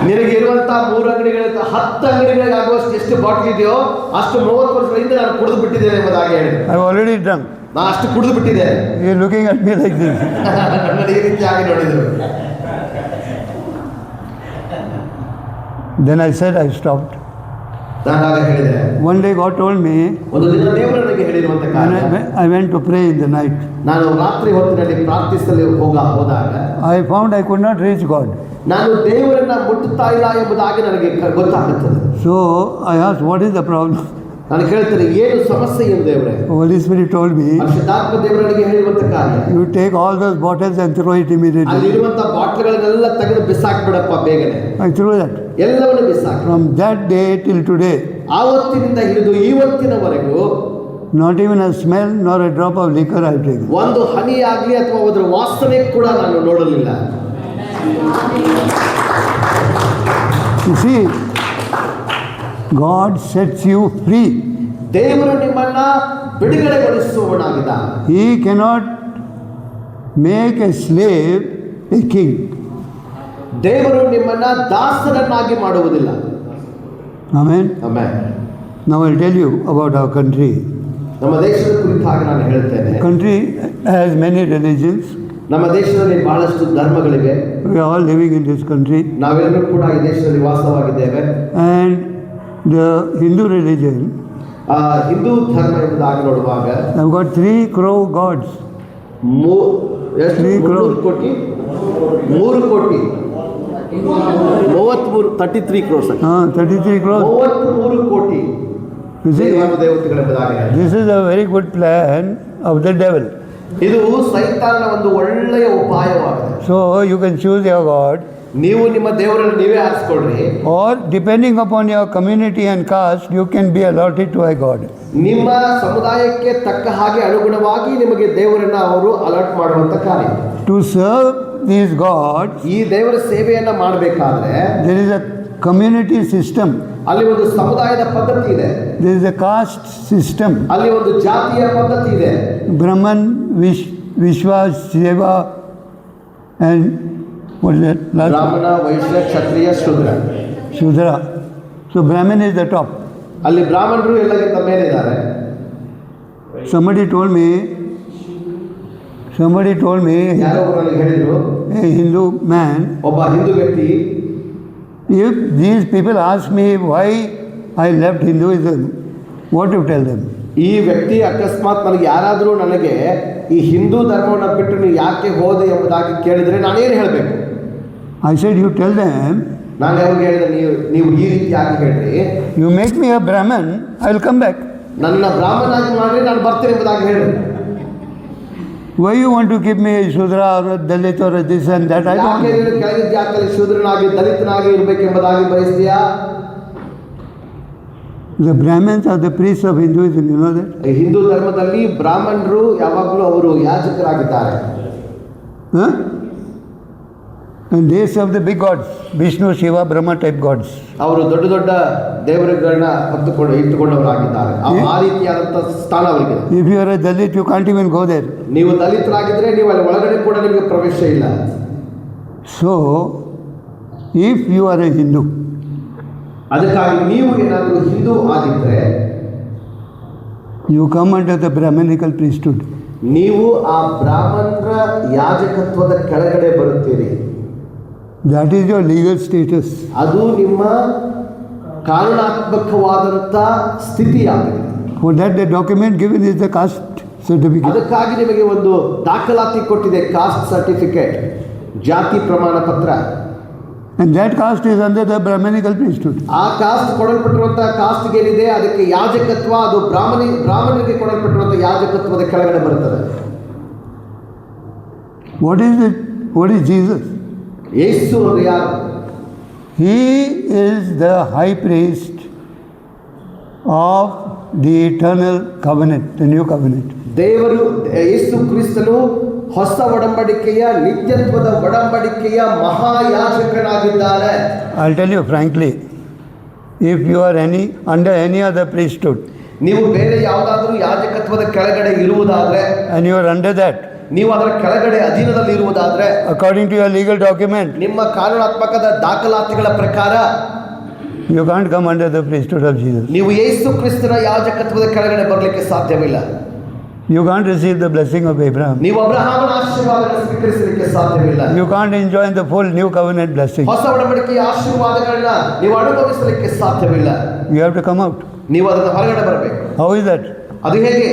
ನಿನಗೆ ಇರುವಂತ 3 ಅಂಗಡಿಗಳಿಂದ 10 ಅಂಗಡಿಗಳಿಗೆ ಆಗುವಷ್ಟು ಎಷ್ಟು ಬಾಟ್ಲ್ ಇದೆಯೋ ಅಷ್ಟು 30 ವರ್ಷಗಳ ಹಿಂದೆ ನಾನು ಕುಡಿದು ಬಿಟ್ಟಿದ್ದೇನೆ ಎಂಬುದಾಗಿ ಹೇಳಿದೆ. I've already drunk. ನಾನು ಅಷ್ಟು ಕುಡಿದು ಬಿಟ್ಟಿದ್ದೇನೆ. You're looking at me like this. ನನ್ನನ್ನು ಈ ರೀತಿಯಾಗಿ ನೋಡಿದ್ರು. Then I said, I stopped. ನಾನು ಆಗ ಹೇಳಿದೆ, One day God told me, ಒಂದು ದಿನ ದೇವರು ನನಗೆ ಹೇಳಿರುವಂತ when ಕಾರ್ಯ, I went to pray in the night, ನಾನು ರಾತ್ರಿ ಹೊತ್ತಿನಲ್ಲಿ ಪ್ರಾರ್ಥಿಸಲು ಹೋದಾಗ I found I could not reach God. ನಾನು ದೇವರನ್ನ ಮುಟ್ಟುತ್ತಾ ಇಲ್ಲ ಎಂಬುದಾಗಿ ನನಗೆ ಗೊತ್ತಾಗುತ್ತದೆ. So I asked, what is the problem? ನಾನು ಕೇಳ್ತೇನೆ, ಏನು ಸಮಸ್ಯೆ ಏನು ದೇವರೇ? Holy Spirit told me, ಪರಿಶುದ್ಧಾತ್ಮ ದೇವರಿಗೆ ಹೇಳಿರುವಂತ ಕಾರ್ಯ, you take all those bottles and throw it immediately. ಅಲ್ಲಿರುವಂತ ಬಾಟ್ಲ್ಗಳನ್ನೆಲ್ಲ ತೆಗೆದು ಬಿಸಾಕ್ಬಿಡಪ್ಪ ಬೇಗನೆ. I threw that. ಎಲ್ಲವನ್ನು ಬಿಸಾಕಿ. From that day till today, ಆವತ್ತಿನಿಂದ ಹಿಡಿದು ಇವತ್ತಿನವರೆಗೂ not even a smell nor a drop of liquor I've taken. ಒಂದು ಹನಿ ಆಗ್ಲಿ ಅಥವಾ ಅದರ ವಾಸನೆ ಕೂಡ ನಾನು ನೋಡಲಿಲ್ಲ. You see, God sets you free. ದೇವರು ನಿಮ್ಮನ್ನ ಬಿಡುಗಡೆಗೊಳಿಸುವವನಾಗಿದ್ದಾನೆ. He cannot make a slave a king. ದೇವರು ನಿಮ್ಮನ್ನ ದಾಸರನ್ನಾಗಿ ಮಾಡುವುದಿಲ್ಲ. Amen. Amen. Now I'll tell you about our country. ನಮ್ಮ ದೇಶದ ಕುರಿತಾಗಿ ನಾನು ಹೇಳ್ತೇನೆ. Country has many religions. ನಮ್ಮ ದೇಶದಲ್ಲಿ ಬಹಳಷ್ಟು ಧರ್ಮಗಳಿವೆ. We are all living in this country. ನಾವೆಲ್ಲರೂ ಕೂಡ ಈ ದೇಶದಲ್ಲಿ ವಾಸವಾಗಿದ್ದೇವೆ. And the Hindu religion, Hindu ಧರ್ಮ ಎಂಬುದಾಗಿ ನೋಡುವಾಗ I've got 3 crore gods. 3 ಕೋಟಿ 33 crores. 33 crores. 33 ಕೋಟಿ You see, ದೇವತೆಗಳೆಂಬುದಾಗಿ. this is a very good plan of the devil. ಇದು ಸೈತಾನನ ಒಂದು ಒಳ್ಳೆಯ ಉಪಾಯವಾಗಿದೆ. So you can choose your God, ನೀವು ನಿಮ್ಮ ದೇವರನ್ನು ನೀವೇ ಆರಿಸಿಕೊಳ್ಳ್ರಿ, or depending upon your community and caste, you can be allotted to a God. ನಿಮ್ಮ ಸಮುದಾಯಕ್ಕೆ ತಕ್ಕ ಹಾಗೆ ಅನುಗುಣವಾಗಿ ನಿಮಗೆ ದೇವರನ್ನ ಅವರು ಅಲಾಟ್ ಮಾಡುವಂತ ಕಾರ್ಯ. To serve these gods, ಈ ದೇವರ ಸೇವೆಯನ್ನ ಮಾಡಬೇಕಾದ್ರೆ there is a community system, ಅಲ್ಲಿ ಒಂದು ಸಮುದಾಯದ ಪದ್ಧತಿ ಇದೆ, there is a caste system. ಅಲ್ಲಿ ಒಂದು ಜಾತಿಯ ಪದ್ಧತಿ ಇದೆ. Brahman, Vishwa, Shiva, and what is that? Last? ಬ್ರಾಹ್ಮಣ, ವೈಶ್ಯ, ಕ್ಷತ್ರಿಯ, ಶೂದ್ರ. Shudra. So Brahman is the top. ಅಲ್ಲಿ ಬ್ರಾಹ್ಮಣರು ಎಲ್ಲಕ್ಕಿಂತ ಮೇಲೆ ಇದ್ದಾರೆ. Somebody told me, ಯಾರೋ ಒಬ್ಬರು ನನಗೆ ಹೇಳಿದ್ರು, a Hindu man, ಒಬ್ಬ ಹಿಂದೂ ವ್ಯಕ್ತಿ, if these people ask me why I left Hinduism, what to tell them? ಈ ವ್ಯಕ್ತಿ ಅಕಸ್ಮಾತ್ ನನಗೆ ಯಾರಾದರೂ ನನಗೆ ಈ ಹಿಂದೂ ಧರ್ಮವನ್ನು ಬಿಟ್ಟು ನೀವು ಯಾಕೆ ಹೋದೆ ಎಂಬುದಾಗಿ ಕೇಳಿದರೆ ನಾನೇನು ಹೇಳಬೇಕು? I said, you tell them, ನಾನು ಅವ್ರಿಗೆ ಹೇಳಿದೆ, ನೀವು ಈ ರೀತಿಯಾಗಿ ಹೇಳ್ರಿ, you make me a Brahman, I will come back. ನನ್ನ ಬ್ರಾಹ್ಮಣನಾಗಿ ಮಾಡ್ರಿ, ನಾನು ಬರ್ತೀನಿ ಎಂಬುದಾಗಿ ಹೇಳಿ. Why you want to keep me a Shudra or a Dalit or a this and that? I ಯಾಕೆ don't. ನೀನು ಕೆಳಗಿದ್ದ ಜಾಗದಲ್ಲಿ ಶೂದ್ರನಾಗಿ ದಲಿತನಾಗಿ ಇರಬೇಕೆಂಬುದಾಗಿ ಬಯಸ್ತೀಯಾ? The Brahmins are the priests of Hinduism, you know that? Hindu ಧರ್ಮದಲ್ಲಿ ಬ್ರಾಹ್ಮಣರು ಯಾವಾಗಲೂ ಅವರು ಯಾಜಕರಾಗಿದ್ದಾರೆ. Huh? And they serve the big gods, Vishnu, Shiva, Brahma type gods. ಅವರು ದೊಡ್ಡ ದೊಡ್ಡ ದೇವರುಗಳನ್ನ ಇಟ್ಟುಕೊಂಡವರಾಗಿದ್ದಾರೆ. ಆ ರೀತಿಯಾದಂಥ ಸ್ಥಾನ ಅವರಿಗೆ. If you are a Dalit, you can't even go there. ನೀವು ದಲಿತರಾಗಿದ್ರೆ ನೀವು ಅಲ್ಲಿ ಒಳಗಡೆ ಕೂಡ ನಿಮಗೆ ಪ್ರವೇಶ ಇಲ್ಲ. So, if you are a Hindu, ಅದಕ್ಕಾಗಿ ನೀವು ಏನಾದರೂ ಹಿಂದೂ ಆಗಿದ್ರೆ you come under the Brahminical priesthood. ನೀವು ಆ ಬ್ರಾಹ್ಮಣರ ಯಾಜಕತ್ವದ ಕೆಳಗಡೆ ಬರುತ್ತೀರಿ. That is your legal status. ಅದು ನಿಮ್ಮ ಕಾನೂನಾತ್ಮಕವಾದಂಥ ಸ್ಥಿತಿಯಾಗಿದೆ. For that, the document given is the caste certificate. ಅದಕ್ಕಾಗಿ ನಿಮಗೆ ಒಂದು ದಾಖಲಾತಿ ಕೊಟ್ಟಿದೆ, ಕಾಸ್ಟ್ ಸರ್ಟಿಫಿಕೇಟ್, ಜಾತಿ ಪ್ರಮಾಣ ಪತ್ರ. And that caste is under the Brahminical priesthood. ಆ ಕಾಸ್ಟ್ ಕೊಡಲ್ಪಟ್ಟಿರುವಂತಹ ಕಾಸ್ಟ್ಗೆ ಏನಿದೆ ಅದಕ್ಕೆ ಯಾಜಕತ್ವ, ಅದು ಬ್ರಾಹ್ಮಣರಿಗೆ ಕೊಡಲ್ಪಟ್ಟಿರುವಂಥ ಯಾಜಕತ್ವದ ಕೆಳಗಡೆ ಬರುತ್ತದೆ. What is it? What is Jesus? ಯೇಸು ಅವರು ಯಾರು? He is the high priest of the eternal covenant, the new covenant. ದೇವರು ಯೇಸು ಕ್ರಿಸ್ತನು ಹೊಸ ಒಡಂಬಡಿಕೆಯ ನಿತ್ಯತ್ವದ ಒಡಂಬಡಿಕೆಯ ಮಹಾಯಾಜಕನಾಗಿದ್ದಾರೆ. I'll tell you frankly, if you are under any other priesthood, ನೀವು ಬೇರೆ ಯಾವುದಾದ್ರೂ ಯಾಜಕತ್ವದ ಕೆಳಗಡೆ ಇರುವುದಾದ್ರೆ, and you are under that, ನೀವು ಅದರ ಕೆಳಗಡೆ ಅಧೀನದಲ್ಲಿ ಇರುವುದಾದ್ರೆ, according to your legal document, ನಿಮ್ಮ ಕಾನೂನಾತ್ಮಕದ ದಾಖಲಾತಿಗಳ ಪ್ರಕಾರ you can't come under the priesthood of Jesus. ನೀವು ಯೇಸು ಕ್ರಿಸ್ತನ ಯಾಜಕತ್ವದ ಕೆಳಗಡೆ ಬರಲಿಕ್ಕೆ ಸಾಧ್ಯವಿಲ್ಲ. You can't receive the blessing of Abraham. ನೀವು ಅಬ್ರಹಾಮನ ಆಶೀರ್ವಾದಗಳನ್ನು ಸ್ವೀಕರಿಸಲಿಕ್ಕೆ ಸಾಧ್ಯವಿಲ್ಲ. You can't enjoy the full new covenant blessing. ಹೊಸ ಒಡಂಬಡಿಕೆಯ ಆಶೀರ್ವಾದಗಳನ್ನ ನೀವು ಅನುಭವಿಸಲಿಕ್ಕೆ ಸಾಧ್ಯವಿಲ್ಲ. You have to come out. ನೀವು ಅದನ್ನು ಹೊರಗಡೆ ಬರಬೇಕು. How is that? ಅದು ಹೇಗೆ?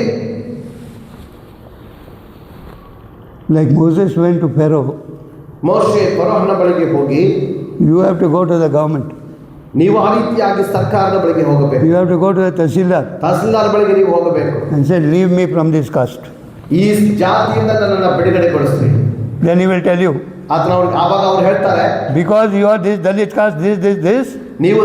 Like Moses went to Pharaoh, ಮೋಶೆ ಫರೋಹನ ಬಳಿಗೆ ಹೋಗಿ, you have to go to the government. ನೀವು ಆ ರೀತಿಯಾಗಿ ಸರ್ಕಾರದ ಬಳಿಗೆ ಹೋಗಬೇಕು. You have to go to the Tahsildar tahsildar ಬಳಿಗೆ ನೀವು ಹೋಗಬೇಕು. and say, leave me from this caste. ಈ ಜಾತಿಯಿಂದ ನನ್ನನ್ನು ಬಿಡುಗಡೆಗೊಳಿಸ್ರಿ. Then he will tell you, ಆವಾಗ ಅವ್ರು ಹೇಳ್ತಾರೆ, because you are this Dalit caste, this, ನೀವು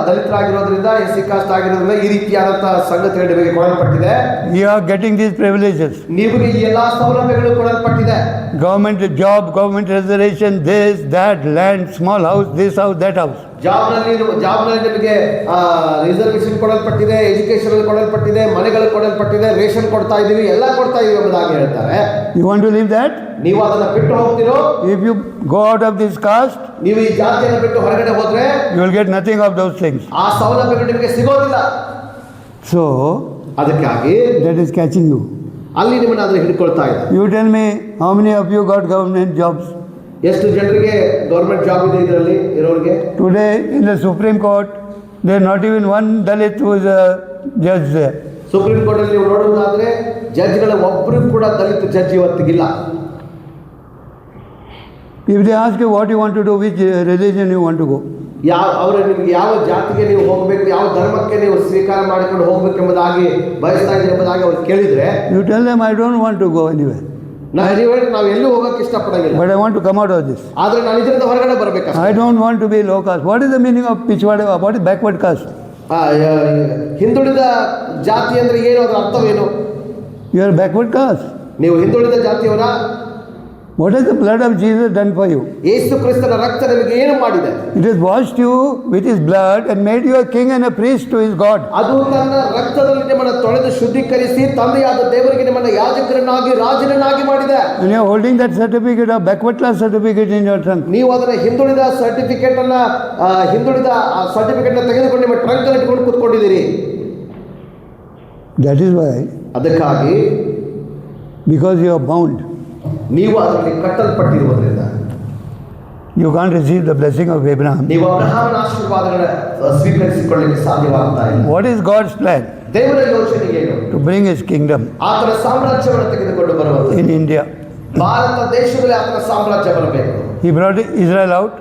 ದಲಿತರಾಗಿರೋದ್ರಿಂದ, ಎಸ್ಸಿ ಕಾಸ್ಟ್ ಆಗಿರೋದ್ರಿಂದ ಈ ರೀತಿಯಾದಂತಹ ಸಂಗತಿಗಳು ನಿಮಗೆ ಕೊಡಲ್ಪಟ್ಟಿದೆ. you are getting these privileges. ನಿಮಗೆ ಈ ಎಲ್ಲಾ ಸೌಲಭ್ಯಗಳು ಕೊಡಲ್ಪಟ್ಟಿದೆ. Government job, government reservation, this, that, land, small house, this house, that house. ಜಾಬ್ನಲ್ಲಿ ನಿಮಗೆ ರಿಸರ್ವೇಶನ್ ಕೊಡಲ್ಪಟ್ಟಿದೆ, ಎಜುಕೇಶನ್ ಕೊಡಲ್ಪಟ್ಟಿದೆ, ಮನೆಗಳು ಕೊಡಲ್ಪಟ್ಟಿದೆ, ರೇಷನ್ ಕೊಡ್ತಾ ಇದೀವಿ, ಎಲ್ಲ ಕೊಡ್ತಾ ಇದೀವಿ ಎಂಬುದಾಗಿ ಹೇಳ್ತಾರೆ. You want to leave that? ನೀವು ಅದನ್ನ ಬಿಟ್ಟು ಹೋಗ್ತಿರೋ? If you go out of this caste, ನೀವು ಈ ಜಾತಿಯನ್ನು ಬಿಟ್ಟು ಹೊರಗಡೆ ಹೋದ್ರೆ you will get nothing of those things. ಆ ಸೌಲಭ್ಯಗಳು ನಿಮಗೆ ಸಿಗೋದಿಲ್ಲ. So, ಅದಕ್ಕಾಗಿ that is catching you. ಅಲ್ಲಿ ನಿಮ್ಮನ್ನ ಅದು ಹಿಡ್ಕೊಳ್ತಾ ಇದೆ. You tell me, how many of you got government jobs? ಎಷ್ಟು ಜನರಿಗೆ ಗೌರ್ಮೆಂಟ್ ಜಾಬ್ ಇದೆ ಇದರಲ್ಲಿ ಇರೋರಿಗೆ? Today in the Supreme Court, there is not even one Dalit who is a judge there. Supreme court ಅಲ್ಲಿ ನೀವು ನೋಡುವುದಾದ್ರೆ ಜಡ್ಜ್ಗಳ ಒಬ್ಬರು ಕೂಡ ದಲಿತ judge ಇವತ್ತಿಗಿಲ್ಲ. If they ask you what you want to do, which religion you want to go, ಅವರು ನಿಮ್ಗೆ ಯಾವ ಜಾತಿಗೆ ನೀವು ಹೋಗಬೇಕು, ಯಾವ ಧರ್ಮಕ್ಕೆ ನೀವು ಸ್ವೀಕಾರ ಮಾಡಿಕೊಂಡು ಹೋಗ್ಬೇಕೆಂಬುದಾಗಿ ಬಯಸ್ತಾ ಇದ್ದೀರಿ ಎಂಬುದಾಗಿ ಅವ್ರು ಕೇಳಿದ್ರೆ, you tell them, I don't want to go anywhere, ನಾವು ಎಲ್ಲೂ ಹೋಗಕ್ಕೆ ಇಷ್ಟಪಡಂಗಿಲ್ಲ, but I want to come out of this. ಆದ್ರೆ ನಾನು ಇದರಿಂದ ಹೊರಗಡೆ ಬರ್ಬೇಕು. I don't want to be low caste. What is the meaning of Pichwada? What is backward caste? ಹಿಂದುಳಿದ ಜಾತಿ ಅಂದ್ರೆ ಏನು, ಅದರ ಅರ್ಥವೇನು? You are backward caste. ನೀವು ಹಿಂದುಳಿದ ಜಾತಿಯವರ? What has the blood of Jesus done for you? ಯೇಸು ಕ್ರಿಸ್ತನ ರಕ್ತ ನಿಮಗೆ ಏನು ಮಾಡಿದೆ? It has washed you with his blood and made you a king and a priest to his God. ಅದು ತನ್ನ ರಕ್ತದಲ್ಲಿ ನಿಮ್ಮನ್ನು ತೊಳೆದು ಶುದ್ಧೀಕರಿಸಿ ತಂದೆಯಾದ ದೇವರಿಗೆ ನಿಮ್ಮನ್ನು ಯಾಜಕರನ್ನಾಗಿ ರಾಜನನ್ನಾಗಿ ಮಾಡಿದೆ. And you are holding that certificate of backward class certificate in your trunk. ನೀವು ಅದನ್ನ ಹಿಂದುಳಿದ ಸರ್ಟಿಫಿಕೇಟ್ ಅನ್ನ ತೆಗೆದುಕೊಂಡು ನಿಮ್ಮ ಟ್ರಂಕ್ ಅಲ್ಲಿ ಇಟ್ಕೊಂಡು ಕೂತ್ಕೊಂಡಿದ್ದೀರಿ. That is why, ಅದಕ್ಕಾಗಿ because you are bound, ನೀವು ಅದರಲ್ಲಿ ಕಟ್ಟಲ್ಪಟ್ಟಿರುವುದರಿಂದ you can't receive the blessing of Abraham. ನೀವು ಅಬ್ರಹಾಮನ ಆಶೀರ್ವಾದಗಳನ್ನು ಸ್ವೀಕರಿಸಿಕೊಳ್ಳಲಿಕ್ಕೆ ಸಾಧ್ಯವಾಗ್ತಾ ಇಲ್ಲ. What is God's plan? ದೇವರ ಯೋಚನೆ ಏನು? To bring his kingdom ಆತನ ಸಾಮ್ರಾಜ್ಯವನ್ನು ತೆಗೆದುಕೊಂಡು ಬರುವುದು. in India. ಭಾರತ ದೇಶದಲ್ಲಿ ಆತನ ಸಾಮ್ರಾಜ್ಯ ಬರಬೇಕು. He brought Israel out.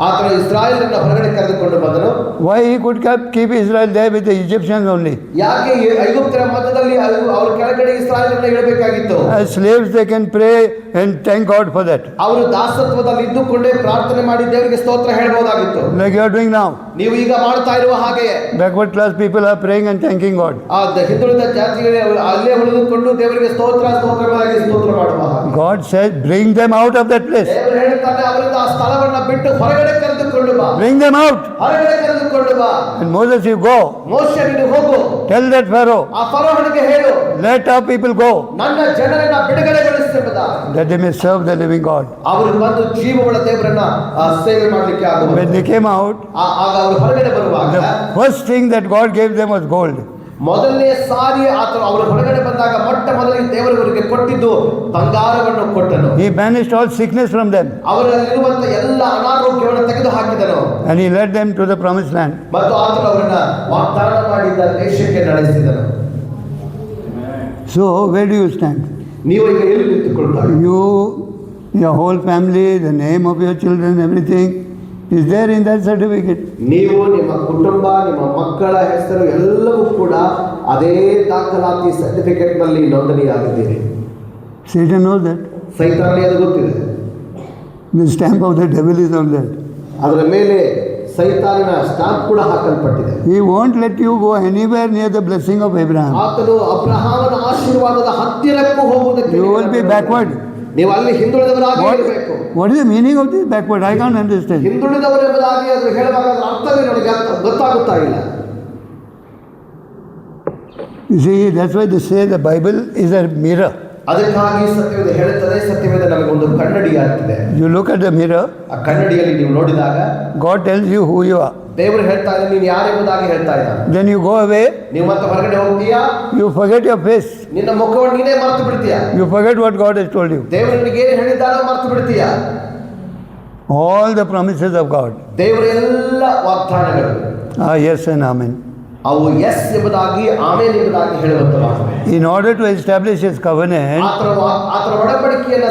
ಆತನು ಇಸ್ರಾಯೇಲರನ್ನು ಹೊರಗಡೆ ಕರೆದುಕೊಂಡು ಬಂದನು. Why he could keep Israel there with the Egyptians only? ಯಾಕೆ ಐಗುಪ್ತರ ಮಧ್ಯದಲ್ಲಿ ಅವ್ರ ಕೆಳಗಡೆ ಇಸ್ರಾಯೇಲರನ್ನು ಇಡಬೇಕಾಗಿತ್ತು? As slaves they can pray and thank God for that. ಅವರು ದಾಸತ್ವದಲ್ಲಿ ಇದ್ದುಕೊಂಡೇ ಪ್ರಾರ್ಥನೆ ಮಾಡಿ ದೇವರಿಗೆ ಸ್ತೋತ್ರ ಹೇಳಬಹುದಾಗಿತ್ತು. Like you are doing now. ನೀವು ಈಗ ಮಾಡ್ತಾ ಇರುವ ಹಾಗೆ Backward class people are praying and thanking God. ಹಿಂದುಳಿದ ಜಾತಿಗಳೇ ಅಲ್ಲೇ ಉಳಿದುಕೊಂಡು ದೇವರಿಗೆ ಸ್ತೋತ್ರ ಮಾಡುವ ಹಾಗೆ. God said, bring them out of that place. ದೇವರು ಹೇಳ್ತಾನೆ, ಅವರಿಂದ ಆ ಸ್ಥಳವನ್ನ ಬಿಟ್ಟು ಹೊರಗಡೆ ಕರೆದುಕೊಂಡು ಬಾ. Bring them out. ಹೊರಗಡೆ ಕರೆದುಕೊಂಡು ಬಾ. And Moses, you go. ಮೋಶೆ, ನೀನು ಹೋಗು. Tell that Pharaoh. ಆ ಫರೋಹನಿಗೆ ಹೇಳು, Let our people go. ನನ್ನ ಜನರನ್ನ ಬಿಡುಗಡೆಗೊಳಿಸಬಹುದಾ? That they may serve the living God. ಅವರು ಬಂದು ಜೀವವುಳ್ಳ ದೇವರನ್ನ ಸೇವೆ ಮಾಡಲಿಕ್ಕೆ ಆಗುವುದು. When they came out, ಆಗ ಅವರು ಹೊರಗಡೆ ಬರುವಾಗ the first thing that God gave them was gold. ಮೊದಲನೇ ಸಾರಿ ಆತನು ಅವರು ಹೊರಗಡೆ ಬಂದಾಗ ಮೊಟ್ಟ ಮೊದಲಿಗೆ ದೇವರು ಅವರಿಗೆ ಕೊಟ್ಟಿದ್ದು ಬಂಗಾರವನ್ನು ಕೊಟ್ಟನು. He banished all sickness from them. ಅವರಲ್ಲಿರುವಂತ ಎಲ್ಲ ಅನಾರೋಗ್ಯವನ್ನು ತೆಗೆದು ಹಾಕಿದನು. And he led them to the promised land. ಮತ್ತು ಆತನು ಅವರನ್ನ ವಾಗ್ದಾನ ಮಾಡಿದ್ದ ದೇಶಕ್ಕೆ ನಡೆಸಿದನು. So where do you stand? ನೀವು ಈಗ ಎಲ್ಲಿ ನಿಂತುಕೊಳ್ತಾರೆ? You, your whole family, the name of your children, everything is there in that certificate. ನೀವು, ನಿಮ್ಮ ಕುಟುಂಬ, ನಿಮ್ಮ ಮಕ್ಕಳ ಹೆಸರು ಎಲ್ಲವೂ ಕೂಡ ಅದೇ ದಾಖಲಾತಿ ಸರ್ಟಿಫಿಕೇಟ್ ನಲ್ಲಿ ನೋಂದಣಿಯಾಗಿದ್ದೀರಿ. Satan knows that. ಸೈತಾನಿಗೆ ಅದು ಗೊತ್ತಿದೆ. The stamp of the devil is on that. ಅದರ ಮೇಲೆ ಸೈತಾನಿನ ಸ್ಟಾಂಪ್ ಕೂಡ ಹಾಕಲ್ಪಟ್ಟಿದೆ. He won't let you go anywhere near the blessing of Abraham. ಆತನು ಅಬ್ರಹಾಮನ ಆಶೀರ್ವಾದದ ಹತ್ತಿರಕ್ಕೂ ಹೋಗುವುದಕ್ಕೆ You will be backward. ನೀವು ಅಲ್ಲಿ ಹಿಂದುಳಿದವರಾಗಿ ಇರಬೇಕು. What is the meaning of this backward? I can't understand. ಹಿಂದುಳಿದವರೆಂಬುದಾಗಿ ಅದು ಹೇಳುವಾಗ ಅದರ ಅರ್ಥವೇ ನನಗೆ ಗೊತ್ತಾಗುತ್ತಾ ಇಲ್ಲ. You see, that's why they say the Bible is a mirror. ಅದಕ್ಕಾಗಿ ಸತ್ಯವೇದ ಹೇಳುತ್ತದೆ, ಸತ್ಯವೇದ ನಮಗೆ ಒಂದು ಕನ್ನಡಿಯಾಗಿದೆ. You look at the mirror, ಆ ಕನ್ನಡಿಯಲ್ಲಿ ನೀವು ನೋಡಿದಾಗ God tells you who you are. ದೇವರು ಹೇಳ್ತಾ ಇದ್ದಾನೆ, ನೀನು ಯಾರೆಂಬುದಾಗಿ ಹೇಳ್ತಾ ಇದ್ದಾನೆ. Then you go away, ನೀವು ಮತ್ತೆ ಹೊರಗಡೆ ಹೋಗ್ತೀಯಾ, you forget your face. ನಿನ್ನ ಮುಖವನ್ನು ನೀನೇ ಮರೆತು ಬಿಡ್ತೀಯಾ. You forget what God has told you. ದೇವರು ನಿನಗೆ ಏನು ಹೇಳಿದ್ದಾನೋ ಮರೆತು ಬಿಡ್ತೀಯಾ. All the promises of God ದೇವರ ಎಲ್ಲ ವಾಗ್ದಾನಗಳು are yes and amen. ಅವು ಎಸ್ ಎಂಬುದಾಗಿ ಆಮೇಲೆ ಎಂಬುದಾಗಿ ಹೇಳುವಂತವಾಗಿದೆ. In order to establish His covenant, ಆತನ ಒಡಂಬಡಿಕೆಯನ್ನು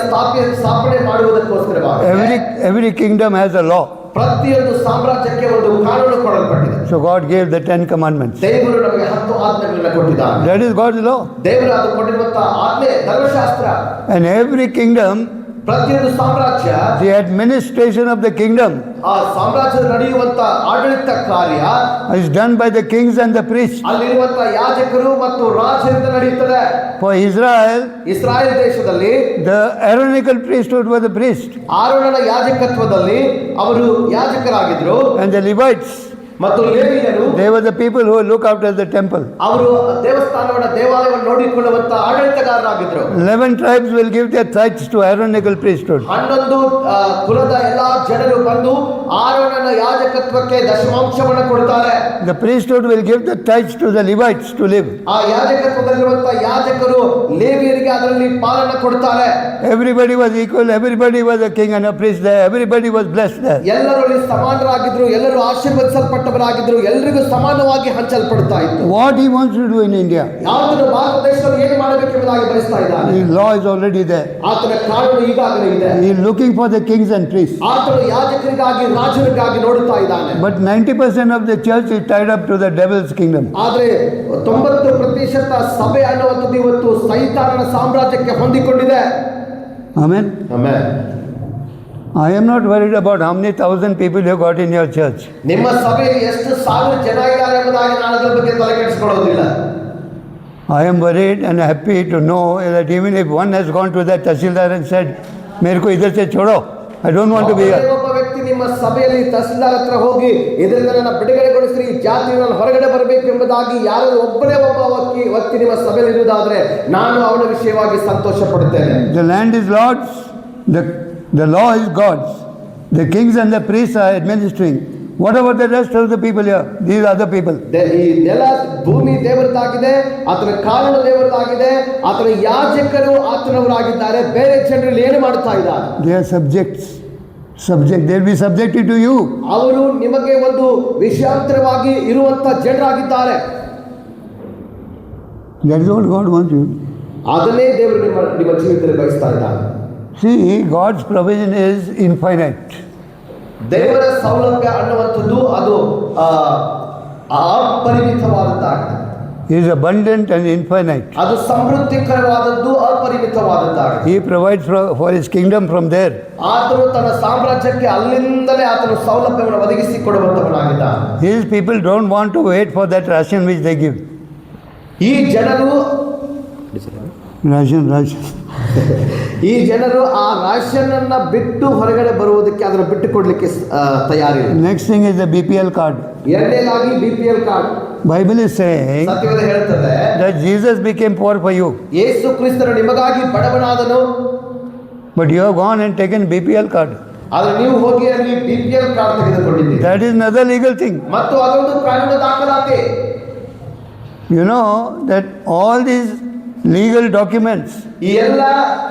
ಸ್ಥಾಪನೆ ಮಾಡುವುದಕ್ಕೋಸ್ಕರವಾಗಿ every kingdom has a law. ಪ್ರತಿಯೊಂದು ಸಾಮ್ರಾಜ್ಯಕ್ಕೆ ಒಂದು ಕಾನೂನು ಕೊಡಲ್ಪಟ್ಟಿದೆ. So God gave the 10 commandments. ದೇವರು ನಮಗೆ 10 ಆಜ್ಞೆಗಳನ್ನು ಕೊಟ್ಟಿದ್ದಾನೆ. That is God's law. ದೇವರು ಅದು ಕೊಟ್ಟಿರುವಂತಹ ಆಜ್ಞೆ ಧರ್ಮಶಾಸ್ತ್ರ. And every kingdom, ಪ್ರತಿಯೊಂದು ಸಾಮ್ರಾಜ್ಯ, the administration of the kingdom ಆ ಸಾಮ್ರಾಜ್ಯದ ನಡೆಯುವಂತ ಆಡಳಿತ ಕಾರ್ಯ is done by the kings and the priests. ಅಲ್ಲಿರುವಂತ ಯಾಜಕರು ಮತ್ತು ರಾಜರಿಂದ ನಡೆಯುತ್ತದೆ. For Israel, ಇಸ್ರಾಯೇಲ್ ದೇಶದಲ್ಲಿ the Aaronical priesthood was the priest, ಆರೋನನ ಯಾಜಕತ್ವದಲ್ಲಿ ಅವರು ಯಾಜಕರಾಗಿದ್ರು. and the Levites, ಮತ್ತು ಲೇವಿಯರು, they were the people who look after the temple. ಅವರು ದೇವಸ್ಥಾನವನ್ನ ದೇವಾಲಯವನ್ನು ನೋಡಿಕೊಳ್ಳುವಂತ ಆಡಳಿತಗಾರರಾಗಿದ್ರು. 11 tribes will give their tithes to Aaronical priesthood. 11 ಕುಲದ ಎಲ್ಲಾ ಜನರು ಬಂದು ಆರೋನನ ಯಾಜಕತ್ವಕ್ಕೆ ದಶಮಾಂಶವನ್ನು ಕೊಡ್ತಾರೆ. The priesthood will give the tithes to the Levites to live. ಆ ಯಾಜಕತ್ವದಲ್ಲಿರುವಂತ ಯಾಜಕರು ಲೇವಿಯರಿಗೆ ಅದರಲ್ಲಿ ಪಾಲನೆ ಕೊಡ್ತಾರೆ. Everybody was equal, everybody was a king and a priest there, everybody was blessed there. ಎಲ್ಲರೂ ಅಲ್ಲಿ ಸಮಾನರಾಗಿದ್ರು, ಎಲ್ಲರೂ ಆಶೀರ್ವದಿಸಲ್ಪಟ್ಟವರಾಗಿದ್ರು, ಎಲ್ಲರಿಗೂ ಸಮಾನವಾಗಿ ಹಂಚಲ್ಪಡ್ತಾ ಇತ್ತು. What he wants to do in India, ಆತನು ಭಾರತ ದೇಶದಲ್ಲಿ ಏನು ಮಾಡಬೇಕೆಂಬುದಾಗಿ ಬಯಸ್ತಾ ಇದ್ದಾನೆ. his law is already there. ಆತನ ಕಾನೂನು ಈಗಾಗಲೇ ಇದೆ. He is looking for the kings and priests. ಆತನು ಯಾಜಕರಿಗಾಗಿ ರಾಜರಿಗಾಗಿ ನೋಡುತ್ತಾ ಇದ್ದಾನೆ. But 90% of the church is tied up to the devil's kingdom. ಆದರೆ 90% ಸಭೆ ಅನ್ನುವಂಥದ್ದು ಇವತ್ತು ಸೈತಾನನ ಸಾಮ್ರಾಜ್ಯಕ್ಕೆ ಹೊಂದಿಕೊಂಡಿದೆ. Amen. Amen. I am not worried about how many thousand people you got in your church. ನಿಮ್ಮ ಸಭೆಯಲ್ಲಿ ಎಷ್ಟು ಸಾವಿರ ಜನ ಇದ್ದಾರೆ ಎಂಬುದಾಗಿ ನಾನು ಅದರ ಬಗ್ಗೆ ತಲೆ ಕೆಡಿಸಿಕೊಳ್ಳೋದಿಲ್ಲ. I am worried and happy to know that even if one has gone to that tahsildar and said, "मेरे को इधर से छोड़ो, I don't want to be here." ಒಬ್ಬ ವ್ಯಕ್ತಿ ನಿಮ್ಮ ಸಭೆಯಲ್ಲಿ ತಹಸೀಲ್ದಾರ್ ಹತ್ರ ಹೋಗಿ ಇದರಿಂದ ನನ್ನ ಬಿಡುಗಡೆಗೊಳಿಸಿ ಜಾತಿ ನಾನು ಹೊರಗಡೆ ಬರಬೇಕು ಎಂಬುದಾಗಿ ಯಾರಾದರೂ ಒಬ್ಬನೇ ಒಬ್ಬ ವ್ಯಕ್ತಿ ನಿಮ್ಮ ಸಭೆಯಲ್ಲಿ ಇರುವುದಾದ್ರೆ ನಾನು ಅವನ ವಿಷಯವಾಗಿ ಸಂತೋಷ ಪಡುತ್ತೇನೆ. The land is Lord's, the law is God's. The kings and the priests are administering. What about the rest of the people here? These other people. ಈ ನೆಲ ಭೂಮಿ ದೇವರದಾಗಿದೆ, ಆತನ ಕಾನೂನು ದೇವರದಾಗಿದೆ, ಆತನ ಯಾಜಕರು ಆತನವರಾಗಿದ್ದಾರೆ. ಬೇರೆ ಜನರಲ್ಲಿ ಏನು ಮಾಡ್ತಾ ಇದ್ದಾರೆ? They are subjects. They will be subjected to you. ಅವರು ನಿಮಗೆ ಒಂದು ವಿಷಯಾಂತರವಾಗಿ ಇರುವಂತ ಜನರಾಗಿದ್ದಾರೆ. That is what God wants you. ಅದನ್ನೇ ದೇವರು ನಿಮ್ಮ ಜೀವಿತದಲ್ಲಿ ಬಯಸ್ತಾ ಇದ್ದಾರೆ. See, God's provision is infinite. ದೇವರ ಸೌಲಭ್ಯ ಅನ್ನುವಂಥದ್ದು ಅದು ಅಪರಿಮಿತವಾದದ್ದಾಗಿದೆ. He is abundant and infinite. ಅದು ಸಮೃದ್ಧಿಕರವಾದದ್ದು, ಅಪರಿಮಿತವಾದದ್ದಾಗಿದೆ. He provides for his kingdom from there. ಆತನು ತನ್ನ ಸಾಮ್ರಾಜ್ಯಕ್ಕೆ ಅಲ್ಲಿಂದಲೇ ಆತನು ಸೌಲಭ್ಯವನ್ನು ಒದಗಿಸಿಕೊಡುವಂತವನಾಗಿದ್ದಾನೆ. His people don't want to wait for that ration which they give. ಈ ಜನರು ಈ ಜನರು ಆ ರೇಷನ್ ಅನ್ನ ಬಿಟ್ಟು ಹೊರಗಡೆ ಬರುವುದಕ್ಕೆ, ಅದನ್ನು ಬಿಟ್ಟು ಕೊಡ್ಲಿಕ್ಕೆ ತಯಾರಿಲ್ಲ. Next thing is the BPL card. ಎರಡನೇದಾಗಿ BPL card. Bible is saying ಸತ್ಯವೇದ ಹೇಳ್ತದೆ that Jesus became poor for you, ಯೇಸು ಕ್ರಿಸ್ತನು ನಿಮಗಾಗಿ ಬಡವನಾದನು, but you have gone and taken BPL card. ಆದ್ರೆ ನೀವು ಹೋಗಿ ಅಲ್ಲಿ BPL ಕಾರ್ಡ್ ತೆಗೆದುಕೊಂಡಿದ್ದೀರಿ. That is another legal thing. ಮತ್ತು ಅದೊಂದು ಕಾನೂನು ದಾಖಲಾತಿ. You know that all these legal documents, ಈ ಎಲ್ಲ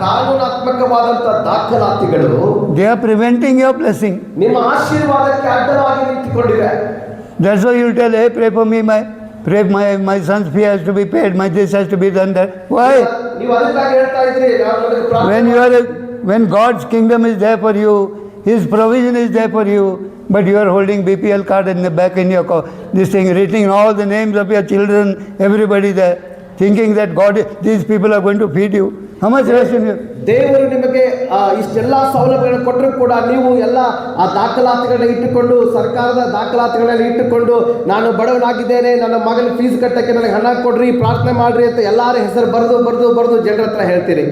ಕಾನೂನಾತ್ಮಕವಾದಂತ ದಾಖಲಾತಿಗಳು they are preventing your blessing. ನಿಮ್ಮ ಆಶೀರ್ವಾದಕ್ಕೆ ಅಡ್ಡವಾಗಿ ನಿಂತುಕೊಂಡಿವೆ. That's why you'll tell, hey, pray for me, my son's fee has to be paid, my this has to be done, that. Why? ನೀವು ಅದಕ್ಕಾಗಿ ಹೇಳ್ತಾ ಇದ್ರಿ, ನಾನು ನನಗೆ ಪ್ರಾರ್ಥನೆ When God's kingdom is there for you, His provision is there for you, but you are holding BPL card in the back in your this thing, writing all the names of your children, everybody there, thinking that these people are going to feed you. How much ration you? ದೇವರು ನಿಮಗೆ ಇಷ್ಟೆಲ್ಲ ಸೌಲಭ್ಯಗಳನ್ನು ಕೊಟ್ಟರು ಕೂಡ ನೀವು ಎಲ್ಲ ಆ ದಾಖಲಾತಿಗಳನ್ನ ಇಟ್ಟುಕೊಂಡು, ಸರ್ಕಾರದ ದಾಖಲಾತಿಗಳನ್ನ ಇಟ್ಟುಕೊಂಡು, ನಾನು ಬಡವನಾಗಿದ್ದೇನೆ, ನನ್ನ ಮಗನ ಫೀಸ್ ಕಟ್ಟಕ್ಕೆ ನನಗೆ ಹಣ ಕೊಡ್ರಿ, ಪ್ರಾರ್ಥನೆ ಮಾಡ್ರಿ ಅಂತ ಎಲ್ಲಾರ ಹೆಸರು ಬರೆದು ಜನರ ಹತ್ರ ಹೇಳ್ತೀರಿ.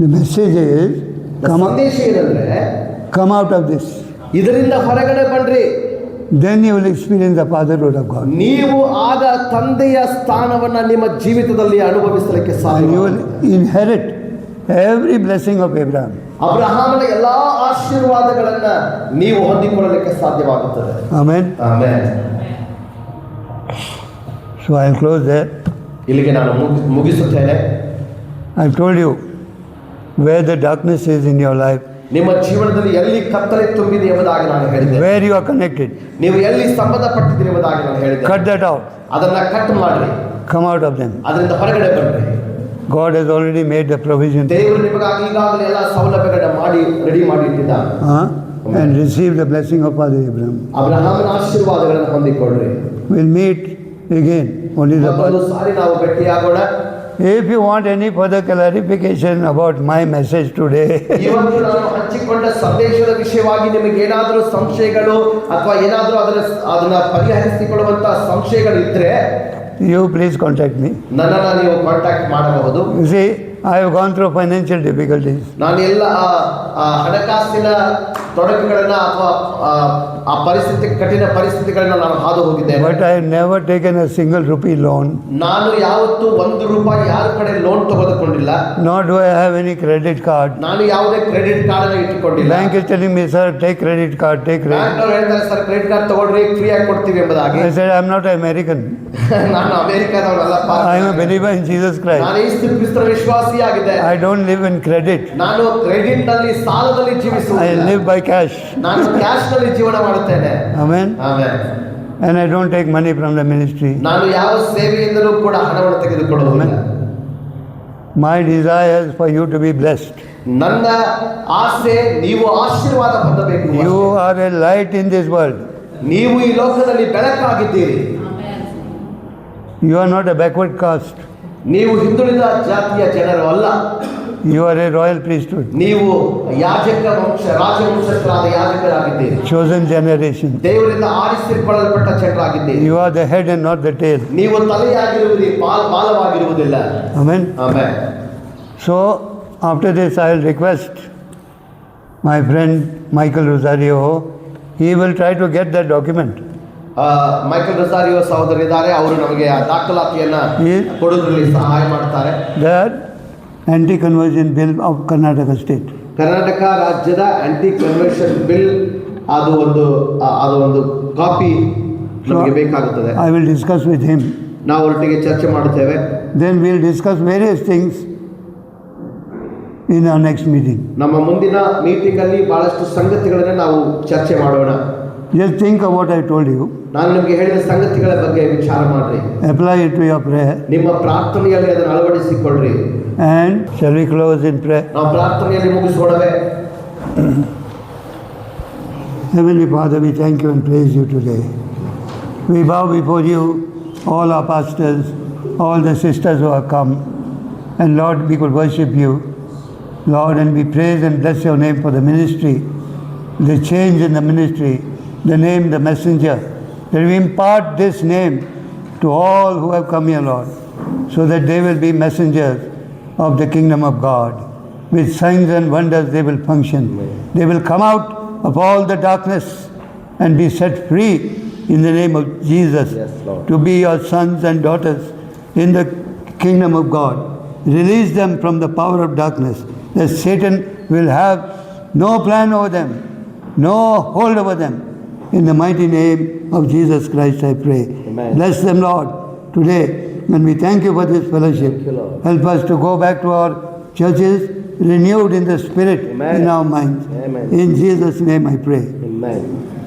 The message is, ಸಂದೇಶ ಏನಂದ್ರೆ, come out of this. ಇದರಿಂದ ಹೊರಗಡೆ ಬನ್ರಿ. Then you will experience the fatherhood of God. ನೀವು ಆಗ ತಂದೆಯ ಸ್ಥಾನವನ್ನ ನಿಮ್ಮ ಜೀವಿತದಲ್ಲಿ ಅನುಭವಿಸಲಿಕ್ಕೆ And ಸಾಧ್ಯ. you will inherit every blessing of Abraham. ಅಬ್ರಹಾಮನ ಎಲ್ಲಾ ಆಶೀರ್ವಾದಗಳನ್ನ ನೀವು ಹೊಂದಿಕೊಳ್ಳಲಿಕ್ಕೆ ಸಾಧ್ಯವಾಗುತ್ತದೆ. Amen. Amen. So I'll close there. ಇಲ್ಲಿಗೆ ನಾನು ಮುಗಿಸುತ್ತೇನೆ. I've told you where the darkness is in your life, ನಿಮ್ಮ ಜೀವನದಲ್ಲಿ ಎಲ್ಲಿ ಕತ್ತಲೆ ತುಂಬಿದೆ ಎಂಬುದಾಗಿ ನಾನು ಹೇಳಿದೆ. where you are connected. ನೀವು ಎಲ್ಲಿ ಸಂಬಂಧಪಟ್ಟಿದ್ದೀರಿ ಎಂಬುದಾಗಿ ನಾನು ಹೇಳಿದೆ. Cut that out. ಅದನ್ನ ಕಟ್ ಮಾಡ್ರಿ. Come out of them. ಅದರಿಂದ ಹೊರಗಡೆ ಬನ್ರಿ. God has already made the provision. ದೇವರು ನಿಮಗಾಗಿ ಈಗಾಗಲೇ ಎಲ್ಲ ಸೌಲಭ್ಯಗಳನ್ನ ರೆಡಿ ಮಾಡಿ ಇಟ್ಟಿದ್ದಾನೆ. And receive the blessing of Father Abraham. ಅಬ್ರಹಾಮನ ಆಶೀರ್ವಾದಗಳನ್ನು ಹೊಂದಿಕೊಳ್ಳ್ರಿ. We'll meet again. Only the ಮತ್ತೊಂದು ಸಾರಿ ನಾವು ಭೇಟಿಯಾಗೋಣ. If you want any further clarification about my message today, ಇವತ್ತು ನಾನು ಹಂಚಿಕೊಂಡ ಸಂದೇಶದ ವಿಷಯವಾಗಿ ನಿಮಗೆ ಏನಾದರೂ ಸಂಶಯಗಳು ಅಥವಾ ಏನಾದರೂ ಅದನ್ನ ಪರಿಹರಿಸಿಕೊಳ್ಳುವಂತ ಸಂಶಯಗಳು ಇದ್ರೆ, you please contact me. ನನ್ನನ್ನು ನೀವು ಕಾಂಟ್ಯಾಕ್ಟ್ ಮಾಡಬಹುದು. You see, I have gone through financial difficulties. ನಾನು ಎಲ್ಲ ಹಣಕಾಸಿನ ತೊಡಕುಗಳನ್ನ ಅಥವಾ ಆ ಕಠಿಣ ಪರಿಸ್ಥಿತಿಗಳನ್ನ ನಾನು ಹಾದು ಹೋಗಿದ್ದೇನೆ. But I have never taken a single rupee loan. ನಾನು ಯಾವತ್ತೂ ₹1 ಯಾರ ಕಡೆ ಲೋನ್ ತೆಗೆದುಕೊಂಡಿಲ್ಲ. Nor do I have any credit card. ನಾನು ಯಾವುದೇ ಕ್ರೆಡಿಟ್ ಕಾರ್ಡ್ ಅನ್ನು ಇಟ್ಟುಕೊಂಡಿಲ್ಲ. Bank is telling me, sir, take credit card, take credit. Bank ಅವರು ಹೇಳ್ತಾರೆ, ಸರ್ ಕ್ರೆಡಿಟ್ ಕಾರ್ಡ್ ತಗೊಳ್ರಿ, ಫ್ರೀ ಆಗಿ ಕೊಡ್ತೀವಿ ಎಂಬುದಾಗಿ. I said, I'm not American. ನಾನು ಅಮೆರಿಕದವನಲ್ಲಪ್ಪ. I am a believer in Jesus Christ. ನಾನು ಯೇಸು ಕ್ರಿಸ್ತರ ವಿಶ್ವಾಸಿಯಾಗಿದ್ದೆ. I don't live in credit. ನಾನು ಕ್ರೆಡಿಟ್ ನಲ್ಲಿ ಸಾಲದಲ್ಲಿ ಜೀವಿಸುವುದಿಲ್ಲ. I live by cash. ನಾನು ಕ್ಯಾಶ್ ನಲ್ಲಿ ಜೀವನ ಮಾಡುತ್ತೇನೆ. Amen. Amen. And I don't take money from the ministry. ನಾನು ಯಾವ ಸೇವೆಯಿಂದಲೂ ಕೂಡ ಹಣವನ್ನು ತೆಗೆದುಕೊಳ್ಳುವುದಿಲ್ಲ. My desire is for you to be blessed. ನನ್ನ ಆಸೆ ನೀವು ಆಶೀರ್ವಾದ ಹೊಂದಬೇಕು. You are a light in this world. ನೀವು ಈ ಲೋಕದಲ್ಲಿ ಬೆಳಕಾಗಿದ್ದೀರಿ. You are not a backward caste. ನೀವು ಹಿಂದುಳಿದ ಜಾತಿಯ ಜನರು ಅಲ್ಲ. You are a royal priesthood. ನೀವು ರಾಜವಂಶಸ್ಥರಾದ ಯಾಜಕರಾಗಿದ್ದೀರಿ. Chosen generation. ದೇವರಿಂದ ಆರಿಸಿಕೊಳ್ಳಲ್ಪಟ್ಟ ಜನರಾಗಿದ್ದೀರಿ. You are the head and not the tail. ನೀವು ತಲೆಯಾಗಿರುವುದಿ, ಬಾಲವಾಗಿರುವುದಿಲ್ಲ. Amen. Amen. So after this I will request my friend Michael Rosario. He will try to get that document. Michael Rosario ಸಹೋದರಿದ್ದಾರೆ. ಅವರು ನಮಗೆ ಆ ದಾಖಲಾತಿಯನ್ನ ಕೊಡೋದ್ರಲ್ಲಿ ಸಹಾಯ ಮಾಡ್ತಾರೆ. That anti-conversion bill of Karnataka state. Karnataka ರಾಜ್ಯದ aunty conversion bill ಅದು ಒಂದು ಕಾಪಿ ನಮಗೆ ಬೇಕಾಗುತ್ತದೆ. I will discuss with him. ನಾವು ಒಟ್ಟಿಗೆ ಚರ್ಚೆ ಮಾಡುತ್ತೇವೆ. Then we will discuss various things in our next meeting. ನಮ್ಮ ಮುಂದಿನ ಮೀಟಿಂಗ್ ಅಲ್ಲಿ ಬಹಳಷ್ಟು ಸಂಗತಿಗಳನ್ನು ನಾವು ಚರ್ಚೆ ಮಾಡೋಣ. Just think of what I told you. ನಾನು ನಿಮಗೆ ಹೇಳಿದ ಸಂಗತಿಗಳ ಬಗ್ಗೆ ವಿಚಾರ ಮಾಡ್ರಿ. Apply it to your prayer. ನಿಮ್ಮ ಪ್ರಾರ್ಥನೆಯಲ್ಲಿ ಅದನ್ನು ಅಳವಡಿಸಿಕೊಳ್ಳ್ರಿ. And shall we close in prayer? ನಾವು ಪ್ರಾರ್ಥನೆಯಲ್ಲಿ ಮುಗಿಸೋಣವೇ? Heavenly Father, we thank you and praise you today. We bow before you, all our pastors, all the sisters who have come, and Lord, we could worship you, Lord, and we praise and bless your name for the ministry, the change in the ministry, the name, the messenger, that we impart this name to all who have come here, Lord, so that they will be messengers of the kingdom of God. With signs and wonders they will function. They will come out of all the darkness and be set free in the name of Jesus, Yes, Lord. to be your sons and daughters in the kingdom of God. Release them from the power of darkness, that Satan will have no plan over them, no hold over them. In the mighty name of Jesus Christ I pray. Amen. Bless them, Lord, today. And we thank you for this fellowship. Thank you, Lord. Help us to go back to our churches renewed in the spirit, Amen. in our minds. Amen. In Jesus' name I pray. Amen.